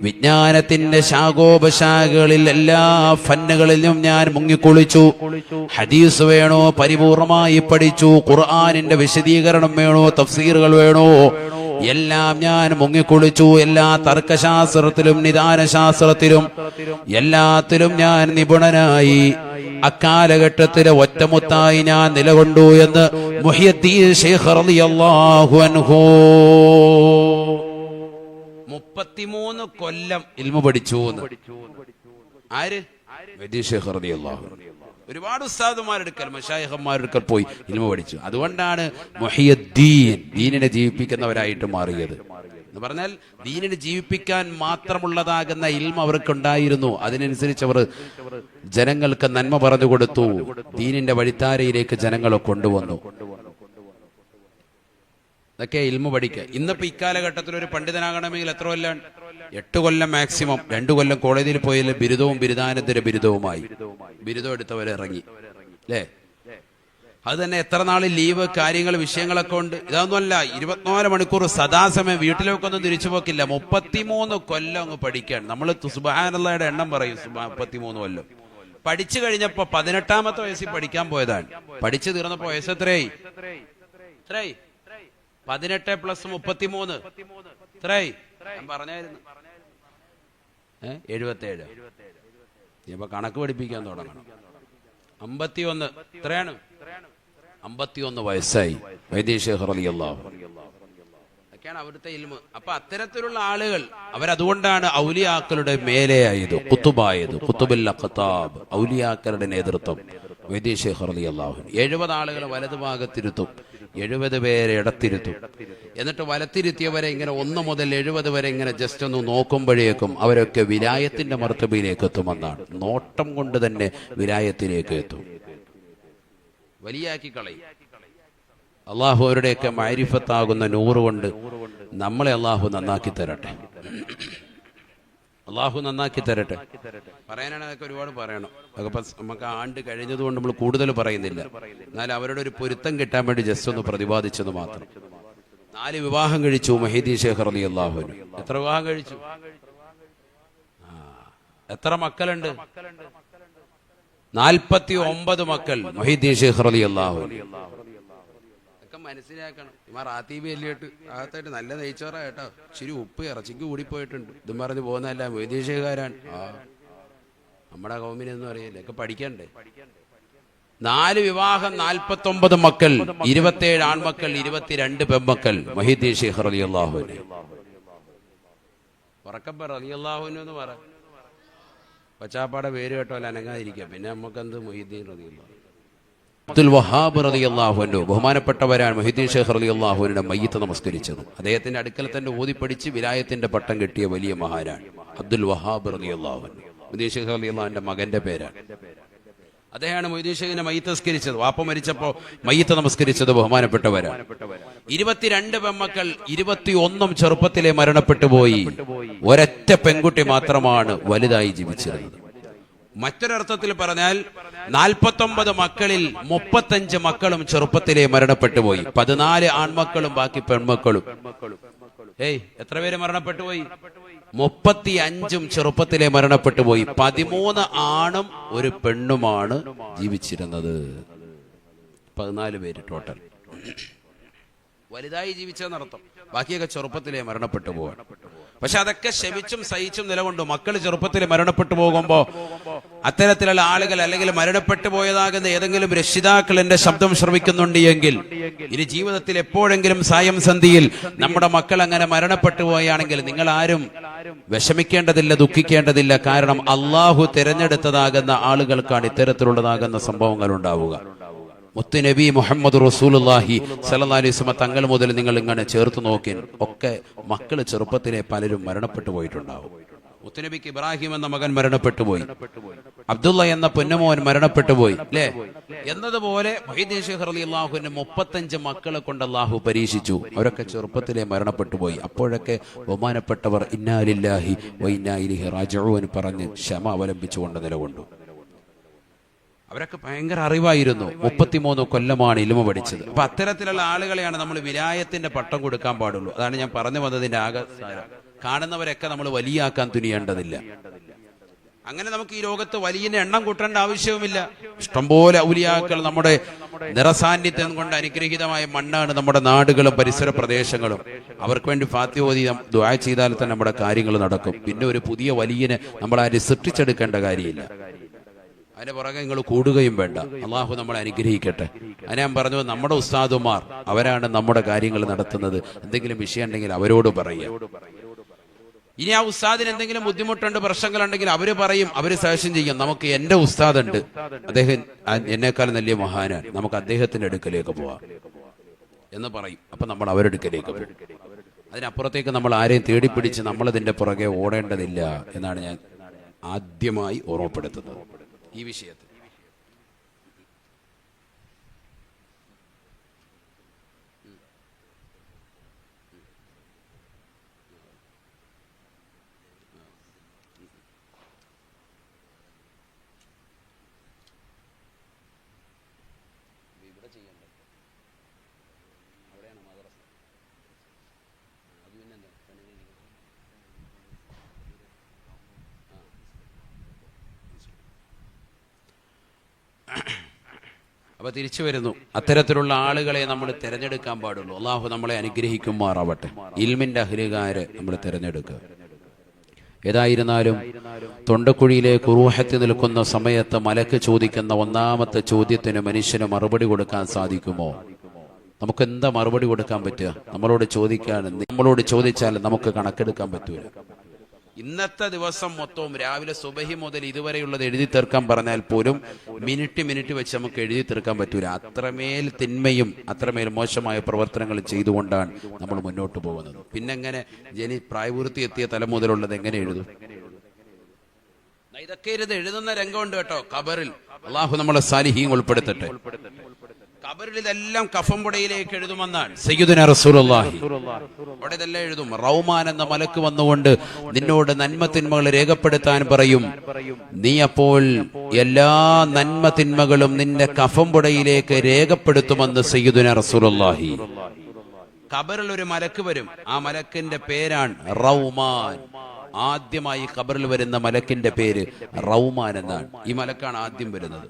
വിജ്ഞാനത്തിന്റെ ശാഖോപശാഖകളിൽ എല്ലാ ഫന്നുകളിലും ഞാൻ മുങ്ങിക്കുളിച്ചു. ഹദീസ് വേണോ പരിപൂർണമായി പഠിച്ചു, ഖുർആനിന്റെ വിശദീകരണം വേണോ, തഫ്സീറുകൾ വേണോ, എല്ലാം ഞാൻ മുങ്ങിക്കുളിച്ചു. എല്ലാ തർക്കശാസ്ത്രത്തിലും നിദാനശാസ്ത്രത്തിലും എല്ലാത്തിലും ഞാൻ നിപുണനായി. അക്കാലഘട്ടത്തിലെ ഒറ്റമുത്തായി ഞാൻ നിലകൊണ്ടു എന്ന് മുഹിയുദ്ദീൻ ശൈഖ് റളിയല്ലാഹു അൻഹു 33 കൊല്ലം ഇൽമു പഠിച്ചു. ആര്? മുഹിയുദ്ദീൻ ശൈഖ് റളിയല്ലാഹു അൻഹു. ഒരുപാട് ഉസ്താദുമാരെടുക്കൽ മശായിഖന്മാരെടുക്കൽ പോയി ഇൽമു പഠിച്ചു. അതുകൊണ്ടാണ് മുഹിയുദ്ദീൻ, ദീനിനെ ജീവിപ്പിക്കുന്നവരായിട്ട് മാറിയത്. എന്ന് പറഞ്ഞാൽ ദീനിനെ ജീവിപ്പിക്കാൻ മാത്രമുള്ളതാകുന്ന ഇൽമ അവർക്കുണ്ടായിരുന്നു. അതിനനുസരിച്ച് അവർ ജനങ്ങൾക്ക് നന്മ പറഞ്ഞു കൊടുത്തു, ദീനിന്റെ വഴിത്താരയിലേക്ക് ജനങ്ങളെ കൊണ്ടുവന്നു. ഇതൊക്കെ ഇൽമു പഠിക്കുക. ഇന്നിപ്പോ ഇക്കാലഘട്ടത്തിൽ ഒരു പണ്ഡിതനാകണമെങ്കിൽ എത്ര കൊല്ലം? 8 കൊല്ലം മാക്സിമം. 2 കൊല്ലം കോളേജിൽ പോയാൽ ബിരുദവും ബിരുദാനന്തര ബിരുദവുമായി. ബിരുദം എടുത്തവരെ ഇറങ്ങി അല്ലേ? അത് തന്നെ എത്ര നാൾ ലീവ്, കാര്യങ്ങൾ, വിഷയങ്ങളൊക്കെ ഉണ്ട്. ഇതൊന്നുമല്ല, 24 മണിക്കൂർ സദാസമയം വീട്ടിലേക്കൊന്നും ഒന്നും തിരിച്ചു പോക്കില്ല. 33 കൊല്ലം അങ്ങ് പഠിക്കാൻ. നമ്മൾ സുബ്ഹാനല്ലാഹയുടെ എണ്ണം പറയും. 33 കൊല്ലം പഠിച്ചു കഴിഞ്ഞപ്പോ 18-ാമത്തെ വയസ്സിൽ പഠിക്കാൻ പോയതാണ്. പഠിച്ചു തീർന്നപ്പോ വയസ്സ് എത്രയായി? 18 + 33 എത്രയായി? ഞാൻ പറഞ്ഞായിരുന്നു 77. ഇപ്പൊ കണക്ക് പഠിപ്പിക്കാൻ തുടങ്ങണം. 51 എത്രയാണ്? 51 വയസ്സായി മുഹിയുദ്ദീൻ ശൈഖ് റളിയല്ലാഹു അൻഹു. അതൊക്കെയാണ് അവിടുത്തെ ഇൽമ്. അപ്പൊ അത്തരത്തിലുള്ള ആളുകൾ അവരതുകൊണ്ടാണ് ഔലിയാക്കളുടെ മേലെയായത്, ഖുതുബായത്. ഖുതുബുൽ അഖ്താബ്, ഔലിയാക്കളുടെ നേതൃത്വം മുഹിയുദ്ദീൻ ശൈഖ് റളിയല്ലാഹു അൻഹു. 70 ആളുകളെ വലതുഭാഗത്തിരുത്തും, 70 പേരെ ഇടത്തിരുത്തും. എന്നിട്ട് വലത്തിരുത്തിയവരെ ഇങ്ങനെ 1 മുതൽ 70 വരെ ഇങ്ങനെ ജസ്റ്റ് ഒന്ന് നോക്കുമ്പോഴേക്കും അവരൊക്കെ വിലായത്തിന്റെ മർത്തബയിലേക്ക് എത്തുമെന്നാണ്. നോട്ടം കൊണ്ട് തന്നെ വിലായത്തിലേക്ക് എത്തും, വലിയാക്കി കളയും. അള്ളാഹു അവരുടെയൊക്കെ മഅരിഫത്താകുന്ന നൂറ് കൊണ്ട് നമ്മളെ അള്ളാഹു നന്നാക്കി തരട്ടെ. അള്ളാഹു നന്നാക്കി തരട്ടെ. പറയാനാണ് അതൊക്കെ ഒരുപാട് പറയണം. അതൊക്കെ നമുക്ക് ആണ്ട് കഴിഞ്ഞതുകൊണ്ട് നമ്മൾ കൂടുതൽ പറയുന്നില്ല. എന്നാൽ അവരുടെ ഒരു പൊരുത്തം കിട്ടാൻ വേണ്ടി ജസ്റ്റ് ഒന്ന് പ്രതിപാദിച്ചത് മാത്രം. 4 വിവാഹം കഴിച്ചു മുഹിയുദ്ദീൻ ശൈഖ് റളിയല്ലാഹു അൻഹു. എത്ര വിവാഹം കഴിച്ചു? എത്ര മക്കളുണ്ട്? 49 മക്കൾ മുഹിയുദ്ദീൻ ശൈഖ് റളിയല്ലാഹു അൻഹു. ഒക്കെ മനസ്സിലാക്കണം. റാത്തീബ് എല്ലിയിട്ട് അകത്തായിട്ട് നല്ല നെയ്ച്ചോറ കേട്ടോ, ഇച്ചിരി ഉപ്പ് ഇറച്ചിക്ക് കൂടിപ്പോയിട്ടുണ്ട്. ഇതും പറഞ്ഞ് പോകുന്നതല്ല, മുഹിയുദ്ദീൻ ശൈഖുകാരാൻ. നമ്മുടെ കൗമിനെന്നും അറിയില്ല, ഒക്കെ പഠിക്കണ്ടേ. 4 വിവാഹം, 49 മക്കൾ, 27 ആൺമക്കൾ, 22 പെൺമക്കൾ മുഹിയുദ്ദീൻ ശൈഖ് റളിയല്ലാഹു അൻഹു. ഉറക്കപ്പ റളിയല്ലാഹു അൻഹു എന്ന് പറ. പച്ചാപ്പാടെ പേര് കേട്ടോലെ അനങ്ങാതിരിക്കുക. പിന്നെ നമുക്കെന്ത് മുഹീദ്ദീൻ റളിയല്ലാഹു അബ്ദുൽ വഹാബ് റളിയല്ലാഹു അൻഹു ബഹുമാനപ്പെട്ടവരാണ് മുഹീദ്ദീൻ ഷേഖ് റളിയല്ലാഹു അൻഹുവിന്റെ മയ്യിത്ത് നമസ്കരിച്ചത്. അദ്ദേഹത്തിന്റെ അടുക്കൽ തന്നെ ഓതിപ്പടിച്ച് വിലായത്തിന്റെ പട്ടം കിട്ടിയ വലിയ മഹാനാണ് അബ്ദുൽ വഹാബ് റളിയല്ലാഹു അൻഹു. മുഹീദ്ദീൻ ഷേഖ് റളിയല്ലാഹു അൻഹുവിന്റെ മകന്റെ പേരാണ്. അദ്ദേഹമാണ് മുഹീദ്ദീൻ ഷേഖിനെ മയ്യിത്ത് നമസ്കരിച്ചത്. വാപ്പ മരിച്ചപ്പോ മയ്യിത്ത് നമസ്കരിച്ചത് ബഹുമാനപ്പെട്ടവരാണ്. 22 പെമ്മക്കൾ, 21 ചെറുപ്പത്തിലെ മരണപ്പെട്ടു പോയി. ഒരൊറ്റ പെൺകുട്ടി മാത്രമാണ് വലുതായി ജീവിച്ചിരുന്നത്. മറ്റൊരർത്ഥത്തിൽ പറഞ്ഞാൽ 49 മക്കളിൽ 35 മക്കളും ചെറുപ്പത്തിലെ മരണപ്പെട്ടു പോയി. 14 ആൺമക്കളും ബാക്കി പെൺമക്കളും. എത്ര പേര് മരണപ്പെട്ടു പോയി? 35 ചെറുപ്പത്തിലെ മരണപ്പെട്ടു പോയി. 13 ആണും ഒരു പെണ്ണുമാണ് ജീവിച്ചിരുന്നത്. 14 പേര് ടോട്ടൽ. വലുതായി ജീവിച്ചെന്നർത്ഥം. ബാക്കിയൊക്കെ ചെറുപ്പത്തിലെ മരണപ്പെട്ടു പോവാൻ. പക്ഷെ അതൊക്കെ ക്ഷമിച്ചും സഹിച്ചും നിലകൊണ്ടു. മക്കൾ ചെറുപ്പത്തിൽ മരണപ്പെട്ടു പോകുമ്പോ അത്തരത്തിലുള്ള ആളുകൾ അല്ലെങ്കിൽ മരണപ്പെട്ടു പോയതാകുന്ന ഏതെങ്കിലും രക്ഷിതാക്കൾ എന്റെ ശബ്ദം ശ്രവിക്കുന്നുണ്ട് എങ്കിൽ ഇനി ജീവിതത്തിൽ എപ്പോഴെങ്കിലും സായം സന്ധിയിൽ നമ്മുടെ മക്കൾ അങ്ങനെ മരണപ്പെട്ടു പോവുകയാണെങ്കിൽ നിങ്ങൾ ആരും വിഷമിക്കേണ്ടതില്ല, ദുഃഖിക്കേണ്ടതില്ല. കാരണം അള്ളാഹു തിരഞ്ഞെടുത്തതാകുന്ന ആളുകൾക്കാണ് ഇത്തരത്തിലുള്ളതാകുന്ന സംഭവങ്ങൾ ഉണ്ടാവുക. മുത്തുനബി മുഹമ്മദ് റസൂലുള്ളാഹി സ്വല്ലല്ലാഹി അലൈഹി വസല്ലം തങ്ങൾ മുതൽ നിങ്ങൾ ഇങ്ങനെ ചേർത്ത് നോക്കി ഒക്കെ മക്കള് ചെറുപ്പത്തിലെ പലരും മരണപ്പെട്ടു പോയിട്ടുണ്ടാവും. മുത്തുനബിക്ക് ഇബ്രാഹിം എന്ന മകൻ മരണപ്പെട്ടു പോയി, അബ്ദുള്ള എന്ന പൊന്നുമോൻ മരണപ്പെട്ടു പോയി, അല്ലേ? എന്നതുപോലെ മുഹീദ്ദീൻ ഷേഖ് റളിയല്ലാഹു അൻഹു 35 മക്കളെ കൊണ്ട് അല്ലാഹു പരീക്ഷിച്ചു. അവരൊക്കെ ചെറുപ്പത്തിലെ മരണപ്പെട്ടു പോയി. അപ്പോഴൊക്കെ ബഹുമാനപ്പെട്ടവർ ഇന്നാ ലില്ലാഹി വ ഇന്നാ ഇലൈഹി റാജിഊൻ പറഞ്ഞ് ക്ഷമ അവലംബിച്ചുകൊണ്ട് നിലകൊണ്ടു. അവരൊക്കെ ഭയങ്കര അറിവായിരുന്നു. 33 കൊല്ലമാണ് ഇൽമ പഠിച്ചത്. അപ്പൊ അത്തരത്തിലുള്ള ആളുകളെയാണ് നമ്മൾ വിലായത്തിന്റെ പട്ടം കൊടുക്കാൻ പാടുള്ളൂ. അതാണ് ഞാൻ പറഞ്ഞു വന്നതിന്റെ ആകെ കാണുന്നവരൊക്കെ നമ്മൾ വലിയാക്കാൻ തുനിയേണ്ടതില്ല. അങ്ങനെ നമുക്ക് ഈ ലോകത്ത് വലിയ എണ്ണം കൂട്ടേണ്ട ആവശ്യവുമില്ല. ഇഷ്ടംപോലെ ഔലിയാക്കൾ നമ്മുടെ നിറസാന്നിധ്യം കൊണ്ട് അനുഗ്രഹീതമായ മണ്ണാണ് നമ്മുടെ നാടുകളും പരിസര പ്രദേശങ്ങളും. അവർക്ക് വേണ്ടി ഫാത്തിഹ ഓതി ദുആ ചെയ്താൽ തന്നെ നമ്മുടെ കാര്യങ്ങൾ നടക്കും. പിന്നെ ഒരു പുതിയ വലിയനെ നമ്മൾ ആരും സൃഷ്ടിച്ചെടുക്കേണ്ട കാര്യമില്ല. അതിന്റെ പുറകെ നിങ്ങൾ കൂടുകയും വേണ്ട. അള്ളാഹു നമ്മളെ അനുഗ്രഹിക്കട്ടെ. അതിനെ ഞാൻ പറഞ്ഞു, നമ്മുടെ ഉസ്താദുമാർ അവരാണ് നമ്മുടെ കാര്യങ്ങൾ നടത്തുന്നത്. എന്തെങ്കിലും വിഷയം ഉണ്ടെങ്കിൽ അവരോട് പറയുക. ഇനി ആ ഉസ്താദിന് എന്തെങ്കിലും ബുദ്ധിമുട്ടുണ്ട്, പ്രശ്നങ്ങളുണ്ടെങ്കിൽ അവര് പറയും, അവര് സജഷൻ ചെയ്യും. നമുക്ക് എന്റെ ഉസ്താദുണ്ട്, അദ്ദേഹം എന്നെക്കാളും വലിയ മഹാനാണ്, നമുക്ക് അദ്ദേഹത്തിന്റെ അടുക്കലേക്ക് പോവാം എന്ന് പറയും. അപ്പൊ നമ്മൾ അവരുടെ അടുക്കലേക്ക് പോകും. അതിനപ്പുറത്തേക്ക് നമ്മൾ ആരെയും തേടിപ്പിടിച്ച് നമ്മളതിന്റെ പുറകെ ഓടേണ്ടതില്ല എന്നാണ് ഞാൻ ആദ്യമായി ഓർമ്മപ്പെടുത്തുന്നത് ഈ വിഷയത്തിൽ. അപ്പൊ തിരിച്ചു വരുന്നു, അത്തരത്തിലുള്ള ആളുകളെ നമ്മൾ തിരഞ്ഞെടുക്കാൻ പാടുള്ളൂ. അള്ളാഹു നമ്മളെ അനുഗ്രഹിക്കുമാറാവട്ടെ. ഇൽമിന്റെ അഹ്ലുകാരെ നമ്മൾ തിരഞ്ഞെടുക്കുക. ഏതായിരുന്നാലും തൊണ്ടക്കുഴിയിലേക്ക് റൂഹത്ത് നിൽക്കുന്ന സമയത്ത് മലക്ക് ചോദിക്കുന്ന ഒന്നാമത്തെ ചോദ്യത്തിന് മനുഷ്യന് മറുപടി കൊടുക്കാൻ സാധിക്കുമോ? നമുക്ക് എന്താ മറുപടി കൊടുക്കാൻ പറ്റുക? നമ്മളോട് ചോദിച്ചാൽ നമുക്ക് കണക്കെടുക്കാൻ പറ്റൂല. ഇന്നത്തെ ദിവസം മൊത്തവും രാവിലെ സുബഹി മുതൽ ഇതുവരെയുള്ളത് എഴുതി തീർക്കാൻ പറഞ്ഞാൽ പോലും മിനിറ്റ് വെച്ച് നമുക്ക് എഴുതി തീർക്കാൻ പറ്റൂല. അത്രമേൽ തിന്മയും അത്രമേൽ മോശമായ പ്രവർത്തനങ്ങളും ചെയ്തുകൊണ്ടാണ് നമ്മൾ മുന്നോട്ട് പോകുന്നത്. പിന്നെങ്ങനെ പ്രായപൂർത്തി എത്തിയ തലം മുതലുള്ളത് എങ്ങനെ എഴുതും? ഇതൊക്കെ എഴുതുന്ന രംഗമുണ്ട് കേട്ടോ. ഖബറിൽ അള്ളാഹു നമ്മളെ സാലിഹീൻ ഉൾപ്പെടുത്തട്ടെ. ഖബറിൽ ഇതെല്ലാം കഫംപുടയിലേക്ക് എഴുതുമെന്നാണ് സയ്യിദുനാ റസൂലുള്ളാഹി. അവിടെ ഇതെല്ലാം എഴുതും. റൗമാൻ എന്ന മലക്ക് വന്നുകൊണ്ട് നിന്നോട് നന്മ തിന്മകൾ രേഖപ്പെടുത്താൻ പറയും. നീ അപ്പോൾ എല്ലാ നന്മ തിന്മകളും നിന്റെ കഫംപുടയിലേക്ക് രേഖപ്പെടുത്തുമെന്ന് സയ്യിദുനാ റസൂലുള്ളാഹി. ഖബറിൽ ഒരു മലക്ക് വരും. ആ മലക്കിന്റെ പേരാണ് റൗമാൻ. ആദ്യമായി ഖബറിൽ വരുന്ന മലക്കിന്റെ പേര് റൗമാൻ എന്നാണ്. ഈ മലക്കാണ് ആദ്യം വരുന്നത്.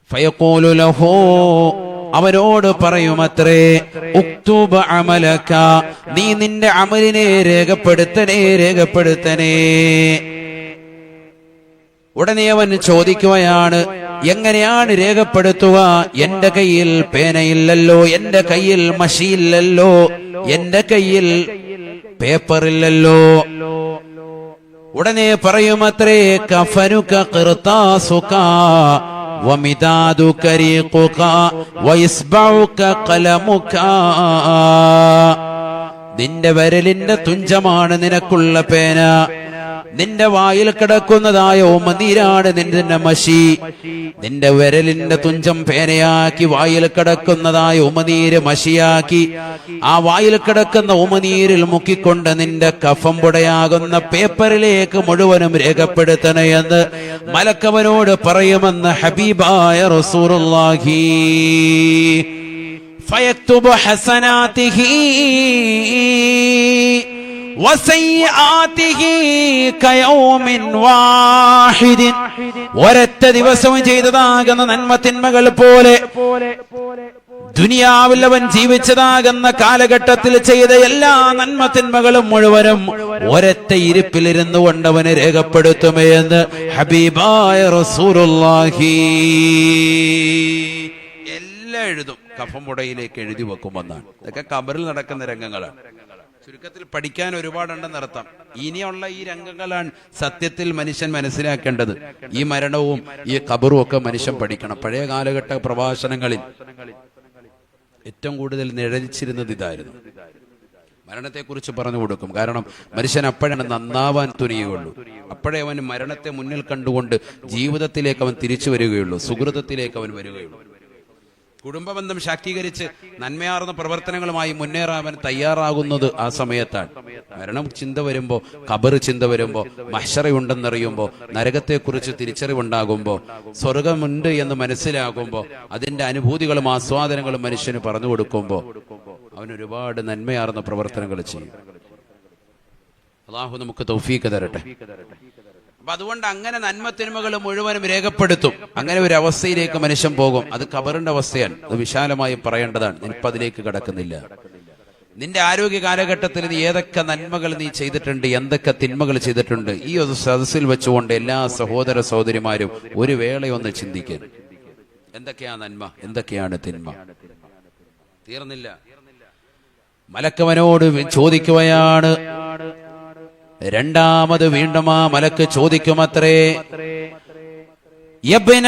ഫയഖൂലു ലഹു, അവരോട് പറയുമത്രേ, ഉക്തുബ അമലക, നീ നിന്റെ അമലിനെ രേഖപ്പെടുത്തണേ. ഉടനെ അവൻ ചോദിക്കുകയാണ്, എങ്ങനെയാണ് രേഖപ്പെടുത്തുക? എന്റെ കയ്യിൽ പേനയില്ലല്ലോ, എന്റെ കയ്യിൽ മഷിയില്ലല്ലോ, എന്റെ കയ്യിൽ പേപ്പറില്ലല്ലോ. ഉടനെ പറയുമത്രേ കഫനുക ഖിർതാസുക വമിദാദുക റീഖുക വയിസ്ബഉക ഖലമുക. നിന്റെ വിരലിന്റെ തുഞ്ചമാണ് നിനക്കുള്ള പേന, നിന്റെ വായിൽ കിടക്കുന്നതായ ഉമനീരാണ് നിന്റെ മഷി. നിന്റെ വിരലിന്റെ തുഞ്ചം പേനയാക്കി വായിൽ കിടക്കുന്നതായ ഉമനീര് മഷിയാക്കി ആ വായിൽ കിടക്കുന്ന ഉമനീരിൽ മുക്കിക്കൊണ്ട് നിന്റെ കഫം പുടയാകുന്ന പേപ്പറിലേക്ക് മുഴുവനും രേഖപ്പെടുത്തണമെന്ന് മലക്കവനോട് പറയുമെന്ന് ഹബീബായ റസൂലുള്ളാഹി. ഫയക്തുബു ഹസനാതിഹി ഒരൊറ്റ ദിവസവും ചെയ്തതാകുന്ന നന്മ തിന്മകൾ പോലെ ദുനിയാവിൽ അവൻ ജീവിച്ചതാകുന്ന കാലഘട്ടത്തിൽ ചെയ്ത എല്ലാ നന്മ തിന്മകളും മുഴുവനും ഒരൊറ്റ ഇരിപ്പിലിരുന്നു കൊണ്ട് അവന് രേഖപ്പെടുത്തുമേ എന്ന് ഹബീബായ റസൂലുള്ളാഹി. എല്ലാം എഴുതും, കഫം മുടയിലേക്ക് എഴുതി വെക്കുമെന്നാണ്. ഇതൊക്കെ ഖബറിൽ നടക്കുന്ന രംഗങ്ങളാണ്. ചുരുക്കത്തിൽ പഠിക്കാൻ ഒരുപാടുണ്ടെന്നർത്ഥം. ഇനിയുള്ള ഈ രംഗങ്ങളാണ് സത്യത്തിൽ മനുഷ്യൻ മനസ്സിലാക്കേണ്ടത്. ഈ മരണവും ഈ ഖബറും ഒക്കെ മനുഷ്യൻ പഠിക്കണം. പഴയ കാലഘട്ട പ്രഭാഷണങ്ങളിൽ ഏറ്റവും കൂടുതൽ നിഴലിച്ചിരുന്നത് ഇതായിരുന്നു. മരണത്തെക്കുറിച്ച് പറഞ്ഞു കൊടുക്കും. കാരണം മനുഷ്യൻ അപ്പോഴാണ് നന്നാവാൻ തുനിയുകയുള്ളൂ. അപ്പോഴേ അവൻ മരണത്തെ മുന്നിൽ കണ്ടുകൊണ്ട് ജീവിതത്തിലേക്ക് അവൻ തിരിച്ചു വരികയുള്ളൂ, സുഹൃതത്തിലേക്ക് അവൻ വരികയുള്ളൂ. കുടുംബബന്ധം ശാക്തീകരിച്ച് നന്മയാർന്ന പ്രവർത്തനങ്ങളുമായി മുന്നേറാൻ തയ്യാറാകുന്നത് ആ സമയത്താണ്. മരണം ചിന്ത വരുമ്പോൾ, ഖബർ ചിന്ത വരുമ്പോൾ, മഹ്ശറയുണ്ടെന്നറിയുമ്പോൾ, നരകത്തെക്കുറിച്ച് തിരിച്ചറിവുണ്ടാകുമ്പോൾ, സ്വർഗമുണ്ട് എന്ന് മനസ്സിലാകുമ്പോൾ, അതിന്റെ അനുഭൂതികളും ആസ്വാദനങ്ങളും മനുഷ്യന് പറഞ്ഞു കൊടുക്കുമ്പോൾ അവൻ ഒരുപാട് നന്മയാർന്ന പ്രവർത്തനങ്ങൾ ചെയ്യും. അല്ലാഹു നമുക്ക് തൗഫീഖ് തരട്ടെ. അപ്പൊ അതുകൊണ്ട് അങ്ങനെ നന്മ തിന്മകൾ മുഴുവനും രേഖപ്പെടുത്തും. അങ്ങനെ ഒരു അവസ്ഥയിലേക്ക് മനുഷ്യൻ പോകും. അത് ഖബറിന്റെ അവസ്ഥയാണ്. അത് വിശാലമായി പറയേണ്ടതാണ്. നിനക്ക് അതിലേക്ക് കടക്കുന്നില്ല. നിന്റെ ആരോഗ്യ കാലഘട്ടത്തിൽ നീ ഏതൊക്കെ നന്മകൾ നീ ചെയ്തിട്ടുണ്ട്, എന്തൊക്കെ തിന്മകൾ ചെയ്തിട്ടുണ്ട്, ഈ ഒരു സദസ്സിൽ വെച്ചുകൊണ്ട് എല്ലാ സഹോദര സഹോദരിമാരും ഒരു വേളയൊന്ന് ചിന്തിക്കാൻ. എന്തൊക്കെയാ നന്മ, എന്തൊക്കെയാണ് തിന്മ? തീർന്നില്ല. മലക്കവനോട് ചോദിക്കുകയാണ്. രണ്ടാമത് വീണ്ടും ആ മലക്ക് ചോദിക്കുമത്രേ, യബ്ന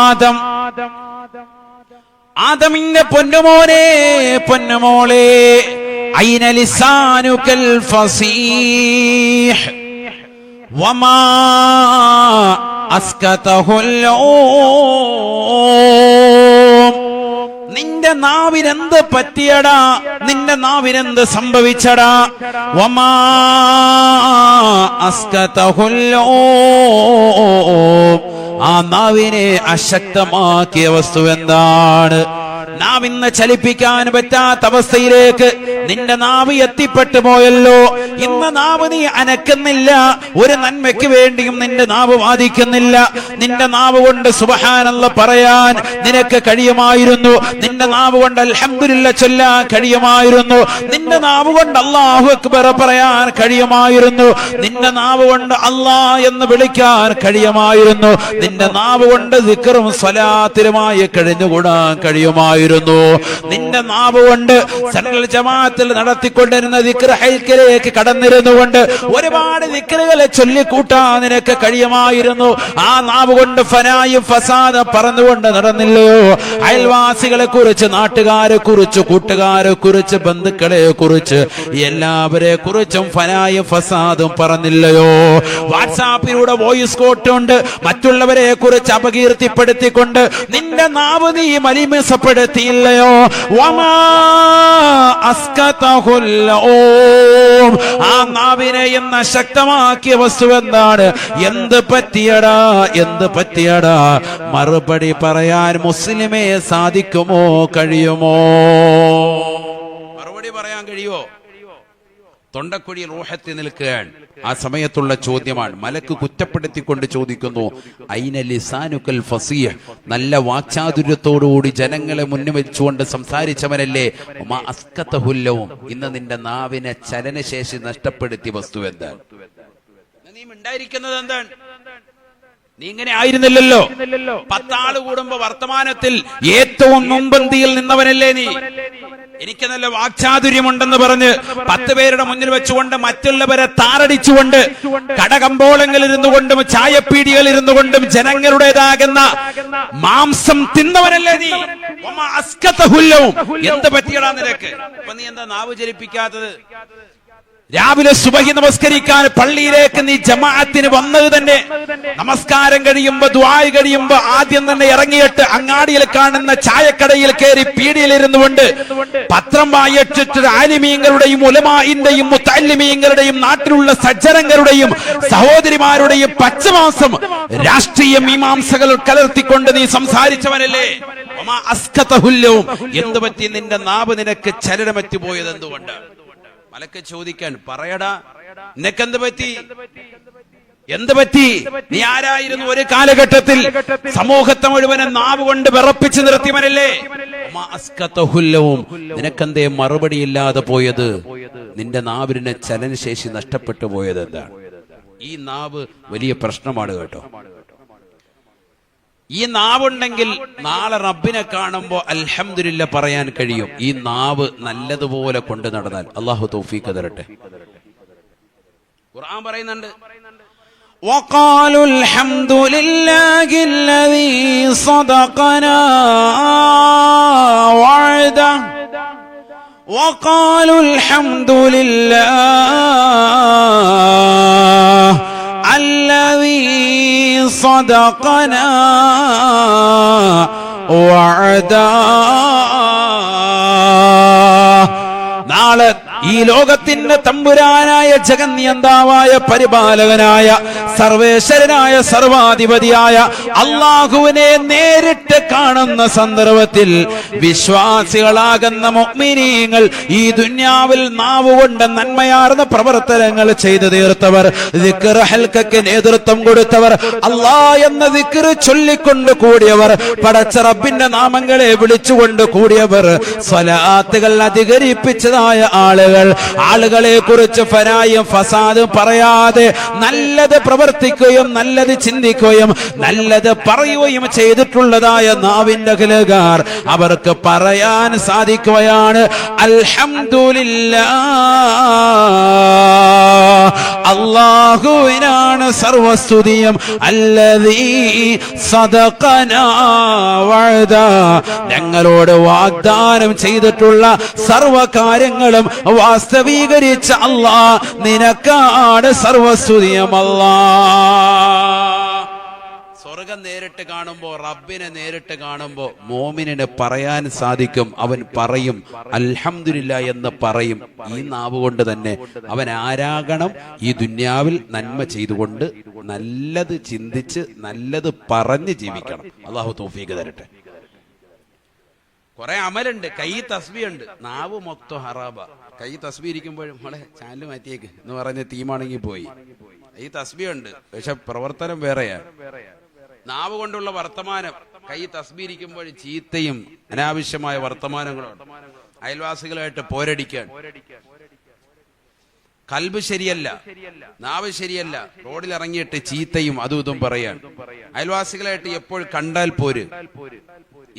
ആദം, ആദമിന്റെ പൊന്നുമോനെ, പൊന്നുമോളെ, ഐന ലിസാനുകൽ ഫസീഹ് വമാ അസ്കതഹുൽ നിന്റെ നാവിനെന്ത് പറ്റിയടാ, നിന്റെ നാവിനെന്ത് സംഭവിച്ചടാ? വമാ അസ്കതഹുൽ ആ നാവിനെ അശക്തമാക്കിയ വസ്തു എന്താണ്? നാവിന്ന് ചലിപ്പിക്കാൻ പറ്റാത്ത അവസ്ഥയിലേക്ക് നിന്റെ നാവ് എത്തിപ്പെട്ടു പോയല്ലോ. ഇന്ന് നാവ് നീ അനക്കുന്നില്ല, ഒരു നന്മയ്ക്ക് വേണ്ടിയും നിന്റെ നാവ് വാദിക്കുന്നില്ല. നിന്റെ നാവ് കൊണ്ട് സുബ്ഹാനല്ലാഹ് പറയാൻ നിനക്ക് കഴിയുമായിരുന്നു. നിന്റെ നാവ് കൊണ്ട് അൽഹംദുലില്ലാഹ് ചൊല്ലാൻ കഴിയുമായിരുന്നു. നിന്റെ നാവ് കൊണ്ട് അല്ലാഹു അക്ബർ പറയാൻ കഴിയുമായിരുന്നു. നിന്റെ നാവ് കൊണ്ട് അല്ലാഹ് എന്ന് വിളിക്കാൻ കഴിയുമായിരുന്നു. നിന്റെ നാവ് കൊണ്ട് ദിക്റും സ്വലാത്തിലുമായി കഴിഞ്ഞുകൂടാൻ കഴിയുമായിരുന്നു. നിന്റെ നാവ് കൊണ്ട് സനൽ ജമാഅത്തിൽ നടത്തിക്കൊണ്ടിരുന്ന ദിക്ർ ഹൈക്കിലേക്ക് കടന്നിരുന്നുകൊണ്ട് ഒരുപാട് ദിക്റുകളെ ചൊല്ലിക്കൂട്ടാൻ നിനക്ക് കഴിയുമായിരുന്നു. ആ നാവ് കൊണ്ട് ഫനായും ഫസാദ് പറന്നുകൊണ്ട് നടന്നില്ലയോ? അയൽവാസികളെ കുറിച്ച്, നാട്ടുകാരെ കുറിച്ച്, കൂട്ടുകാരെ കുറിച്ച്, ബന്ധുക്കളെ കുറിച്ച്, എല്ലാവരെ കുറിച്ചും ഫനായും ഫസാദും പറഞ്ഞില്ലയോ? വാട്സാപ്പിലൂടെ വോയിസ് കോട്ടുണ്ട് മറ്റുള്ളവരെ കുറിച്ച് അപകീർത്തിപ്പെടുത്തിക്കൊണ്ട് നിന്റെ നാവ് നീ മലിമസപ്പെടുത്തിയില്ലയോ? വമാ അസ്കതഹുൽ ആ നാവിനെ എന്ന ശക്തമാക്കിയ വസ്തു എന്താണ്? എന്ത് പറ്റിയടാ, എന്ത് പറ്റിയടാ? മറുപടി പറയാൻ മുസ്ലിമേ സാധിക്കുമോ, കഴിയുമോ? മറുപടി പറയാൻ കഴിയുമോ? തൊണ്ടക്കുഴി റൂഹത്തി നിൽക്കുകയാണ്. ആ സമയത്തുള്ള ചോദ്യമാണ്. മലക്ക് കുറ്റപ്പെടുത്തിക്കൊണ്ട് ചോദിക്കുന്നു, ഐന ലിസാനുകൽ ഫസീഹ്, നല്ല വാക്ചാതുര്യത്തോടുകൂടി ജനങ്ങളെ മുന്നിൽ വെച്ചുകൊണ്ട് സംസാരിച്ചവനല്ലേ? മാ അസ്കതഹുല്ലവും, ഇന്ന് നിന്റെ നാവിനെ ചലനശേഷി നഷ്ടപ്പെടുത്തിയ വസ്തു എന്താണ്? നീ ഉണ്ടായിരിക്കുന്നത് എന്താണ്? നീ ഇങ്ങനെ ആയിരുന്നില്ലല്ലോ. 10 ആള് കൂടുമ്പോ വർത്തമാനത്തിൽ ഏറ്റവും മുൻപന്തിയിൽ നിന്നവനല്ലേ നീ? എനിക്ക് നല്ല വാക്ചാതുര്യമുണ്ടെന്ന് പറഞ്ഞ് 10 പേരുടെ മുന്നിൽ വെച്ചുകൊണ്ട് മറ്റുള്ളവരെ താറടിച്ചുകൊണ്ട് കടകമ്പോളങ്ങളിൽ ഇരുന്നുകൊണ്ടും ചായപ്പീടികളിൽ ഇരുന്നുകൊണ്ടും ജനങ്ങളുടേതാകുന്ന മാംസം തിന്നവനല്ലേ നീ? എന്ത് പറ്റിയടാ നിനക്ക്? അപ്പൊ നീ എന്താ നാവ് ചലിപ്പിക്കാത്തത്? രാവിലെ സുബഹി നമസ്കരിക്കാൻ പള്ളിയിലേക്ക് നീ ജമാഅത്തിന് വന്നത് തന്നെ നമസ്കാരം കഴിയുമ്പോ ദുആ കഴിയുമ്പോ ആദ്യം തന്നെ ഇറങ്ങിയിട്ട് അങ്ങാടിയിൽ കാണുന്ന ചായക്കടയിൽ കയറി പീടിയിലിരുന്നുകൊണ്ട് പത്രം വായിച്ചിട്ട് ആലിമീങ്ങളുടെയും ഉലമാഇന്റെയും മുത്തഅല്ലിമീങ്ങളുടെയും നാട്ടിലുള്ള സജ്ജനങ്ങളുടെയും സഹോദരിമാരുടെയും പച്ചമാംസം രാഷ്ട്രീയ മീമാംസകൾ കലർത്തിക്കൊണ്ട് നീ സംസാരിച്ചവനല്ലേ? എന്ത് പറ്റി നിന്റെ നാവ് നിനക്ക് ചലനമറ്റു പോയത് എന്തുകൊണ്ട്? മലക്ക് ചോദിക്കാൻ, പറയടാ നിനക്കെന്ത് പറ്റി? എന്ത് പറ്റി? നീ ആരായിരുന്നു ഒരു കാലഘട്ടത്തിൽ? സമൂഹത്തെ മുഴുവനെ നാവ് കൊണ്ട് വിറപ്പിച്ചു നിർത്തിയവനല്ലേ? നിനക്കെന്തേ മറുപടിയില്ലാതെ പോയത്? നിന്റെ നാവിന് ചലനശേഷി നഷ്ടപ്പെട്ടു പോയത് എന്താണ്? ഈ നാവ് വലിയ പ്രശ്നമാണ് കേട്ടോ. ഈ നാവുണ്ടെങ്കിൽ നാളെ റബ്ബിനെ കാണുമ്പോ അൽഹംദുലില്ലാ പറയാൻ കഴിയും. ഈ നാവ് നല്ലതുപോലെ കൊണ്ടു നടന്നാൽ. അല്ലാഹു തൗഫീഖ് തരട്ടെ. ഖുർആൻ പറയുന്നുണ്ട്, وقالوا الحمد لله الذي صدقنا وعده وقالوا الحمد لله الذي صدقنا وعده. നാളെ ഈ ലോകത്തിന്റെ തമ്പുരാനായ ജഗന്നിയന്താവായ പരിപാലകനായ സർവേശ്വരനായ സർവാധിപതിയായ അല്ലാഹുവിനെ നേരിട്ട് കാണുന്ന സന്ദർഭത്തിൽ വിശ്വാസികളാകുന്ന മുഅ്മിനീങ്ങൾ ഈ ദുനിയാവിൽ നാവുകൊണ്ട് നന്മയാർന്ന പ്രവർത്തനങ്ങൾ ചെയ്തു തീർത്തവർ, ദിക്ർ ഹൽക്കക്ക് നേതൃത്വം കൊടുത്തവർ, അല്ലാഹ് എന്ന ദിക്ർ ചൊല്ലിക്കൊണ്ട് കൂടിയവർ, പടച്ച റബ്ബിന്റെ നാമങ്ങളെ വിളിച്ചുകൊണ്ട് കൂടിയവർ, സ്വലാത്തുകൾ അധികരിപ്പിച്ചതായ ആളുകളെ കുറിച്ച് ഫനായും ഫസാദും പറയാതെ നല്ലത് പ്രവർത്തിക്കുകയും നല്ലത് ചിന്തിക്കുകയും നല്ലത് പറയുകയും ചെയ്തിട്ടുള്ളതായ നാവിന്റെ അഖിലുകാർ അവർക്ക് പറയാൻ സാധിക്കുകയാണ്, അൽഹംദുലില്ലാഹ്, അല്ലാഹുവിനാണ് സർവസ്തുതിയും, അല്ലദീ സദഖനാ വഅദ, ഞങ്ങളോട് വാഗ്ദാനം ചെയ്തിട്ടുള്ള സർവകാര്യങ്ങളും വാസ്തവീകരിച്ച അല്ലാഹ്, നിനക്കാണ് സർവസ്തുതിയും അല്ലാഹ്. സ്വർഗം നേരിട്ട് കാണുമ്പോ, റബ്ബിനെ നേരിട്ട് കാണുമ്പോ മോമിനിന് പറയാൻ സാധിക്കും. അവൻ പറയും അൽഹംദുലില്ലാ എന്ന് പറയും. ഈ നാവ് കൊണ്ട് തന്നെ അവൻ ആരാകണം? ഈ ദുന്യാവിൽ നന്മ ചെയ്തുകൊണ്ട് നല്ലത് ചിന്തിച്ച് നല്ലത് പറഞ്ഞ് ജീവിക്കണം. അല്ലാഹു തൗഫീഖ് തരട്ടെ. കുറെ അമലുണ്ട്, കൈ തസ്ബീഹുണ്ട്, നാവ് മൊത്തം ഹറാബ. കൈ തസ്ബീഹ് ഇരിക്കുമ്പോഴും മോളെ ചാനൽ മാറ്റിയേക്ക് എന്ന് പറഞ്ഞ് തീമാണെങ്കിൽ പോയി. ഈ തസ്ബീഹുണ്ട്, പക്ഷെ പ്രവർത്തനം വേറെയാണ്. നാവ് കൊണ്ടുള്ള വർത്തമാനം, കൈ തസ്ബീഹ് ഇരിക്കുമ്പോഴും ചീത്തയും അനാവശ്യമായ വർത്തമാനങ്ങളും, അയൽവാസികളായിട്ട് പോരടിക്കാൻ. കൽബ് ശരിയല്ല, നാവ് ശരിയല്ല, റോഡിൽ ഇറങ്ങിയിട്ട് ചീത്തയും അതും ഇതും പറയാൻ, അയൽവാസികളായിട്ട് എപ്പോൾ കണ്ടാൽ പോര്,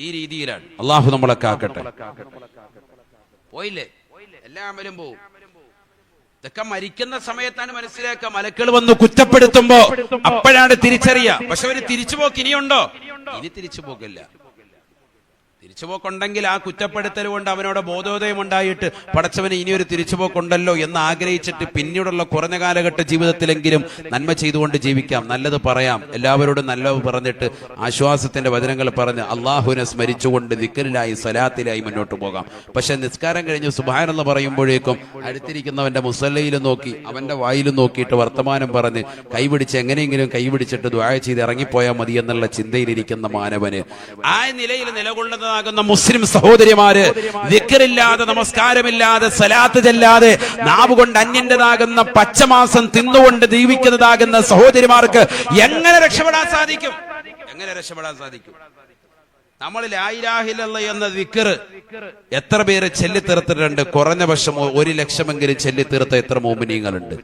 ഈ രീതിയിലാണ്. അള്ളാഹു നമ്മളെ കാക്കട്ടെ. പോയില്ലേ, എല്ലാ അമലും പോവും. ഇതൊക്കെ മരിക്കുന്ന സമയത്താണ് മനസ്സിലാക്കുക. മലക്കൾ വന്ന് കുറ്റപ്പെടുത്തുമ്പോ അപ്പോഴാണ് തിരിച്ചറിയുക. പക്ഷെ അവര് തിരിച്ചുപോക്ക് ഇനിയുണ്ടോ? ഇനി തിരിച്ചുപോക്കില്ല. തിരിച്ചുപോക്കുണ്ടെങ്കിൽ ആ കുറ്റപ്പെടുത്തൽ കൊണ്ട് അവനോട് ബോധോദയം ഉണ്ടായിട്ട് പടച്ചവന് ഇനിയൊരു തിരിച്ചുപോക്കുണ്ടല്ലോ എന്ന് ആഗ്രഹിച്ചിട്ട് പിന്നീടുള്ള കുറഞ്ഞ കാലഘട്ട ജീവിതത്തിലെങ്കിലും നന്മ ചെയ്തുകൊണ്ട് ജീവിക്കാം, നല്ലത് പറയാം, എല്ലാവരോടും നല്ലത് പറഞ്ഞിട്ട് ആശ്വാസത്തിന്റെ വചനങ്ങൾ പറഞ്ഞ് അള്ളാഹുവിനെ സ്മരിച്ചുകൊണ്ട് ദിക്റിലായി സലാത്തിലായി മുന്നോട്ട് പോകാം. പക്ഷെ നിസ്കാരം കഴിഞ്ഞ് സുബ്ഹാനല്ലാഹ് പറയുമ്പോഴേക്കും അടുത്തിരിക്കുന്നവന്റെ മുസല്ലയിലും നോക്കി അവന്റെ വായിലും നോക്കിയിട്ട് വർത്തമാനം പറഞ്ഞ് കൈപിടിച്ച് എങ്ങനെയെങ്കിലും കൈപിടിച്ചിട്ട് ദുആ ചെയ്ത് ഇറങ്ങിപ്പോയാൽ മതി എന്നുള്ള ചിന്തയിലിരിക്കുന്ന മാനവന് ആ നിലയിൽ നിലകൊള്ളുന്ന മുസ്ലിം സഹോദരിമാര് ദിക്റില്ലാതെ, നമസ്കാരമില്ലാതെ, സലാത്ത് ചെല്ലാതെ, നാവ് കൊണ്ട് അന്യന്റേതാകുന്ന പച്ചമാസം തിന്നുകൊണ്ട് ജീവിക്കുന്നതാകുന്ന സഹോദരിമാർക്ക് എങ്ങനെ രക്ഷപ്പെടാൻ സാധിക്കും? എങ്ങനെ രക്ഷപ്പെടാൻ സാധിക്കും? നമ്മൾ ലാ ഇലാഹ ഇല്ലല്ലാഹ് എന്ന ദിക്ർ എത്ര പേര് ചൊല്ലിത്തീർത്തിട്ടുണ്ട്? കുറഞ്ഞ പക്ഷം 1 ലക്ഷമെങ്കിലും ചൊല്ലിത്തീർത്ത എത്ര മുഅ്മിനീങ്ങളുണ്ട്?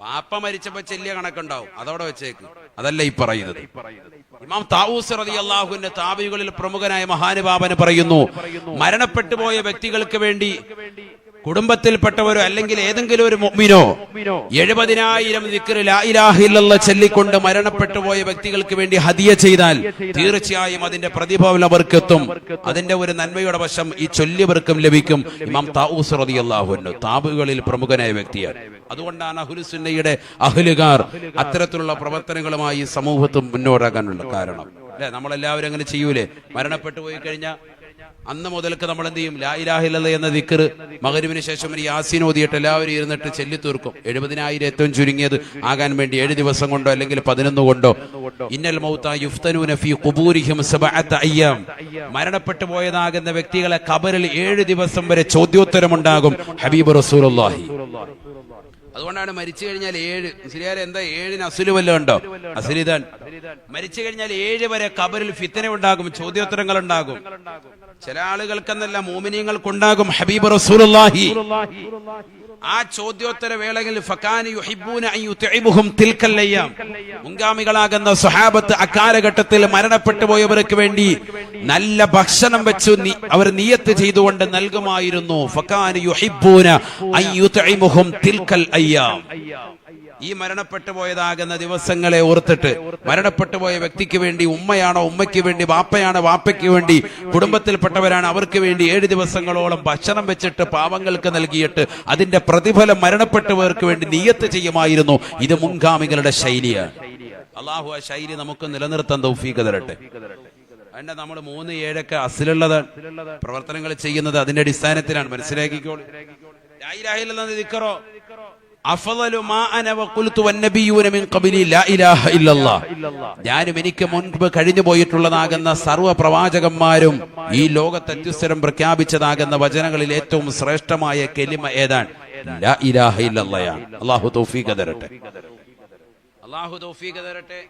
പാപ്പ മരിച്ചപ്പോ ചെല്ലിയ കണക്കുണ്ടാവും, അതവിടെ വെച്ചേക്ക്. അതല്ല ഈ പറയുന്നത്. ഇമാം താവൂസ് റളിയല്ലാഹു അൻഹു താബികളിൽ പ്രമുഖനായ മഹാനുഭാവന് പറയുന്നു, മരണപ്പെട്ടു പോയ വ്യക്തികൾക്ക് വേണ്ടി കുടുംബത്തിൽപ്പെട്ടവരോ അല്ലെങ്കിൽ ഏതെങ്കിലും ഒരു മുഅ്മിനോ 70,000 ദിക്ർ ലാ ഇലാഹ ഇല്ലല്ലാഹ് ചൊല്ലിക്കൊണ്ട് മരണപ്പെട്ടു പോയ വ്യക്തികൾക്ക് വേണ്ടി ഹദിയ ചെയ്താൽ തീർച്ചയായും അതിന്റെ പ്രതിഫലം അവർക്കെത്തും. അതിന്റെ ഒരു നന്മയുടെ വശം ഈ ചൊല്ലിയവർക്കും ലഭിക്കും. ഇമാം താവൂസ് റളിയല്ലാഹു അൻഹു താബികളിൽ പ്രമുഖനായ വ്യക്തിയാണ്. അതുകൊണ്ടാണ് അഹ്ലുസുന്നയുടെ അഹ്ലുകാർ അത്തരത്തിലുള്ള പ്രവർത്തനങ്ങളുമായി സമൂഹത്തിൽ മുന്നോട്ടാകാനുള്ള കാരണം. അല്ലെ, നമ്മളെല്ലാവരും അങ്ങനെ ചെയ്യൂലേ? മരണപ്പെട്ടു പോയി കഴിഞ്ഞാൽ അന്ന് മുതൽക്ക് നമ്മൾ എന്ത് ചെയ്യും? ലാ ഇലാഹ ഇല്ലല്ലാഹ് എന്ന ദിക്ർ മഗ്‌രിബിന് ശേഷം ഒരു യാസീൻ ഓതിയിട്ട് എല്ലാവരും ഇരുന്നിട്ട് ചൊല്ലി തീർക്കും. 70,000 ഏറ്റവും ചുരുങ്ങിയത് ആകാൻ വേണ്ടി 7 ദിവസം കൊണ്ടോ അല്ലെങ്കിൽ 11 കൊണ്ടോ. ഇന്നൽ മൗത യുഫ്തനൂന ഫീ ഖുബൂരിഹിം 7 അയ്യാം. മരണപ്പെട്ടു പോയതാകുന്ന വ്യക്തികളെ ഖബറിൽ 7 ദിവസം വരെ ചോദ്യോത്തരമുണ്ടാകും. ഹബീബ് റസൂലുള്ളാഹി. അതുകൊണ്ടാണ് മരിച്ചു കഴിഞ്ഞാൽ 7 മുസ്ലിയാരെ എന്താ 7-ന് അസുല് വല്ലതും ഉണ്ടോ? അസുലിതാൻ മരിച്ചു കഴിഞ്ഞാൽ 7 വരെ ഖബറിൽ ഫിത്ന ഉണ്ടാകും, ചോദ്യോത്തരങ്ങൾ ഉണ്ടാകും. ചില ആളുകൾക്കെന്നല്ല മോമിനീങ്ങൾക്കുണ്ടാകും. ഹബീബ് റസൂലുള്ളാഹി ആ ചോദ്യോത്തര വേളയിൽ ഫകാന യുഹിബ്ബൂന അൻ യുത്ഇബുഹും തിൽക്കൽ അയ്യാം. മുൻഗാമികളാകുന്ന സ്വഹാബത്ത് അക്കാലഘട്ടത്തിൽ മരണപ്പെട്ടു പോയവർക്ക് വേണ്ടി നല്ല ഭക്ഷണം വെച്ച് അവർ നിയത്ത് ചെയ്തുകൊണ്ട് നൽകുമായിരുന്നു. ഫകാന യുഹിബ്ബൂന അൻ യുത്ഇബുഹും തിൽക്കൽ അയ്യാം. ഈ മരണപ്പെട്ടു പോയതാകുന്ന ദിവസങ്ങളെ ഓർത്തിട്ട് മരണപ്പെട്ടു പോയ വ്യക്തിക്ക് വേണ്ടി ഉമ്മയാണോ ഉമ്മയ്ക്ക് വേണ്ടി, വാപ്പയാണോ വാപ്പയ്ക്ക് വേണ്ടി, കുടുംബത്തിൽപ്പെട്ടവരാണ് അവർക്ക് വേണ്ടി 7 ദിവസങ്ങളോളം ഭക്ഷണം വെച്ചിട്ട് പാവങ്ങൾക്ക് നൽകിയിട്ട് അതിന്റെ പ്രതിഫലം മരണപ്പെട്ടവർക്ക് വേണ്ടി നിയത്ത് ചെയ്യുമായിരുന്നു. ഇത് മുൻഗാമികളുടെ ശൈലിയാണ്. അള്ളാഹു ആ ശൈലി നമുക്ക് നിലനിർത്താൻ തൗഫീഖ് തരട്ടെ. അതിന്റെ നമ്മൾ 3-7 അസിലുള്ളതാണ് പ്രവർത്തനങ്ങൾ ചെയ്യുന്നത്. അതിന്റെ അടിസ്ഥാനത്തിലാണ്. മനസ്സിലാക്കിക്കോളൂ. ലാ ഇലാഹ ഇല്ലല്ലാഹ് ദിക്റോ അഫ്ളലു മാ അന വഖുൽതു വന്നബിയ്യൂന മിൻ ഖബ്ലി ലാ ഇലാഹ ഇല്ലല്ലാഹ്. ഞാനും എനിക്ക് മുൻപ് കഴിഞ്ഞു പോയിട്ടുള്ളതാകുന്ന സർവ്വ പ്രവാചകന്മാരും ഈ ലോകത്ത് അത്യുത്തരം പ്രഖ്യാപിച്ചതാകുന്ന വചനങ്ങളിൽ ഏറ്റവും ശ്രേഷ്ഠമായ കലിമ ഏതാണ്? ലാ ഇലാഹ ഇല്ലല്ലാഹ്. അല്ലാഹു തൗഫീഖ് തരട്ടെ. അല്ലാഹു തൗഫീഖ് തരട്ടെ.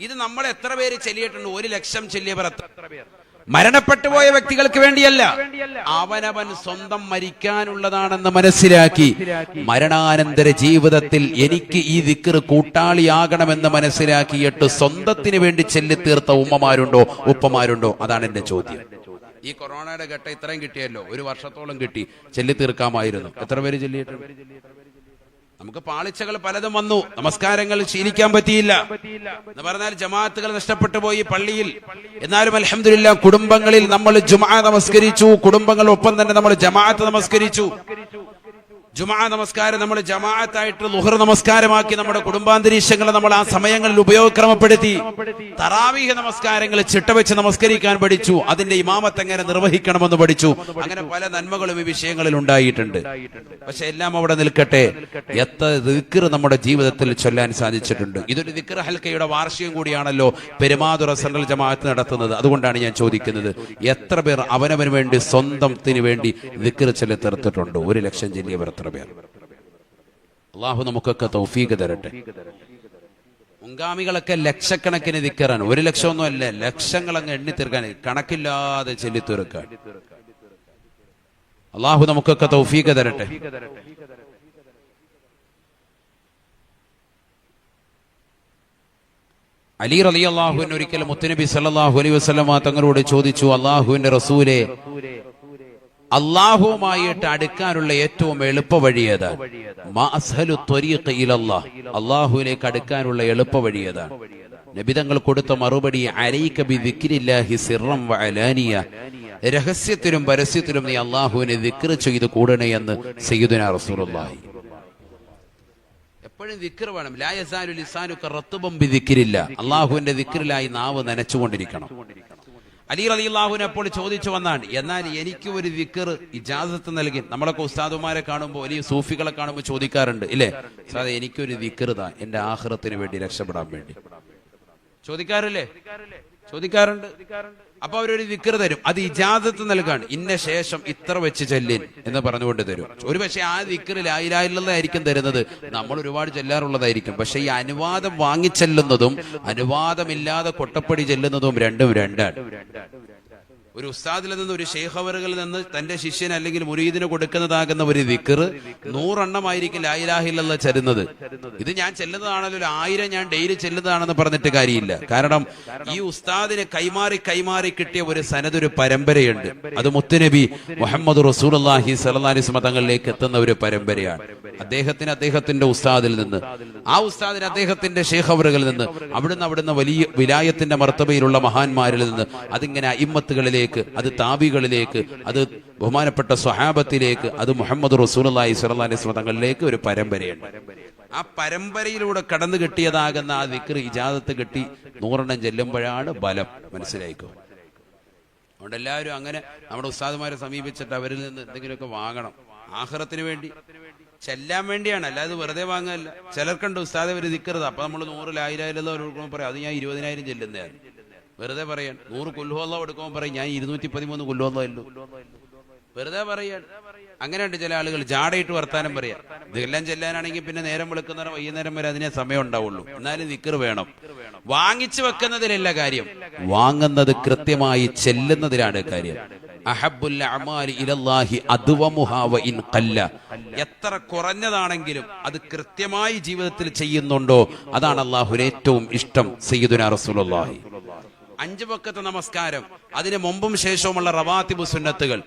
ഇത് നമ്മൾ എത്ര പേര് ചൊല്ലിയിട്ടുണ്ട്? 1,00,000 ചൊല്ലിയവർ എത്ര പേർ? മരണപ്പെട്ടു പോയ വ്യക്തികൾക്ക് വേണ്ടിയല്ല, അവനവൻ സ്വന്തം മരിക്കാനുള്ളതാണെന്ന് മനസ്സിലാക്കി മരണാനന്തര ജീവിതത്തിൽ എനിക്ക് ഈ ദിക്ർ കൂട്ടാളിയാകണമെന്ന് മനസ്സിലാക്കിയിട്ട് സ്വന്തത്തിന് വേണ്ടി ചൊല്ലിത്തീർത്ത ഉമ്മമാരുണ്ടോ ഉപ്പമാരുണ്ടോ? അതാണ് എന്റെ ചോദ്യം. ഈ കൊറോണയുടെ ഘട്ടം ഇത്രയും കിട്ടിയല്ലോ, 1 വർഷത്തോളം കിട്ടി, ചൊല്ലിത്തീർക്കാമായിരുന്നു. എത്ര പേര് ചൊല്ലിയിട്ടുണ്ട്? നമുക്ക് പാളിച്ചകൾ പലതും വന്നു. നമസ്കാരങ്ങൾ ശീലിക്കാൻ പറ്റിയില്ല എന്ന് പറഞ്ഞാൽ ജമാഅത്തുകൾ നഷ്ടപ്പെട്ടു പോയി പള്ളിയിൽ. എന്നാലും അൽഹംദുലില്ലാഹ് കുടുംബങ്ങളിൽ നമ്മൾ ജുമുഅ നമസ്കരിച്ചു. കുടുംബങ്ങളൊപ്പം തന്നെ നമ്മൾ ജമാഅത്ത് നമസ്കരിച്ചു. ജുമുഅ നമസ്കാരം നമ്മൾ ജമാഅത്തായിട്ട് ളുഹർ നമസ്കാരമാക്കി. നമ്മുടെ കുടുംബാന്തരീക്ഷങ്ങളെ നമ്മൾ ആ സമയങ്ങളിൽ ഉപയോഗക്രമപ്പെടുത്തി. തറാവീഹ് നമസ്കാരങ്ങൾ ചിട്ടവെച്ച് നമസ്കരിക്കാൻ പഠിച്ചു. അതിന്റെ ഇമാമത്ത് എങ്ങനെ നിർവഹിക്കണമെന്ന് പഠിച്ചു. അങ്ങനെ പല നന്മകളും ഈ വിഷയങ്ങളിൽ ഉണ്ടായിട്ടുണ്ട്. പക്ഷെ എല്ലാം അവിടെ നിൽക്കട്ടെ, എത്ര ദിക്ർ നമ്മുടെ ജീവിതത്തിൽ ചൊല്ലാൻ സാധിച്ചിട്ടുണ്ട്? ഇതൊരു ദിക്ർ ഹൽക്കയുടെ വാർഷികം കൂടിയാണല്ലോ പെരുമാതുറ സെൻട്രൽ ജമാഅത്ത് നടത്തുന്നത്. അതുകൊണ്ടാണ് ഞാൻ ചോദിക്കുന്നത്, എത്ര പേർ അവനവന് വേണ്ടി സ്വന്തത്തിന് വേണ്ടി ദിക്ർ ചൊല്ലി തീർത്തിട്ടുണ്ട്? 1,00,000 ചൊല്ലിയവർ എത്ര പേർ? അള്ളാഹു നമുക്കൊക്കെ തൗഫീഖ് തരട്ടെ. മുൻഗാമികളൊക്കെ ലക്ഷക്കണക്കിന് ദിക്റാണ്. 1,00,000 ഒന്നും അല്ല, ലക്ഷങ്ങൾ അങ്ങ് എണ്ണി തീർക്കാൻ, കണക്കില്ലാതെ ചൊല്ലി തീർക്കാൻ. അള്ളാഹു നമുക്കൊക്കെ തൗഫീഖ് തരട്ടെ. അലി റളിയല്ലാഹു അൻഹു ഒരിക്കൽ മുത്തുനബി സല്ലല്ലാഹു അലൈഹി വസല്ലം തങ്ങളോട് ചോദിച്ചു, അള്ളാഹുവിന്റെ റസൂലേ, അള്ളാഹുവുമായിട്ട് അടുക്കാനുള്ള ഏറ്റവും എളുപ്പ വഴി ഏതാണ്? മാ അസ്ഹലു ത്വരീഖ് ഇലല്ലാഹ്, അള്ളാഹുവിലേക്ക് അടുക്കാനുള്ള എളുപ്പ വഴി ഏതാണ്? നബി തങ്ങൾ കൊടുത്ത മറുപടി, അലൈക ബിദിക്രില്ലാഹി സിർറൻ വഅലാനിയ, രഹസ്യത്തിലും പരസ്യത്തിലും നീ അള്ളാഹുവിനെ ദിക്ർ ചെയ്ത് കൂടണേ എന്ന് സയ്യിദുനാ റസൂലുള്ളാഹി. എപ്പോഴും ദിക്ർ വേണം. ലാ യസാലു ലിസാനുക റത്ബൻ ബിദിക്രില്ല, അള്ളാഹുവിന്റെ ദിക്റിലായി നാവ് നനച്ചുകൊണ്ടിരിക്കണം. അലി റളിയല്ലാഹുവിനെ അപ്പോൾ ചോദിച്ചു വന്നാണ്, എന്നാൽ എനിക്ക് ഒരു ദിക്ർ ഇജാസത്ത് നൽകി. നമ്മളൊക്കെ ഉസ്താദുമാരെ കാണുമ്പോൾ, വലിയ സൂഫികളെ കാണുമ്പോൾ ചോദിക്കാറുണ്ട്, ഇല്ലേ ഉസ്താദേ, എനിക്കൊരു ദിക്ർ താ, എന്റെ ആഖിറത്തിന് വേണ്ടി, രക്ഷപ്പെടാൻ വേണ്ടി. ചോദിക്കാറില്ലേ? ചോദിക്കാറുണ്ട്. അപ്പൊ അവരൊരു ദിക്ർ തരും, അത് ഇജാസത്ത് നൽകാണ്. ഇന്ന ശേഷം ഇത്ര വെച്ച് ചെല്ലിൻ എന്ന് പറഞ്ഞുകൊണ്ട് തരും. ഒരു പക്ഷേ ആ ദിക്ർ ലാ ഇലാഹ ഇല്ലല്ലാഹ് ആയിരിക്കും തരുന്നത്, നമ്മൾ ഒരുപാട് ചെല്ലാറുള്ളതായിരിക്കും. പക്ഷെ ഈ അനുവാദം വാങ്ങിച്ചെല്ലുന്നതും അനുവാദമില്ലാതെ കൊട്ടപ്പടി ചെല്ലുന്നതും രണ്ടും രണ്ടാണ്. ഒരു ഉസ്താദിൽ നിന്ന്, ഒരു ശൈഖ് അവറുകളിൽ നിന്ന് തന്റെ ശിഷ്യൻ അല്ലെങ്കിൽ മുരീദിന് കൊടുക്കുന്നതാകുന്ന ഒരു ദിക്ർ 100 എണ്ണമായിരിക്കും ലാ ഇലാഹ ഇല്ലല്ലാഹ് ചൊല്ലുന്നത്. ഇത് ഞാൻ ചെല്ലുന്നതാണല്ലോ, 1000 ഞാൻ ഡെയിലി ചെല്ലുന്നതാണെന്ന് പറഞ്ഞിട്ട് കാര്യമില്ല. കാരണം ഈ ഉസ്താദിന് കൈമാറി കിട്ടിയ ഒരു സനദ്, ഒരു പരമ്പരയുണ്ട്. അത് മുത്തുനബി മുഹമ്മദ് റസൂലുള്ളാഹി സ്വല്ലല്ലാഹി അലൈഹി വസല്ലം തങ്ങളിലേക്ക് എത്തുന്ന ഒരു പരമ്പരയാണ്. അദ്ദേഹത്തിന്റെ ഉസ്താദിൽ നിന്ന്, ആ ഉസ്താദിന് അദ്ദേഹത്തിന്റെ ശൈഖ് അവറുകളിൽ നിന്ന്, അവിടുന്ന് വലിയ വിലായത്തിന്റെ മർത്തബയിലുള്ള മഹാന്മാരിൽ നിന്ന്, അതിങ്ങനെ അയിമ്മത്തുകളിലേക്ക്, അത് താബികളിലേക്ക്, അത് ബഹുമാനപ്പെട്ട സ്വഹാബത്തിലേക്ക്, അത് മുഹമ്മദ് റസൂലുള്ളാഹി സ്വല്ലല്ലാഹി അലൈഹി വസല്ലം തങ്ങളിലേക്ക് ഒരു പരമ്പരയുണ്ട്. ആ പരമ്പരയിലൂടെ കടന്നു കിട്ടിയതാകുന്ന ആ ദിക്ർ ഇജാദത്ത് കിട്ടി 100 ചെല്ലുമ്പോഴാണ് ബലം. മനസ്സിലായിക്കോ? അതുകൊണ്ട് എല്ലാവരും അങ്ങനെ നമ്മുടെ ഉസ്താദുമാരെ സമീപിച്ചിട്ട് അവരിൽ നിന്ന് എന്തെങ്കിലുമൊക്കെ വാങ്ങണം. ആഖിറത്തിന് വേണ്ടി ചെല്ലാൻ വേണ്ടിയാണ്, അല്ലാതെ വെറുതെ വാങ്ങാനല്ല. ചിലർക്കുണ്ട് ഉസ്താദെ ഒരു ദിക്റത്, അപ്പൊ നമ്മൾ 100 ലാ ഇലാഹ ഇല്ലല്ലാഹ് കൊടുക്കുമ്പോൾ പറയും അത് ഞാൻ 20,000 ചെല്ലുന്നതാണ്. വെറുതെ പറയാൻ. 100 ഖുൽ ഹുവല്ലാഹ് കൊടുക്കുമ്പോൾ പറയും ഞാൻ 213 ഖുൽ ഹുവല്ലാഹ് ഇല്ലു. വെറുതെ പറയാൻ. അങ്ങനെയുണ്ട് ചില ആളുകൾ, ജാടയിട്ട് വർത്താനം പറയാം. ഇതെല്ലാം ചെല്ലാനാണെങ്കിൽ പിന്നെ നേരം വെളുക്കുന്ന വൈകുന്നേരം വരെ അതിനെ സമയം ഉണ്ടാവുള്ളൂ. എന്നാലും ദിക്ർ വേണം. വാങ്ങിച്ചു വെക്കുന്നതിലല്ല കാര്യം, വാങ്ങുന്നത് കൃത്യമായി ചെല്ലുന്നതിലാണ് കാര്യം. അഹബ്ബുൽ അഅമാലി ഇലല്ലാഹി അദ്വമുഹാ വഇൻ ഖല്ല. എത്ര കുറഞ്ഞതാണെങ്കിലും അത് കൃത്യമായി ജീവിതത്തിൽ ചെയ്യുന്നുണ്ടോ അതാണ് അല്ലാഹുവിന് ഏറ്റവും ഇഷ്ടം. സയ്യിദുനാ റസൂലുള്ളാഹി 5 വഖത്ത് നമസ്കാരം, അതിന് മുമ്പും ശേഷവുമുള്ള റവാത്തിബ് സുന്നത്തുകൾ,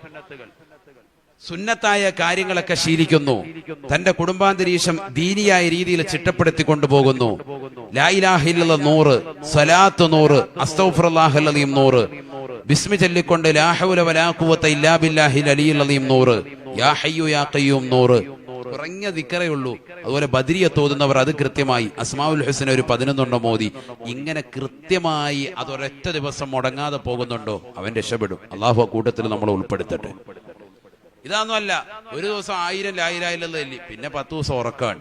സുന്നത്തായ കാര്യങ്ങളൊക്കെ ശീലിക്കുന്നു. തന്റെ കുടുംബാന്തരീക്ഷം ദീനിയായ രീതിയിൽ ചിട്ടപ്പെടുത്തി കൊണ്ടുപോകുന്നു. ലാ ഇലാഹ ഇല്ലല്ലാഹ് 100, സ്വലാത്ത് 100, അസ്തഗ്ഫിറുല്ലാഹൽ അലീം 100, ബിസ്മി ചൊല്ലിക്കൊണ്ട് ലാ ഹൗല വലാ ഖുവത ഇല്ലാ ബില്ലാഹിൽ അലിയിൽ അലീം 100, യാ ഹയ്യു യാ ഖയ്യൂം 100. കുറഞ്ഞ ദിക്റേ ഉള്ളൂ. അതുപോലെ ബദ്രിയത്ത് ഓതുന്നവർ അത് കൃത്യമായി, അസ്മാഉൽ ഹുസ്ന ഒരു 11 മോദി, ഇങ്ങനെ കൃത്യമായി അതൊരൊറ്റ ദിവസം മുടങ്ങാതെ പോകുന്നുണ്ടോ അവൻ രക്ഷപ്പെടും. അള്ളാഹു ആ കൂട്ടത്തിൽ നമ്മളെ ഉൾപ്പെടുത്തട്ടെ. ഇതൊന്നും അല്ല, ഒരു ദിവസം 1000 ലാ ഇലാഹ ഇല്ലല്ലാഹ് ചൊല്ലി, പിന്നെ 10 ദിവസം ഉറക്കാണ്,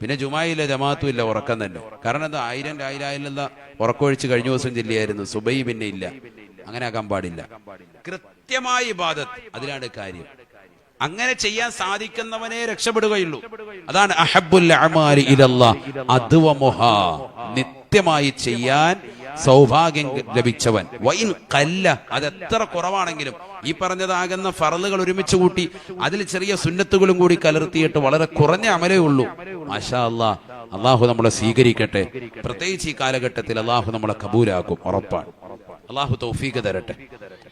പിന്നെ ജുമായില്ല ജമാഅത്തും ഇല്ല, ഉറക്കം തന്നെ. കാരണം എന്താ? 1000 ലാ ഇലാഹ ഇല്ലല്ലാഹ് ഉറക്കമൊഴിച്ച് കഴിഞ്ഞ ദിവസം ചൊല്ലിയായിരുന്നു, സുബൈ പിന്നെ ഇല്ല. അങ്ങനെ ആക്കാൻ പാടില്ല. കൃത്യമായി ഇബാദത്ത്, അതിലാണ് കാര്യം. അങ്ങനെ ചെയ്യാൻ സാധിക്കുന്നവനെ രക്ഷപ്പെടുകയുള്ളൂ. അതാണ് അഹബ്ബുൽ അഅമാലി ഇലല്ലാഹ് അദ്വമുഹാ. നിത്യമായി ചെയ്യാൻ സൗഭാഗ്യം ലഭിച്ചവൻ. വഇൻ ഖല്ല, അതെത്ര കുറവാണെങ്കിലും ഈ പറഞ്ഞതാകുന്ന ഫർളുകൾ ഒരുമിച്ച് കൂട്ടി അതിൽ ചെറിയ സുന്നത്തുകളും കൂടി കലർത്തിയിട്ട് വളരെ കുറഞ്ഞ അമലേ ഉള്ളൂ. മാഷാ അല്ലാഹ്, അള്ളാഹു നമ്മളെ സ്വീകരിക്കട്ടെ. പ്രത്യേകിച്ച് ഈ കാലഘട്ടത്തിൽ അള്ളാഹു നമ്മളെ കബൂലാക്കും, ഉറപ്പാണ്. അള്ളാഹു തൗഫീഖ് തരട്ടെ.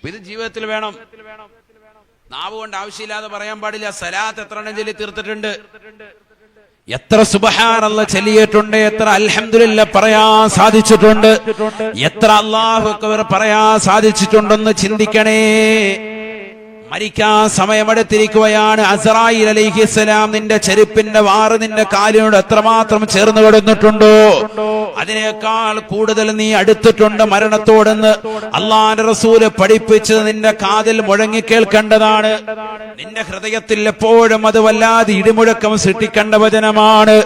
ഇത് ജീവിതത്തിൽ വേണം. നാവ് കൊണ്ട് ആവശ്യമില്ലാതെ പറയാൻ പാടില്ല. സലാത്ത് എത്ര എണ്ണം ചൊല്ലി തീർത്തിട്ടുണ്ട്, എത്ര സുബ്ഹാനല്ലാഹ് ചൊല്ലിയിട്ടുണ്ട്, എത്ര അൽഹംദുലില്ലാഹ് പറയാൻ സാധിച്ചിട്ടുണ്ട്, എത്ര അല്ലാഹു അക്ബർ പറയാൻ സാധിച്ചിട്ടുണ്ടെന്ന് ചിന്തിക്കണേ. മരിക്കാൻ സമയമെടുത്തിരിക്കുകയാണ്. അസ്റായീൽ അലൈഹിസ്സലാം നിന്റെ ചെരുപ്പിന്റെ വാറ് നിന്റെ കാലിനോട് എത്രമാത്രം ചേർന്ന് കിടന്നിട്ടുണ്ടോ അതിനേക്കാൾ കൂടുതൽ നീ അടുത്തിട്ടുണ്ട് മരണത്തോടെന്ന് അള്ളാഹുവിന്റെ റസൂല് പഠിപ്പിച്ചത് നിന്റെ കാതിൽ മുഴങ്ങി കേൾക്കേണ്ടതാണ്. നിന്റെ ഹൃദയത്തിൽ എപ്പോഴും അത് വല്ലാതെ ഇടിമുഴക്കം സൃഷ്ടിക്കേണ്ട വചനമാണ്.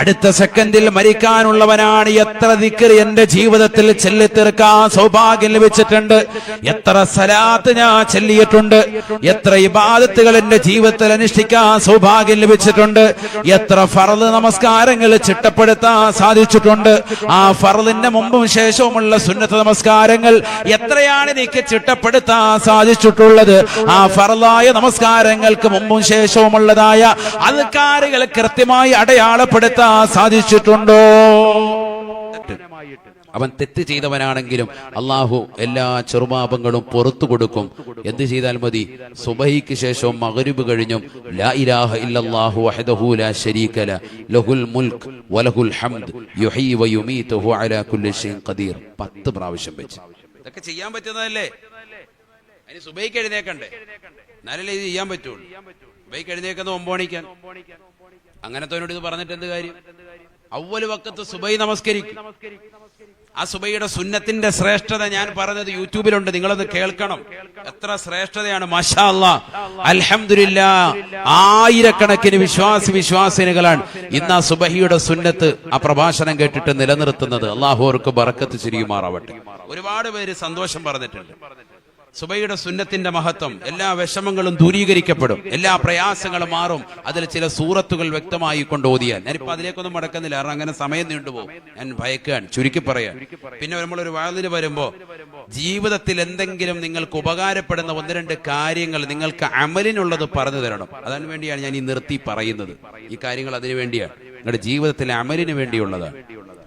അടുത്ത സെക്കൻഡിൽ മരിക്കാനുള്ളവനാണ്. എത്ര ദിക്ർ എന്റെ ജീവിതത്തിൽ ചൊല്ലിത്തീർക്കാൻ സൗഭാഗ്യം ലഭിച്ചിട്ടുണ്ട്, എത്ര സലാത്ത് ഞാൻ ചൊല്ലിയിട്ടുണ്ട്, എത്ര ഇബാദത്തുകൾ എന്റെ ജീവിതത്തിൽ അനുഷ്ഠിക്കാൻ സൗഭാഗ്യം ലഭിച്ചിട്ടുണ്ട്, എത്ര ഫർള് നമസ്കാരങ്ങൾ ചിട്ടപ്പെടുത്താൻ സാധിച്ചിട്ടുണ്ട്. ആ ഫർളിന്റെ മുമ്പും ശേഷവുമുള്ള സുന്നത്ത് നമസ്കാരങ്ങൾ എത്രയാണ് എനിക്ക് ചിട്ടപ്പെടുത്താൻ സാധിച്ചിട്ടുള്ളത്. ആ ഫർളായ നമസ്കാരങ്ങൾക്ക് മുമ്പും ശേഷവുമുള്ളതായ അദ്കാറുകൾ കൃത്യമായി അടയാളപ്പെടുത്താൻ സാധിച്ചിട്ടുണ്ടോ? അവൻ തെറ്റ് ചെയ്തവനാണെങ്കിലും അള്ളാഹു എല്ലാ ചെറുപാപങ്ങളും പുറത്തു കൊടുക്കും. എന്ത് ചെയ്താൽ മതി? സുബഹിക്ക് ശേഷവും മഗ്രിബ് കഴിഞ്ഞും ലാ ഇലാഹ ഇല്ലല്ലാഹു വഹ്ദഹു ലാ ശരീക ലഹുൽ മുൽക്ക് വലഹുൽ ഹംദ് യുഹീ വയുമീതുഹു അലാ കുല്ലി ഷൈഇൻ ഖദീർ 10 പ്രാവശ്യം വെച്ച്. ഇതൊക്കെ ചെയ്യാൻ പറ്റുന്നതല്ലേ? അതിന് സുബഹിക്ക് എഴുന്നേക്കണ്ടേ? എന്നാലല്ലേ ഇത് ചെയ്യാൻ പറ്റുള്ളൂ. സുബഹിക്ക് എഴുന്നേക്കുന്നത് 9 മണിക്കാൻ. അങ്ങനത്തോനോട് ഇത് പറഞ്ഞിട്ട് എന്ത് കാര്യം? അവ്വൽ വഖത്ത് സുബഹി നമസ്കരിക്കും. ആ സുബഹിയുടെ സുന്നത്തിന്റെ ശ്രേഷ്ഠത ഞാൻ പറഞ്ഞത് യൂട്യൂബിലുണ്ട്, നിങ്ങളത് കേൾക്കണം. എത്ര ശ്രേഷ്ഠതയാണ്! മാഷാ അല്ലാഹ്, അൽഹംദുലില്ലാഹ്. ആയിരക്കണക്കിന് വിശ്വാസിനികളാണ് ഇന്ന് ആ സുബഹിയുടെ സുന്നത്ത് ആ പ്രഭാഷണം കേട്ടിട്ട് നിലനിർത്തുന്നത്. അല്ലാഹു അവർക്ക് ബറക്കത്ത് ചെയ്യുമാറാവട്ടെ. ഒരുപാട് പേര് സന്തോഷം പറഞ്ഞിട്ടുണ്ട്. സുബൈയുടെ സുന്നത്തിന്റെ മഹത്വം, എല്ലാ വിഷമങ്ങളും ദൂരീകരിക്കപ്പെടും, എല്ലാ പ്രയാസങ്ങളും മാറും. അതിൽ ചില സൂറത്തുകൾ വ്യക്തമായി കൊണ്ട് ഓതിയാൽ. ഞാനിപ്പോ അതിലേക്കൊന്നും മടക്കുന്നില്ല, കാരണം അങ്ങനെ സമയം നീണ്ടുപോകും. ഞാൻ ഭയക്കാൻ ചുരുക്കി പറയാൻ. പിന്നെ നമ്മളൊരു വാതിന് വരുമ്പോ ജീവിതത്തിൽ എന്തെങ്കിലും നിങ്ങൾക്ക് ഉപകാരപ്പെടുന്ന ഒന്ന് രണ്ട് കാര്യങ്ങൾ നിങ്ങൾക്ക് അമലിനുള്ളത് പറഞ്ഞു തരണം. അതിനു വേണ്ടിയാണ് ഞാൻ ഈ നിർത്തി പറയുന്നത്. ഈ കാര്യങ്ങൾ അതിനു വേണ്ടിയാണ്, നിങ്ങളുടെ ജീവിതത്തിലെ അമലിന് വേണ്ടിയുള്ളതാണ്.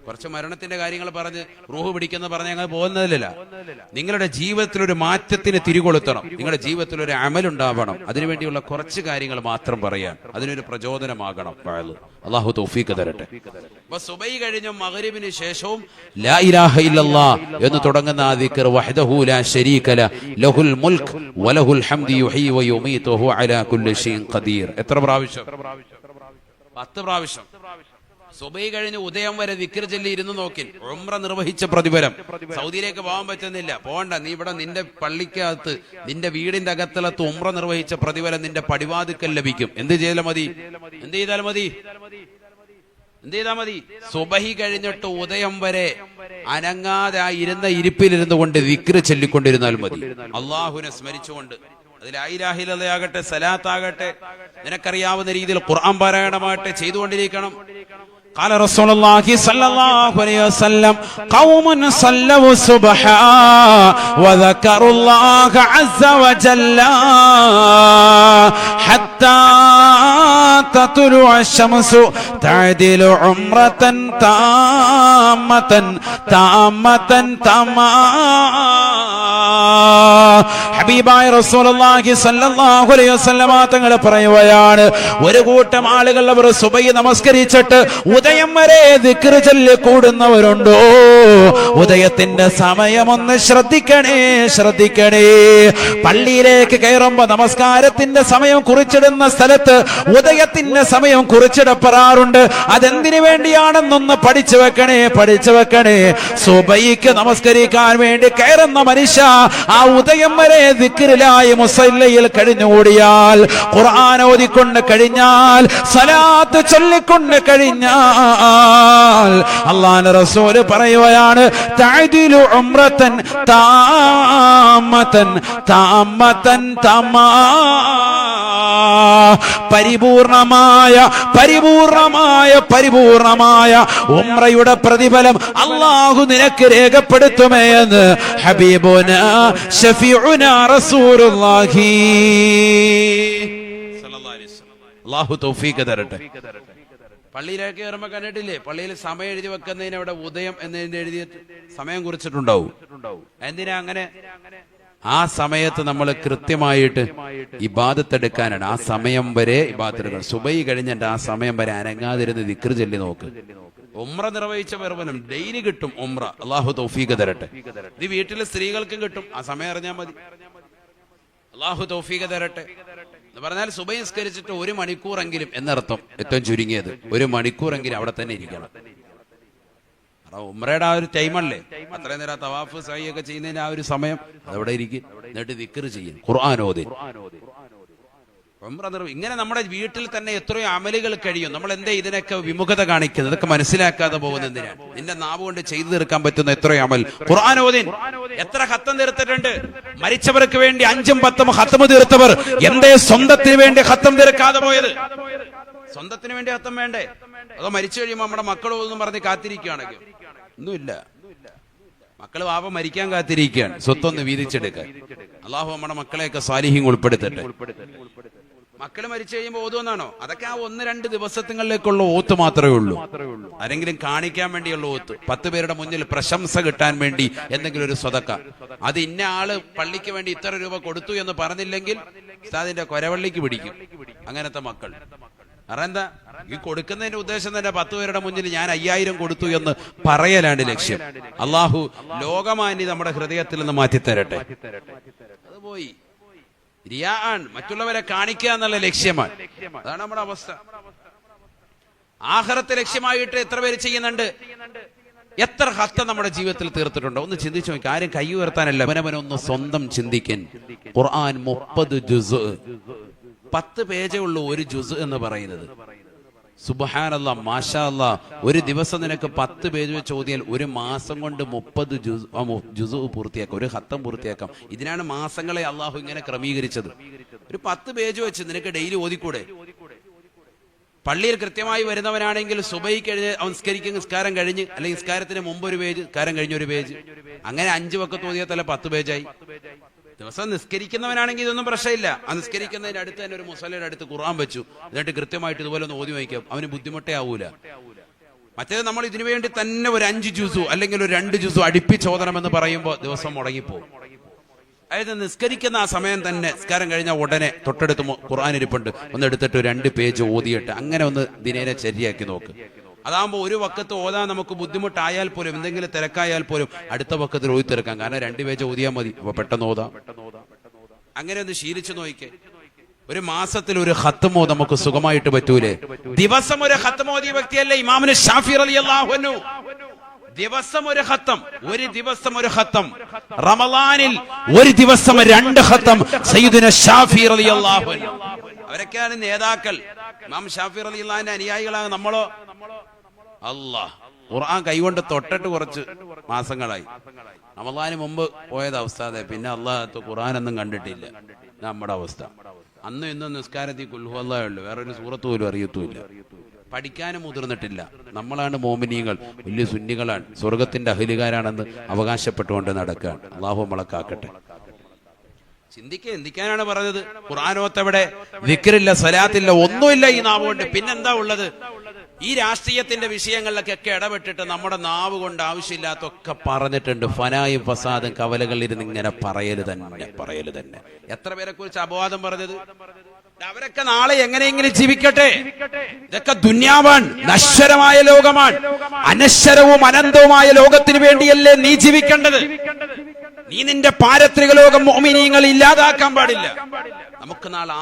കുറച്ച് മരണത്തിന്റെ കാര്യങ്ങൾ പറഞ്ഞ് റൂഹ് പിടിക്കുന്ന പറഞ്ഞ് അങ്ങനെ പോകുന്നതിലല്ല. നിങ്ങളുടെ ജീവിതത്തിൽ ഒരു മാറ്റത്തിന് തിരികൊളുത്തണം, നിങ്ങളുടെ ജീവിതത്തിൽ ഒരു അമലുണ്ടാവണം. അതിനുവേണ്ടിയുള്ള കുറച്ച് കാര്യങ്ങൾ മാത്രം പറയാൻ, അതിനൊരു പ്രചോദനമാകണം. അള്ളാഹു തൗഫീഖ് തരട്ടെ. അപ്പൊ സുബൈ കഴിഞ്ഞും മഗ്രിബിന് ശേഷവും ലാ ഇലാഹ ഇല്ലല്ലാഹ് എന്ന് തുടങ്ങുന്ന ആ ദിക്ർ, വഹ്ദഹു ലാ ശരീക ലഹുൽ മുൽക്ക് വലഹുൽ ഹംദു യുഹ്യി വയുമീതു വഹു അലാ കുല്ലി ഷൈഇൻ ഖദീർ. എത്ര പ്രാവശ്യം? 10 പ്രാവശ്യം. സുബൈ കഴിഞ്ഞ് ഉദയം വരെ ദിക്ർ ചൊല്ലി ഇരുന്ന് നോക്കി ഉംറ നിർവഹിച്ച പ്രതിഫലം. സൗദിയിലേക്ക് പോകാൻ പറ്റുന്നില്ല, പോകണ്ട, നീ ഇവിടെ നിന്റെ പള്ളിക്കകത്ത് നിന്റെ വീടിന്റെ അകത്തലത്ത് ഉംറ നിർവഹിച്ച പ്രതിഫലം നിന്റെ പടിവാതിക്കൽ ലഭിക്കും. എന്ത് ചെയ്താൽ മതി? എന്ത് ചെയ്താൽ മതി? സുബഹി കഴിഞ്ഞിട്ട് ഉദയം വരെ അനങ്ങാതെ ആ ഇരുന്ന ഇരിപ്പിലിരുന്നു കൊണ്ട് ദിക്ർ ചൊല്ലിക്കൊണ്ടിരുന്നാൽ മതി, അള്ളാഹുവിനെ സ്മരിച്ചുകൊണ്ട്. അതിൽ ലാ ഇലാഹ ഇല്ലല്ലാഹ് ആകട്ടെ, സലാത്താകട്ടെ, നിനക്കറിയാവുന്ന രീതിയിൽ ഖുർആൻ പാരായണമാകട്ടെ ചെയ്തുകൊണ്ടിരിക്കണം. قال رسول الله صلى الله عليه وسلم قوم صلوا الصبح وذكروا الله عز وجل حتى تطلع الشمس تعدل عمرة تامة ഹബീബായ റസൂലുള്ളാഹി സ്വല്ലല്ലാഹു അലൈഹി വസല്ലമ തങ്ങൾ പറയുകയാണ്, ഒരു കൂട്ടം ആളുകൾ അവർ സുബഹി നമസ്കരിച്ചിട്ട് ഉദയം വരെ ദിക്ർ ചൊല്ലി കൂടുന്നവരുണ്ടോ? ഉദയത്തിന്റെ സമയം ഒന്ന് ശ്രദ്ധിക്കണേ. പള്ളിയിലേക്ക് കയറുമ്പോ നമസ്കാരത്തിന്റെ സമയം കുറിച്ചിടുന്ന സ്ഥലത്ത് ഉദയത്തിന്റെ സമയം കുറിച്ചിടപ്പെടാറുണ്ട്. അതെന്തിനു വേണ്ടിയാണെന്നൊന്ന് പഠിച്ചു വെക്കണേ. സുബഹിക്ക് നമസ്കരിക്കാൻ വേണ്ടി കയറുന്ന മനുഷ്യ ആ ഉദയം വരെ ദിക്റിലായി മുസല്ലയിൽ കഴിഞ്ഞുകൂടിയാൽ, ഖുർആൻ ഓതിക്കൊണ്ട് കഴിഞ്ഞാൽ, സലാത്ത് ചൊല്ലിക്കൊണ്ട് കഴിഞ്ഞാൽ, അല്ലാഹുവിന്റെ റസൂൽ പറയുകയാണ്, തഅദിലു ഉംറതൻ താമതൻ പരിപൂർണമായ ഉംറയുടെ പ്രതിഫലം അല്ലാഹു നിനക്ക് രേഖപ്പെടുത്തുമേ എന്ന് ഹബീബുനാ ശഫീഉനാ റസൂലുള്ളാഹി സ്വല്ലല്ലാഹു അലൈഹി വസല്ലം. അല്ലാഹു തൗഫീഖ് തരട്ടെ. പള്ളിയിലേക്ക് കയറുമ്പോ കണ്ടിട്ടില്ലേ, പള്ളിയിൽ സമയം എഴുതി വെക്കുന്നതിന് അവിടെ ഉദയം എന്നതിന്റെ എഴുതിയിട്ട് സമയം കുറിച്ചിട്ടുണ്ടാവും. എന്തിനാ അങ്ങനെ? ആ സമയത്ത് നമ്മൾ കൃത്യമായിട്ട് ഇബാദത്ത് എടുക്കാനാണ്. ആ സമയം വരെ ഇബാദത്ത് എടുക്കണം. സുബൈ കഴിഞ്ഞിട്ട് ആ സമയം വരെ അനങ്ങാതിരുന്ന് ദിക്ർ ചൊല്ലി നോക്ക്. ഉംറ നിർവഹിച്ച പ്രതിഫലം ഡെയിലി കിട്ടും. ഉംറ അല്ലാഹു തൗഫീഖ് തരട്ടെ. ഇത് വീട്ടിലെ സ്ത്രീകൾക്കും കിട്ടും, ആ സമയം അറിഞ്ഞാൽ മതി. അല്ലാഹു തൗഫീഖ് തരട്ടെ. എന്ന് പറഞ്ഞാൽ സുബഹി നിസ്കരിച്ചിട്ട് 1 മണിക്കൂറെങ്കിലും എന്നർത്ഥം, ഏറ്റവും ചുരുങ്ങിയത് 1 മണിക്കൂറെങ്കിലും അവിടെ തന്നെ ഇരിക്കണം. ഉംറയുടെ ആ ഒരു ടൈമല്ലേ, അത്രയും നേരം തവാഫ് സഅയ് ഒക്കെ ചെയ്യുന്നതിന് ആ ഒരു സമയം അതവിടെ ഇരിക്കും. എന്നിട്ട് ദിക്ർ ചെയ്യും, ഖുർആൻ ഓതി. ഇങ്ങനെ നമ്മുടെ വീട്ടിൽ തന്നെ എത്രയോ അമലുകൾ കഴിയും. നമ്മൾ എന്തേ ഇതിനൊക്കെ വിമുഖത കാണിക്കുന്നത്? ഇതൊക്കെ മനസ്സിലാക്കാതെ പോകുന്ന എന്തിനാണ്? നിന്റെ നാവ് കൊണ്ട് ചെയ്തു തീർക്കാൻ പറ്റുന്ന എത്രയോ അമൽ. ഖുർആൻ ഓതി എത്ര ഖത്തം തീർത്തിട്ടുണ്ട്. മരിച്ചവർക്ക് വേണ്ടി 5ഉം 10ഉം ഖത്തം തീർത്തവർ എന്തേ സ്വന്തത്തിന് വേണ്ടി ഖത്തം തീർക്കാതെ പോയത്? സ്വന്തത്തിന് വേണ്ടി ഖത്തം വേണ്ടേ? അതോ മരിച്ചു കഴിയുമ്പോൾ നമ്മുടെ മക്കളൊന്നും പറഞ്ഞ് കാത്തിരിക്കുകയാണെങ്കിൽ? ഒന്നുമില്ല. മക്കള് വാപ്പ മരിക്കാൻ കാത്തിരിക്കുകയാണ്, സ്വത്തൊന്ന് വീതിച്ചെടുക്കാൻ. അള്ളാഹു നമ്മുടെ മക്കളെയൊക്കെ സാലിഹ്യം ഉൾപ്പെടുത്തട്ടെ. മക്കള് മരിച്ചു കഴിയുമ്പോൾ ഓതുവെന്നാണോ? അതൊക്കെ ആ 1-2 ദിവസങ്ങളിലേക്കുള്ള ഓത്ത് മാത്രമേ ഉള്ളൂ. ആരെങ്കിലും കാണിക്കാൻ വേണ്ടിയുള്ള ഓത്ത്, 10 പേരുടെ മുന്നിൽ പ്രശംസ കിട്ടാൻ വേണ്ടി എന്തെങ്കിലും ഒരു സ്വതക്ക. അത് ഇന്ന ആള് പള്ളിക്ക് വേണ്ടി ഇത്ര രൂപ കൊടുത്തു എന്ന് പറഞ്ഞില്ലെങ്കിൽ ഉസ്താദിന്റെ കൊരവള്ളിക്ക് പിടിക്കും. അങ്ങനത്തെ മക്കൾ. അറെന്താ ഈ കൊടുക്കുന്നതിന്റെ ഉദ്ദേശം തന്നെ 10 പേരുടെ മുന്നിൽ ഞാൻ 5000 കൊടുത്തു എന്ന് പറയലാണ് ലക്ഷ്യം. അള്ളാഹു ലോകമാനി നമ്മുടെ ഹൃദയത്തിൽ നിന്ന് മാറ്റിത്തരട്ടെ. അത് പോയി റിയാൻ, മറ്റുള്ളവരെ കാണിക്കുക എന്നുള്ള ലക്ഷ്യമാണ്. അതാണ് നമ്മുടെ അവസ്ഥ. ആഖിറത്ത് ലക്ഷ്യമായിട്ട് എത്ര പേര് ചെയ്യുന്നുണ്ട്? എത്ര ഖത്തം നമ്മുടെ ജീവിതത്തിൽ തീർത്തിട്ടുണ്ടോ? ഒന്ന് ചിന്തിച്ചു നോക്കി. ആരും കൈ ഉയർത്താനല്ല, അവനവനൊന്ന് സ്വന്തം ചിന്തിക്കൻ. ഖുർആൻ 30 ജുസ്, 10 പേജേ ഉള്ളൂ ഒരു ജുസ് എന്ന് പറയുന്നത്. സുബ്ഹാനല്ലാഹ്, മാഷാ അല്ലാഹ്. ഒരു ദിവസം നിനക്ക് 10 പേജ് വെച്ച് ഓതിയാൽ ഒരു മാസം കൊണ്ട് 30 ജുസു പൂർത്തിയാക്കാം, ഒരു ഖത്തം പൂർത്തിയാക്കാം. ഇതിനാണ് മാസങ്ങളെ അള്ളാഹു ഇങ്ങനെ ക്രമീകരിച്ചത്. ഒരു 10 പേജ് വെച്ച് നിനക്ക് ഡെയിലി ഓതിക്കൂടെ? പള്ളിയിൽ കൃത്യമായി വരുന്നവനാണെങ്കിൽ സുബഹിക്ക് കഴിഞ്ഞ് നിസ്കാരം കഴിഞ്ഞ്, അല്ലെങ്കിൽ നിസ്കാരത്തിന് മുമ്പ് ഒരു പേജ്, നിസ്കാരം കഴിഞ്ഞ ഒരു പേജ്, അങ്ങനെ 5 വക്കത്ത് ഓതിയാൽ തന്നെ 10 പേജായി. ദിവസം നിസ്കരിക്കുന്നവനാണെങ്കിൽ ഇതൊന്നും പ്രശ്നമില്ല. ആ നിസ്കരിക്കുന്നതിന്റെ അടുത്ത് തന്നെ ഒരു മുസല്ലയുടെ അടുത്ത് ഖുർആൻ വെച്ചു, എന്നിട്ട് കൃത്യമായിട്ട് ഇതുപോലെ ഒന്ന് ഓതി വായിക്കാം, അവന് ബുദ്ധിമുട്ടേ ആവൂല. മറ്റേത് നമ്മൾ ഇതിനു വേണ്ടി തന്നെ ഒരു 5 ജുസു അല്ലെങ്കിൽ ഒരു 2 ജുസു അടുപ്പിച്ച് ഓതണമെന്ന് പറയുമ്പോൾ ദിവസം മുടങ്ങിപ്പോകും. അതായത് നിസ്കരിക്കുന്ന ആ സമയം തന്നെ, നിസ്കാരം കഴിഞ്ഞാൽ ഉടനെ തൊട്ടടുത്ത് ഖുർആൻ ഇരിപ്പുണ്ട്, ഒന്ന് എടുത്തിട്ട് 2 പേജ് ഓതിയിട്ട് അങ്ങനെ ഒന്ന് ദിനേന ശരിയാക്കി നോക്ക്. അതാകുമ്പോൾ ഒരു വക്കത്ത് ഓതാൻ നമുക്ക് ബുദ്ധിമുട്ടായാൽ പോലും, എന്തെങ്കിലും തിരക്കായാൽ പോലും അടുത്ത വക്കത്തിൽ ഓതി തിരക്കാം. കാരണം 2 പേജ് ഓതിയാൽ മതി, അപ്പൊ പെട്ടെന്ന് ഓതാം. അങ്ങനെ ഒന്ന് ശീലിച്ചു നോക്കിക്കേ. ഒരു മാസത്തിൽ ഒരു ഖത്മോ നമുക്ക് സുഖമായിട്ട് പറ്റൂലേ? ദിവസം ഒരു ഖത്മ ഓതിയ വ്യക്തിയല്ലേ ഇമാമുന ശാഫി റളിയല്ലാഹു അൻഹു? ദിവസം ഒരു ഖത്തം, ഒരു ദിവസം ഒരു ഖത്തം. റമളാനിൽ ഒരു ദിവസം 2 ഖത്തം സയ്യിദുന ശാഫി റളിയല്ലാഹു അൻഹു. അവരൊക്കെയാണ് നേതാക്കൾ. ഇമാം ശാഫി റളിയല്ലാഹുവിന്റെ അനുയായികളാണ് നമ്മളോ? അല്ലാഹ്, ഖുർആൻ കൈകൊണ്ട് തൊട്ടിട്ട് കുറച്ച് മാസങ്ങളായി. റമളാന് മുമ്പ് പോയത് അവസ്ഥ, പിന്നെ അള്ളാഹ് ഖുർആനൊന്നും കണ്ടിട്ടില്ല. നമ്മുടെ അവസ്ഥ. അന്നും ഇന്നും നിസ്കാരത്തിൽ ഖുൽ ഹുവല്ലാഹേ ഉള്ളൂ, വേറൊരു സൂറത്ത് പോലും അറിയത്തുമില്ല. പഠിക്കാനും മുതിർന്നിട്ടില്ല. നമ്മളാണ് മോമിനീങ്ങൾ, വലിയ സുന്നികളാണ്, സ്വർഗത്തിന്റെ അഹ്ലുകാരാണെന്ന് അവകാശപ്പെട്ടുകൊണ്ട് നടക്കുകയാണ്. അള്ളാഹു നമ്മളെ കാക്കട്ടെ. ചിന്തിക്കാനാണ് പറഞ്ഞത്. ഖുർആനോത്തെവിടെ? ദിക്റില്ല, സലാത്തില്ല, ഒന്നുമില്ല ഈ നാവ് കൊണ്ട്. പിന്നെന്താ ഉള്ളത്? ഈ രാഷ്ട്രീയത്തിന്റെ വിഷയങ്ങളിലൊക്കെ ഇടപെട്ടിട്ട് നമ്മുടെ നാവ് കൊണ്ട് ആവശ്യമില്ലാത്തൊക്കെ പറഞ്ഞിട്ടുണ്ട്. ഫനായും ഫസാദും കവലകളിൽ ഇരുന്ന് ഇങ്ങനെ പറയല് തന്നെ. എത്ര പേരെ കുറിച്ച് അപവാദം പറഞ്ഞത്? അവരൊക്കെ നാളെ എങ്ങനെയെങ്കിലും ജീവിക്കട്ടെ. ഇതൊക്കെ ദുന്യാവാണ്, നശ്വരമായ ലോകമാണ്. അനശ്വരവും അനന്തവുമായ ലോകത്തിന് വേണ്ടിയല്ലേ നീ ജീവിക്കേണ്ടത്? നീ നിന്റെ പാരത്രിക ലോകം മുഅ്മിനീങ്ങൾ ഇല്ലാതാക്കാൻ പാടില്ല. നമുക്ക് നാളെ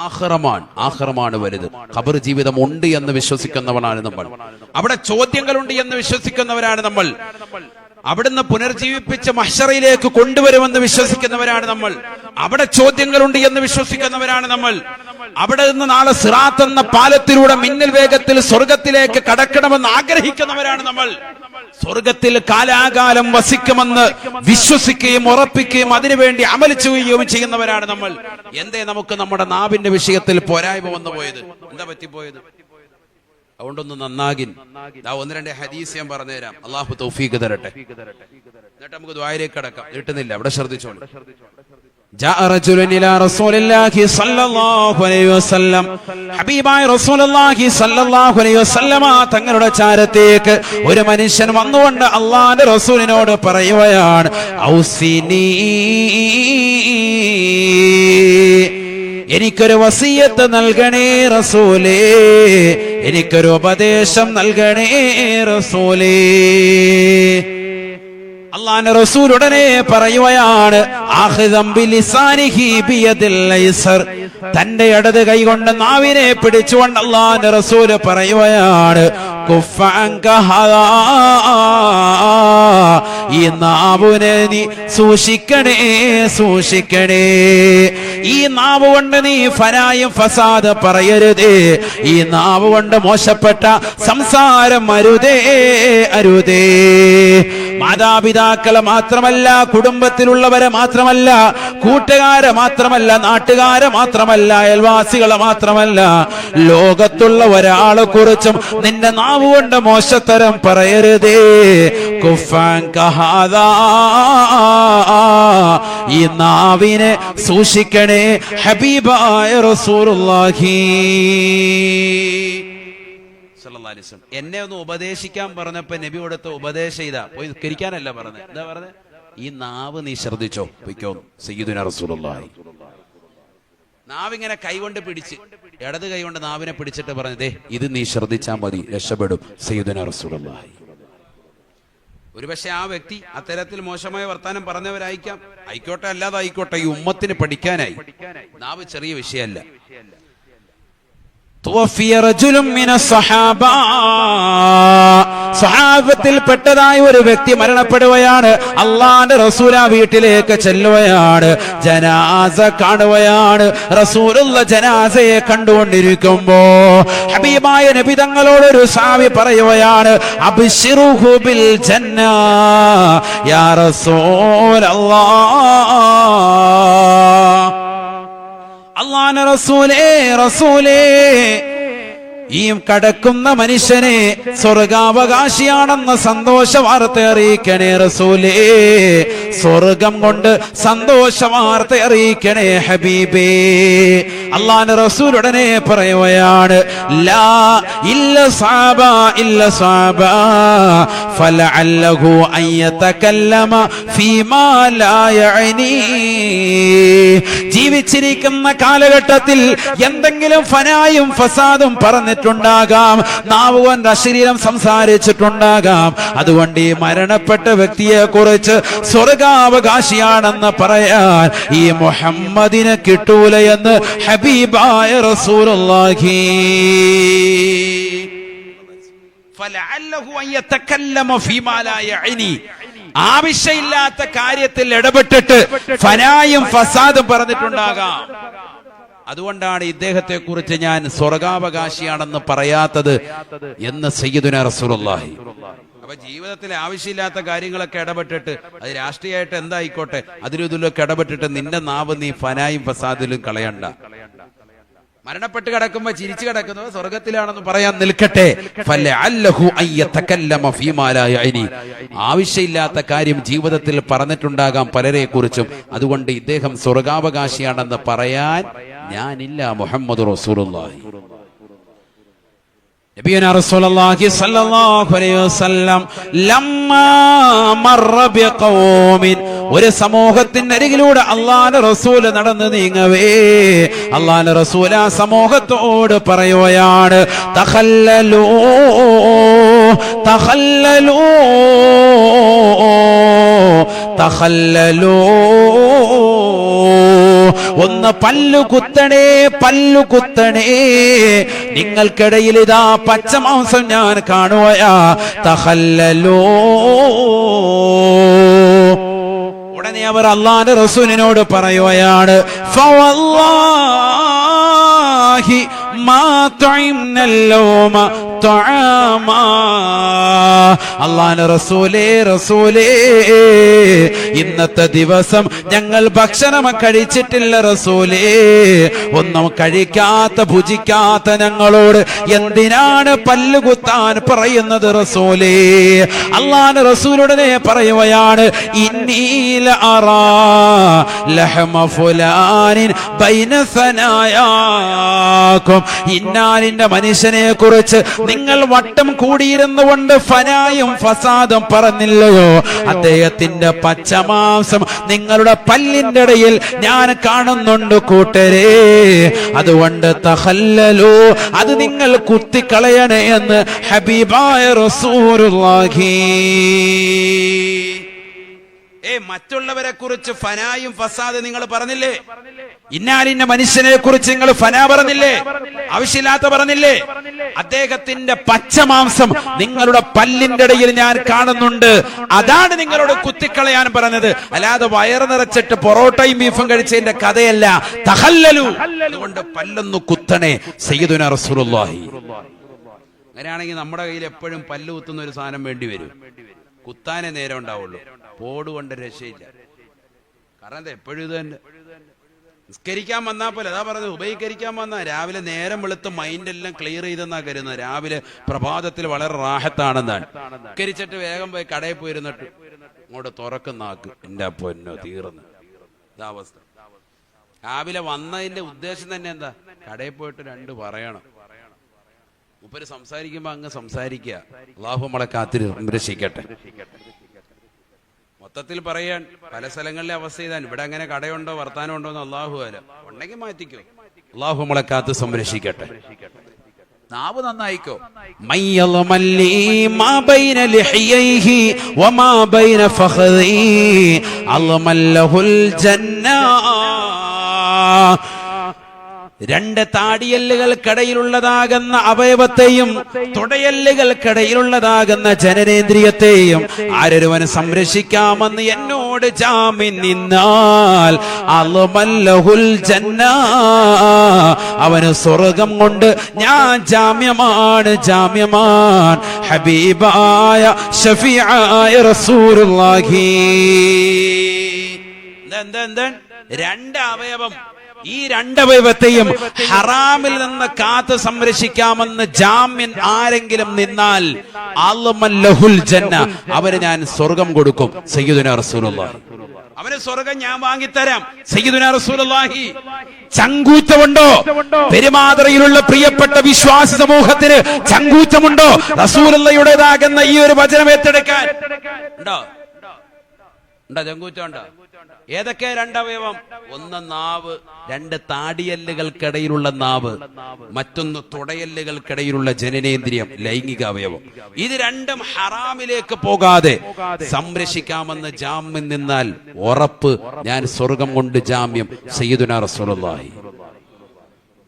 ആഖിറമാണ് വലുത്. ഖബർ ജീവിതം ഉണ്ട് എന്ന് വിശ്വസിക്കുന്നവരാണ് നമ്മൾ. അവിടെ ചോദ്യങ്ങളുണ്ട് എന്ന് വിശ്വസിക്കുന്നവരാണ് നമ്മൾ. അവിടുന്ന് പുനർജീവിപ്പിച്ച് മഹ്ശറിലേക്ക് കൊണ്ടുവരുമെന്ന് വിശ്വസിക്കുന്നവരാണ് നമ്മൾ. അവിടെ ചോദ്യങ്ങളുണ്ട് എന്ന് വിശ്വസിക്കുന്നവരാണ് നമ്മൾ. അവിടെ നിന്ന് നാളെ സിറാത്ത് എന്ന പാലത്തിലൂടെ മിന്നൽ വേഗത്തിൽ സ്വർഗത്തിലേക്ക് കടക്കണമെന്ന് ആഗ്രഹിക്കുന്നവരാണ് നമ്മൾ. സ്വർഗത്തിൽ കാലാകാലം വസിക്കുമെന്ന് വിശ്വസിക്കുകയും ഉറപ്പിക്കുകയും അതിനുവേണ്ടി അമൽ ചെയ്യുന്നവരാണ് നമ്മൾ. എന്തേ നമുക്ക് നമ്മുടെ നാവിന്റെ വിഷയത്തിൽ പോരായ്മ വന്നു പോയത്? എന്താ പറ്റിപ്പോയത്? അതുകൊണ്ടൊന്ന് നന്നാകിൻ. 1-2 ഹദീസ് ഞാൻ പറഞ്ഞുതരാം. അള്ളാഹു തൗഫീഖ് തരട്ടെ. എന്നിട്ട് നമുക്ക് ദുആയിലേക്ക് കടക്കാം. കിട്ടുന്നില്ല, അവിടെ ശ്രദ്ധിച്ചോളൂ. ജാഅ റജുലുൻ ഇലാ റസൂലില്ലാഹി സ്വല്ലല്ലാഹു അലൈഹി വസല്ലം. ഹബീബായ റസൂലുള്ളാഹി സ്വല്ലല്ലാഹു അലൈഹി വസല്ലമ തങ്ങളുടെ ചാരത്തേക്ക് ഒരു മനുഷ്യൻ വന്നുകൊണ്ട് അല്ലാഹുവിന്റെ റസൂലിനോട് പറയുകയാണ്, ഔസിനി, എനിക്കൊരു വസിയത്ത് നൽകണേ റസൂലേ, എനിക്കൊരു ഉപദേശം നൽകണേ റസൂലേ. അല്ലാഹുവിന്റെ റസൂൽ ഉടനെ പറയുകയാണ്, ആഖിദം ബിലിസാനിഹി ബിയദിൽ ഐസർ, തന്റെ ഇടത് കൈകൊണ്ട് നാവിനെ പിടിച്ചുകൊണ്ട് അല്ലാഹുവിന്റെ റസൂൽ പറയുകയാണ്, ഈ നാവിനെ നീ സൂക്ഷിക്കണേ. ഈ നാവ് കൊണ്ട് നീ ഫനായും ഫസാദ് പറയരുതേ. ഈ നാവ് കൊണ്ട് മോശപ്പെട്ട സംസാരം അരുതേ. മാതാപിതാക്കളെ മാത്രമല്ല, കുടുംബത്തിലുള്ളവരെ മാത്രമല്ല, കൂട്ടുകാരെ മാത്രമല്ല, നാട്ടുകാരെ മാത്രമല്ല, അയൽവാസികളെ മാത്രമല്ല, ലോകത്തുള്ള ഒരാളെ കുറിച്ചും നിന്റെ നാവ് കൊണ്ട് മോശത്തരം പറയരുതേ. കുഫാൻ കഹാദാ, ഈ നാവിനെ സൂക്ഷിക്കണേ ഹബീബായ റസൂലുള്ളാഹി. എന്നെ ഒന്ന് ഉപദേശിക്കാൻ പറഞ്ഞപ്പോ നബി കൊടുത്ത ഉപദേശം ഇതാ. പോയി നിസ്കരിക്കാനല്ല പറഞ്ഞത്. എന്താ പറഞ്ഞത്? ഈ നാവ് നീ ശ്രദ്ധിച്ചോ, പൊയ്ക്കോ. സയ്യിദുനാ റസൂലുള്ളാഹി നാവിങ്ങനെ കൈകൊണ്ട് പിടിച്ച്, ഇടത് കൈകൊണ്ട് നാവിനെ പിടിച്ചിട്ട് പറഞ്ഞതേ, ഇത് നീ ശ്രദ്ധിച്ചാൽ മതി, രക്ഷപ്പെടും. സയ്യിദുനാ റസൂലുള്ളാഹി. ഒരുപക്ഷെ ആ വ്യക്തി അത്തരത്തിൽ മോശമായ വർത്താനം പറഞ്ഞവരായിരിക്കാം. ആയിക്കോട്ടെ, അല്ലാതെ ആയിക്കോട്ടെ, ഈ ഉമ്മത്തിന് പഠിക്കാനായി. നാവ് ചെറിയ വിഷയമല്ല. സ്വഹാബത്തിൽ പെട്ടതായ ഒരു വ്യക്തി മരണപ്പെടുകയാണ്. അള്ളാന്റെ റസൂൽ ആ വീട്ടിലേക്ക് ചെല്ലുകയാണ്, ജനാസ കാണുകയാണ്. റസൂലുള്ള ജനാസയെ കണ്ടുകൊണ്ടിരിക്കുമ്പോ ഹബീബായ നബി തങ്ങളോടൊരു സഹാബി പറയുകയാണ്, അബ്ശിറുഹു ബിൽ ജന്ന യാ റസൂലല്ലാഹ്. അല്ലാഹുവിന്റെ റസൂലേ ഈ കടക്കുന്ന മനുഷ്യനെ സ്വർഗാവകാശിയാണെന്ന സന്തോഷ വാർത്ത അറിയിക്കണേ റസൂലേ. സ്വർഗം കൊണ്ട് സന്തോഷ വാർത്ത അറിയിക്കണേ ഹബീബേ. അല്ലാഹുവിന്റെ റസൂൽ ഉടനെ പറയുകയാണ്, ലാ ഇല്ല സ്വഹാബ ഫലഅല്ലഹു അൻ യതകല്ലമ ഫീമാ ലാ യഅനി. ജീവിച്ചിരിക്കുന്ന കാലഘട്ടത്തിൽ എന്തെങ്കിലും ഫനായും ഫസാദും പറഞ്ഞിട്ടുണ്ടാകാം, നാവ് കൊണ്ട് അശ്ലീലം സംസാരിച്ചിട്ടുണ്ടാകാം. അതുകൊണ്ട് ഈ മരണപ്പെട്ട വ്യക്തിയെ കുറിച്ച് സ്വർഗാവകാശിയാണെന്ന് പറയാൻ ഈ മുഹമ്മദിനെ കിട്ടൂല എന്ന് ഹബീബായ റസൂലുള്ളാഹി. ഫലഅല്ലഹു അൻ യതകല്ലമ ഫീമാ ലാ യഅനി. ആവശ്യമില്ലാത്ത കാര്യത്തിൽ ഇടപെട്ടിട്ട് ഫനായും ഫസാദും പറഞ്ഞിട്ടുണ്ടാകാം. അതുകൊണ്ടാണ് ഇദ്ദേഹത്തെ കുറിച്ച് ഞാൻ സ്വർഗാവകാശിയാണെന്ന് പറയാത്തത് എന്ന് സയ്യിദുനാ റസൂലുള്ളാഹി. അപ്പൊ ജീവിതത്തിലെ ആവശ്യമില്ലാത്ത കാര്യങ്ങളൊക്കെ ഇടപെട്ടിട്ട്, അത് രാഷ്ട്രീയമായിട്ട് എന്തായിക്കോട്ടെ, അതിലും ഇതിലൊക്കെ ഇടപെട്ടിട്ട് നിന്റെ നാവ് നീ ഫനായും ഫസാദിലും കളയണ്ട. മരണപ്പെട്ട് കിടക്കുമ്പോ ചിരിച്ചു കിടക്കുന്നത് സ്വർഗത്തിലാണെന്ന് പറയാൻ നിൽക്കട്ടെ. ഫലഅല്ലഹു അൻ യതകല്ലമ ഫീമാ ലാ യഅനി. ആവശ്യമില്ലാത്ത കാര്യം ജീവിതത്തിൽ പറഞ്ഞിട്ടുണ്ടാകാം പലരെ കുറിച്ചും. അതുകൊണ്ട് ഇദ്ദേഹം സ്വർഗാവകാശിയാണെന്ന് പറയാൻ ഞാനില്ല. മുഹമ്മദ് റസൂലുള്ളാഹി. നബിയുനാ റസൂലുള്ളാഹി സ്വല്ലല്ലാഹു അലൈഹി വസല്ലം ലമ്മാ മർറ ബിഖൗമിൻ, ഒരു സമൂഹത്തിന്റെ അരികിലൂടെ അല്ലാഹുവിന്റെ റസൂൽ നടന്നു നീങ്ങവേ അല്ലാഹുവിന്റെ റസൂൽ ആ സമൂഹത്തോട് പറയുകയാണ്, തഖല്ലലൂ തഖല്ലലൂ തഖല്ലലൂ. ഒന്ന് പല്ലുകുത്തണേ പല്ലുകുത്തണേ, നിങ്ങൾക്കിടയിൽ ഇതാ പച്ചമാംസം ഞാൻ കാണുകയാ. തഖല്ലലൂ. ഉടനെ അവർ അല്ലാഹുവിന്റെ റസൂലിനോട് പറയുകയാണ്, ഫവല്ലാഹി മാ തുഇംനൽ ലൗമ തുആമാ. അല്ലാഹുവിന്റെ റസൂലേ ഇന്നത്തെ ദിവസം ഞങ്ങൾ ഭക്ഷണം കഴിച്ചിട്ടില്ല റസൂലേ. ഒന്നും കഴിക്കാത്ത ഭുജിക്കാത്ത ഞങ്ങളോട് എന്തിനാണ് പല്ലുകുത്താൻ പറയുന്നത് റസൂലേ? അല്ലാഹുവിന്റെ റസൂലുടനെ പറയുകയാണ്, ഇന്നീല അറാ ലഹമ ഫുലാനിൻ ബൈന സനായാകും. ഇന്നാലിന്റെ മനുഷ്യനെ കുറിച്ച് നിങ്ങൾ വട്ടം കൂടിയിരുന്നു കൊണ്ട് ഫനായും ഫസാദും പറഞ്ഞില്ലയോ? അദ്ദേഹത്തിന്റെ പച്ചമാംസം നിങ്ങളുടെ പല്ലിന്റെ ഇടയിൽ ഞാൻ കാണുന്നുണ്ട് കൂട്ടരേ. അതുകൊണ്ട് തഖല്ലലൂ, അത് നിങ്ങൾ കുത്തിക്കളയണേ എന്ന് ഹബീബായ റസൂലുള്ളാഹി. മറ്റുള്ളവരെ കുറിച്ച് ഫനായും ഫസാദ് നിങ്ങൾ പറഞ്ഞില്ലേ? ഇന്നാലിന്റെ മനുഷ്യനെ കുറിച്ച് നിങ്ങൾ ഫനാ പറഞ്ഞില്ലേ? ആവശ്യമില്ലാത്ത പറഞ്ഞില്ലേ? അദ്ദേഹത്തിന്റെ പച്ചമാംസം നിങ്ങളുടെ പല്ലിന്റെ ഇടയിൽ ഞാൻ കാണുന്നുണ്ട്, അതാണ് നിങ്ങളോട് കുത്തിക്കളയാൻ പറഞ്ഞത്. അല്ലാതെ വയറ് നിറച്ചിട്ട് പൊറോട്ടയും ബീഫും കഴിച്ചതിന്റെ കഥയല്ല. തഖല്ലലൂ, അതുകൊണ്ട് പല്ലൊന്നു കുത്തണേ സയ്യിദുനാ റസൂലുള്ളാഹി. അങ്ങനെയാണെങ്കിൽ നമ്മുടെ കയ്യിൽ എപ്പോഴും പല്ല് കുത്തുന്ന ഒരു സാധനം വേണ്ടി വരും. കുത്താനേ നേരം ഉണ്ടാവുള്ളൂ, പോടുകൊണ്ട് രക്ഷയില്ല. കാരണം എന്താ, എപ്പോഴും ഇത് തന്നെ. നിസ്കരിക്കാൻ വന്നാൽ പോലെ അതാ പറഞ്ഞത്, ഉപയോഗിക്കാൻ വന്നാൽ രാവിലെ നേരം വെളുത്ത് മൈൻഡെല്ലാം ക്ലിയർ ചെയ്തെന്നാ കരുതുന്നത്. രാവിലെ പ്രഭാതത്തിൽ വളരെ റാഹത്താണെന്നാണ്. നിസ്കരിച്ചിട്ട് വേഗം പോയി കടയിൽ പോയിരുന്നിട്ട് അങ്ങോട്ട് തുറക്കുന്നാക്ക്, എന്റെ പൊന്നോ തീർന്ന് ഇതാവസ്ഥ. രാവിലെ വന്നതിന്റെ ഉദ്ദേശം തന്നെ എന്താ? കടയിൽ പോയിട്ട് രണ്ട് പറയണം. മുപ്പര് സംസാരിക്കുമ്പോ അങ്ങ് സംസാരിക്കുക. അല്ലാഹു നമ്മളെ കാത്തിരി സംരക്ഷിക്കട്ടെ. മൊത്തത്തിൽ പറയാൻ പല സ്ഥലങ്ങളിലെ അവസ്ഥ ഇതാണ്. ഇവിടെ അങ്ങനെ കടയുണ്ടോ വർത്താനം ഉണ്ടോ എന്ന് അല്ലാഹു അല, ഉണ്ടെങ്കിൽ മാറ്റിക്കോ. അല്ലാഹു നമ്മളെ കാത്ത് സംരക്ഷിക്കട്ടെ. നാവ് നന്നായിക്കോ. മയ്യൽമല്ലി മാ ബൈന ലിഹ്യൈഹി വമാ ബൈന ഫഖദി അൽമല്ലഹുൽ ജന്ന. രണ്ട് താടിയല്ലുകൾക്കിടയിലുള്ളതാകുന്ന അവയവത്തെയും തുടയല്ലുകൾക്കിടയിലുള്ളതാകുന്ന ജനനേന്ദ്രിയത്തെയും ആരൊരുവൻ സംരക്ഷിക്കാമെന്ന് എന്നോട് ജാമ്യം നിന്നാൽ അൽമല്ലഹുൽ ജന്ന, അവന് സ്വർഗം കൊണ്ട് ഞാൻ ജാമ്യമാണ്, ജാമ്യമാൻ. ഹബീബായ ഷഫീആയ റസൂലുള്ളാഹി. രണ്ട് അവയവം, ഈ രണ്ടവയവത്തെയും ഹറാമിൽ നിന്ന് കാത്തു സംരക്ഷിക്കാമെന്ന് ജാമ്യം ആരെങ്കിലും നിന്നാൽ അൽമല്ലഹുൽ ജന്ന, അവന് ഞാൻ സ്വർഗം കൊടുക്കും. സയ്യിദുനാ റസൂലുള്ളാഹി, അവന് സ്വർഗം ഞാൻ വാങ്ങിത്തരാം. സയ്യിദുനാ റസൂലുള്ളാഹി. ചങ്കൂറ്റമുണ്ടോ പെരുമാതറയിലുള്ള പ്രിയപ്പെട്ട വിശ്വാസ സമൂഹത്തിന്? ചങ്കൂറ്റമുണ്ടോ റസൂലുള്ളാഹിയുടേതാകുന്ന ഈ ഒരു വചനം ഏറ്റെടുക്കാൻ? ഉണ്ടോ? ഉണ്ടോ? ചങ്കൂറ്റമുണ്ടോ? ഏതൊക്കെ രണ്ടവയവം? ഒന്ന് നാവ്, രണ്ട് താടിയല്ലുകൾക്കിടയിലുള്ള നാവ്, മറ്റൊന്ന് തുടയല്ലുകൾക്കിടയിലുള്ള ജനനേന്ദ്രിയം, ലൈംഗിക അവയവം. ഇത് രണ്ടും ഹറാമിലേക്ക് പോകാതെ സംരക്ഷിക്കാമെന്ന് ജാമ്യം നിന്നാൽ ഉറപ്പ്, ഞാൻ സ്വർഗം കൊണ്ട് ജാമ്യം. സയ്യിദുനാ റസൂലുള്ളാഹി.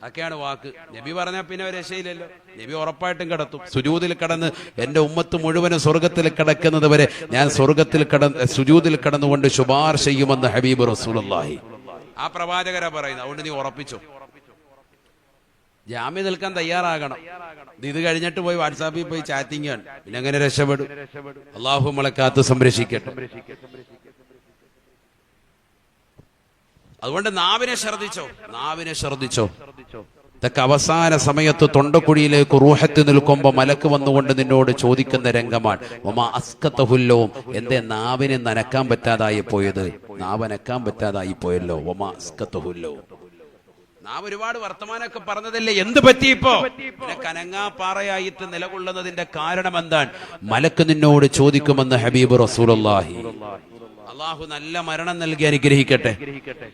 അതൊക്കെയാണ് വാക്ക്. നബി പറഞ്ഞാൽ പിന്നെ ഒരു രക്ഷയില്ലല്ലോ. നബി ഉറപ്പായിട്ടും കിടത്തും. സുജൂദിൽ കിടന്ന് എന്റെ ഉമ്മത്ത് മുഴുവനും സ്വർഗത്തിൽ കിടക്കുന്നത് വരെ ഞാൻ സ്വർഗത്തിൽ സുജൂദിൽ കിടന്നുകൊണ്ട് ശുപാർശ ചെയ്യുമെന്ന് ഹബീബ് റസൂലുള്ളാഹി. ആ പ്രവാചകരാ പറയുന്നത്. അതുകൊണ്ട് നീ ഉറപ്പിച്ചോ, ജാമ്യം നിൽക്കാൻ തയ്യാറാകണം. ഇത് കഴിഞ്ഞിട്ട് പോയി വാട്സാപ്പിൽ പോയി ചാറ്റിംഗ് ആണ്, പിന്നെ അങ്ങനെ രക്ഷപ്പെടും. അള്ളാഹു നമ്മളെ കാത്ത് സംരക്ഷിക്കട്ടെ. അതുകൊണ്ട് നാവിനെ ശ്രദ്ധിച്ചോ, നാവിനെ ശ്രദ്ധിച്ചോ. ഇതൊക്കെ അവസാന സമയത്ത് തൊണ്ടക്കുഴിയിലേക്ക് റൂഹത്ത് നിൽക്കുമ്പോൾ മലക്ക് വന്നുകൊണ്ട് നിന്നോട് ചോദിക്കുന്ന രംഗമാണ്. ഒമാ അസ്കതഹുല്ലവും, എന്തേ നാവിനെ നനക്കാൻ പറ്റാതായി പോയത്? നാവനക്കാൻ പറ്റാതായി പോയല്ലോ. ഒമാ അസ്കതഹുല്ലവും. നാം ഒരുപാട് വർത്തമാനമൊക്കെ പറഞ്ഞതല്ലേ, എന്ത് പറ്റിയിപ്പോ? കനങ്ങാ പാറയായിട്ട് നിലകൊള്ളുന്നതിന്റെ കാരണം എന്താണ്? മലക്ക് നിന്നോട് ചോദിക്കുമെന്ന് ഹബീബ് റസൂലുള്ളാഹി. അള്ളാഹു നല്ല മരണം നൽകി അനുഗ്രഹിക്കട്ടെ.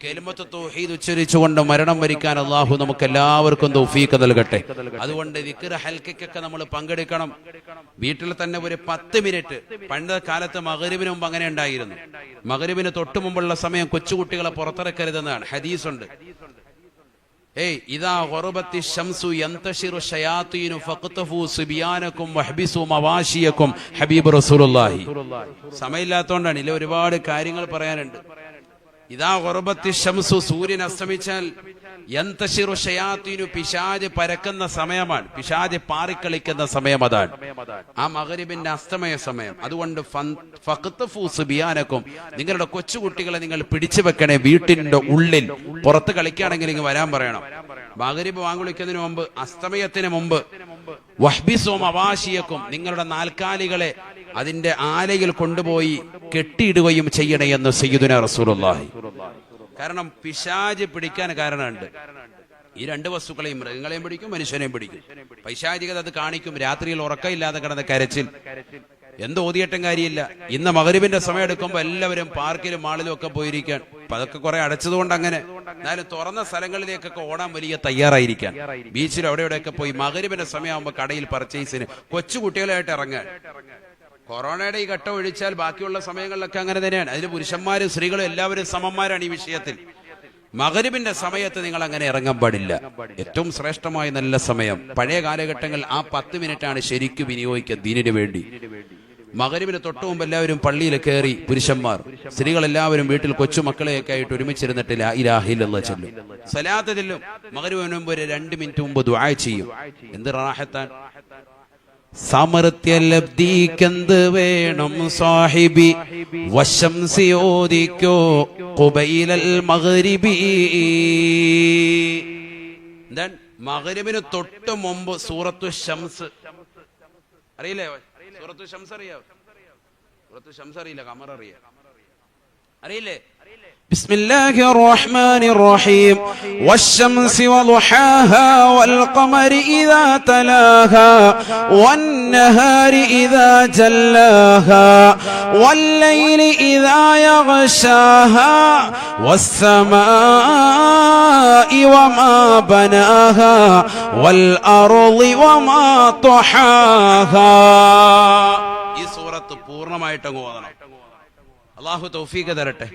കലിമത്ത് തൗഹീദ് ഉച്ചരിച്ചുകൊണ്ട് മരണം വരിക്കാൻ അള്ളാഹു നമുക്ക് എല്ലാവർക്കും തൗഫീഖ് നൽകട്ടെ. അതുകൊണ്ട് ദിക്ർ ഹൽക്കയ്ക്കൊക്കെ നമ്മൾ പങ്കെടുക്കണം. വീട്ടിൽ തന്നെ ഒരു 10 മിനിറ്റ്. പണ്ട് കാലത്ത് മഗ്രിബിന് മുമ്പ് അങ്ങനെ ഉണ്ടായിരുന്നു. മഗ്രിബിന് തൊട്ടു മുമ്പുള്ള സമയം കൊച്ചുകുട്ടികളെ പുറത്തിറക്കരുതെന്നാണ് ഹദീസുണ്ട്. ഇദാ ഖറബത്തി ശംസു യന്തശിറു ശയാത്തീനു ഫഖ്തഫു സുബിയാനകും വഹ്ബിസു മവാശിയകും. ഹബീബ് റസൂലുള്ളാഹി. സമയമില്ലാത്തതുകൊണ്ടാണ്, ഇല്ല ഒരുപാട് കാര്യങ്ങൾ പറയാനുണ്ട്. ഇദാ ഖറബത്തി ശംസു, സൂര്യൻ അസ്തമിച്ചാൽ, യന്തശിറു ശയാത്തീനു, പിശാച് പരക്കുന്ന സമയമാണ്, പിശാച് പാറിക്കളിക്കുന്ന സമയം. അതാണ് ആ മഗ്രിബിന്റെ അസ്തമയ സമയം. അതുകൊണ്ട് ഫഖ്തഫു സുബിയാനകും, നിങ്ങളുടെ കൊച്ചുകുട്ടികളെ നിങ്ങൾ പിടിച്ചു വെക്കണേ വീട്ടിന്റെ ഉള്ളിൽ. പുറത്ത് കളിക്കുകയാണെങ്കിൽ ഇങ്ങ് വരാൻ പറയണം. മഗ്രിബ് വാങ്കുളിക്കുന്നതിന് മുമ്പ്, അസ്തമയത്തിന് മുമ്പ്. വഹ്ബിസു മവാശിയക്കും, നിങ്ങളുടെ നാൽക്കാലികളെ അതിന്റെ ആലയിൽ കൊണ്ടുപോയി കെട്ടിയിടുകയും ചെയ്യണേ എന്ന് സയ്യിദുനാ റസൂലുള്ളാഹി. കാരണം പിശാച് പിടിക്കാൻ കാരണമുണ്ട്. ഈ രണ്ട് വസ്തുക്കളെയും, മൃഗങ്ങളെയും പിടിക്കും, മനുഷ്യനെയും പിടിക്കും. പൈശാചികത അത് കാണിക്കും. രാത്രിയിൽ ഉറക്കമില്ലാതെ കിടന്ന കരച്ചിൽ, എന്ത് ഓതിയിട്ടും കാര്യമില്ല. ഇന്ന് മഗ്രിബിന്റെ സമയം എടുക്കുമ്പോൾ എല്ലാവരും പാർക്കിലും മാളിലും ഒക്കെ പോയിരിക്കാൻ. അപ്പൊ അതൊക്കെ കുറെ അടച്ചതുകൊണ്ട് അങ്ങനെ. എന്നാലും തുറന്ന സ്ഥലങ്ങളിലേക്കൊക്കെ ഓടാൻ വലിയ തയ്യാറായിരിക്കാൻ. ബീച്ചിൽ അവിടെ ഇവിടെയൊക്കെ പോയി മഗ്രിബിന്റെ സമയമാകുമ്പോൾ കടയിൽ പർച്ചേസിന് കൊച്ചുകുട്ടികളായിട്ട് ഇറങ്ങാൻ. കൊറോണയുടെ ഈ ഘട്ടം ഒഴിച്ചാൽ ബാക്കിയുള്ള സമയങ്ങളിലൊക്കെ അങ്ങനെ തന്നെയാണ്. അതിന് പുരുഷന്മാരും സ്ത്രീകളും എല്ലാവരും സമന്മാരാണ് ഈ വിഷയത്തിൽ. മഗ്രിബിന്റെ സമയത്ത് നിങ്ങൾ അങ്ങനെ ഇറങ്ങാൻ പാടില്ല. ഏറ്റവും ശ്രേഷ്ഠമായ നല്ല സമയം പഴയ കാലഘട്ടങ്ങളിൽ ആ 10 മിനിറ്റാണ് ശരിക്കും വിനിയോഗിക്കുക ദീനിന് വേണ്ടി. മഗ്രിബിന് തൊട്ടു മുമ്പ് എല്ലാവരും പള്ളിയിൽ കയറി, പുരുഷന്മാർ, സ്ത്രീകൾ എല്ലാവരും വീട്ടിൽ കൊച്ചുമക്കളെയൊക്കെ ആയിട്ട് ഒരുമിച്ചിരുന്നിട്ട് ലാ ഇലാഹ ഇല്ലല്ലാഹ് ചൊല്ലും, സലാത്ത് ചൊല്ലും. മഗ്രിബിന് മുമ്പ് ഒരു 2 മിനിറ്റ് മുമ്പ് ദുആ ചെയ്യും. എന്ത് റാഹത്താണ്. സമൃത്യലബ്ദിക്കെന്ത് വേണം സാഹിബി, വശംസി ഓദിക്കോ ഖുബൈലൽ മഗ്രിബി. എന്താണ്? മഗ്രിബിന് തൊട്ട് മുമ്പ് സൂറത്തു ശംസ് അറിയില്ലേ? സൂറത്തു ശംസ് അറിയാവോ? സൂറത്തു ശംസ് അറിയില്ല, ഖമർ അറിയില്ലേ? بسم الله الرحمن الرحيم. والشمس وضحاها والقمر إذا تلاها والنهار إذا جلاها والليل إذا يغشاها والسماء وما بناها والأرض وما طحاها. ഈ സൂറത്ത് പൂർണ്ണമായിട്ട് ഓതണം. അള്ളാഹു തൗഫീഖ് തരട്ടെ.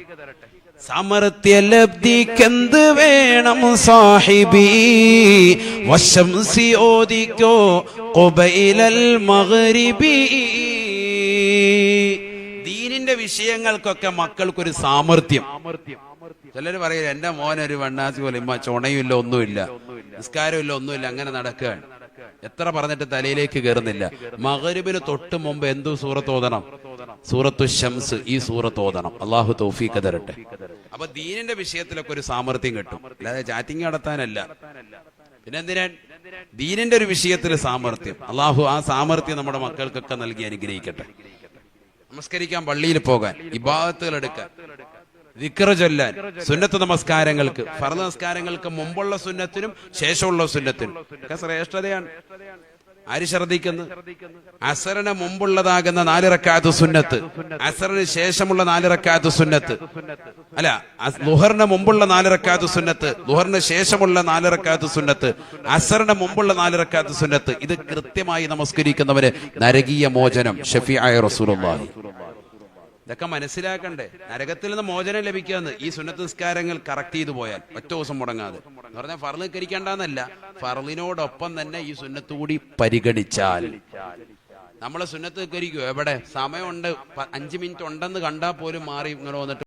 സാമർത്ഥ്യലബ്ധിക്കെന്ത് വേണം സാഹിബി, വശംസി ഓദിക്കോ ഖുബൈലൽ മഗ്രിബി. ദീനിന്റെ വിഷയങ്ങൾക്കൊക്കെ മക്കൾക്കൊരു സാമർത്ഥ്യം. ചിലർ പറയും എന്റെ മോനൊരു വണ്ണാസി പോലെ ഇമ്മ ചുണയുമില്ല, ഒന്നുമില്ല, നിസ്കാരമില്ല, ഒന്നുമില്ല, അങ്ങനെ നടക്കുകയാണ്. എത്ര പറഞ്ഞിട്ട് തലയിലേക്ക് കയറുന്നില്ല. മഗ്രിബിന് തൊട്ട് മുമ്പ് എന്തു സൂറത്ത് ഓതണം? സൂറത്തു ശംസ്. ഈ സൂറത്ത് ഓതണം. അള്ളാഹു തൗഫീഖ് തരട്ടെ. അപ്പൊ ദീനിന്റെ വിഷയത്തിലൊക്കെ ഒരു സാമർത്ഥ്യം കിട്ടും, അല്ലാതെ ചാറ്റിങ് നടത്താനല്ല. പിന്നെ എന്തിനാ ദീനിന്റെ ഒരു വിഷയത്തിൽ സാമർത്ഥ്യം? അള്ളാഹു ആ സാമർത്ഥ്യം നമ്മുടെ മക്കൾക്കൊക്കെ നൽകി അനുഗ്രഹിക്കട്ടെ. നമസ്കരിക്കാൻ, പള്ളിയിൽ പോകാൻ, ഇബാദത്തുകൾ എടുക്കാൻ, ദിക്ർ ചൊല്ലാൻ, സുന്നത്ത് നമസ്കാരങ്ങൾക്ക്, ഫർദ് നമസ്കാരങ്ങൾക്ക് മുമ്പുള്ള സുന്നത്തിനും ശേഷമുള്ള സുന്നത്തിനും ഒക്കെ ശ്രേഷ്ഠതയാണ്. ആര് ശ്രദ്ധിക്കുന്നു? അസറിന് മുമ്പുള്ളതാകുന്ന 4 റക്അത്ത് സുന്നത്ത്, അസറിന് ശേഷമുള്ള 4 റക്അത്ത് സുന്നത്ത്, അല്ല ളുഹറിന് മുമ്പുള്ള 4 റക്അത്ത് സുന്നത്ത്, ളുഹറിന് ശേഷമുള്ള 4 റക്അത്ത് സുന്നത്ത്, അസറിന് മുമ്പുള്ള 4 റക്അത്ത് സുന്നത്ത്. ഇത് കൃത്യമായി നമസ്കരിക്കുന്നവന് നരകീയ മോചനം ഷഫീആയ റസൂലുള്ളാഹി. ഇതൊക്കെ മനസ്സിലാക്കണ്ടേ? നരകത്തിൽ നിന്ന് മോചനം ലഭിക്കാന്ന് ഈ സുന്നത്ത് നിസ്കാരങ്ങൾ കറക്റ്റ് ചെയ്തു പോയാൽ, ഒറ്റ ദിവസം മുടങ്ങാതെ. എന്ന് പറഞ്ഞാൽ ഫർള് നിസ്കരിക്കേണ്ടെന്നല്ല, ഫർളിനോടൊപ്പം തന്നെ ഈ സുന്നത്ത് കൂടി പരിഗണിച്ചാൽ. നമ്മളെ സുന്നത്ത് നിസ്കരിക്കുമോ? എവിടെ സമയമുണ്ട്, 5 മിനിറ്റ് ഉണ്ടെന്ന് കണ്ടാൽ പോലും മാറി ഇങ്ങനെ വന്നിട്ട്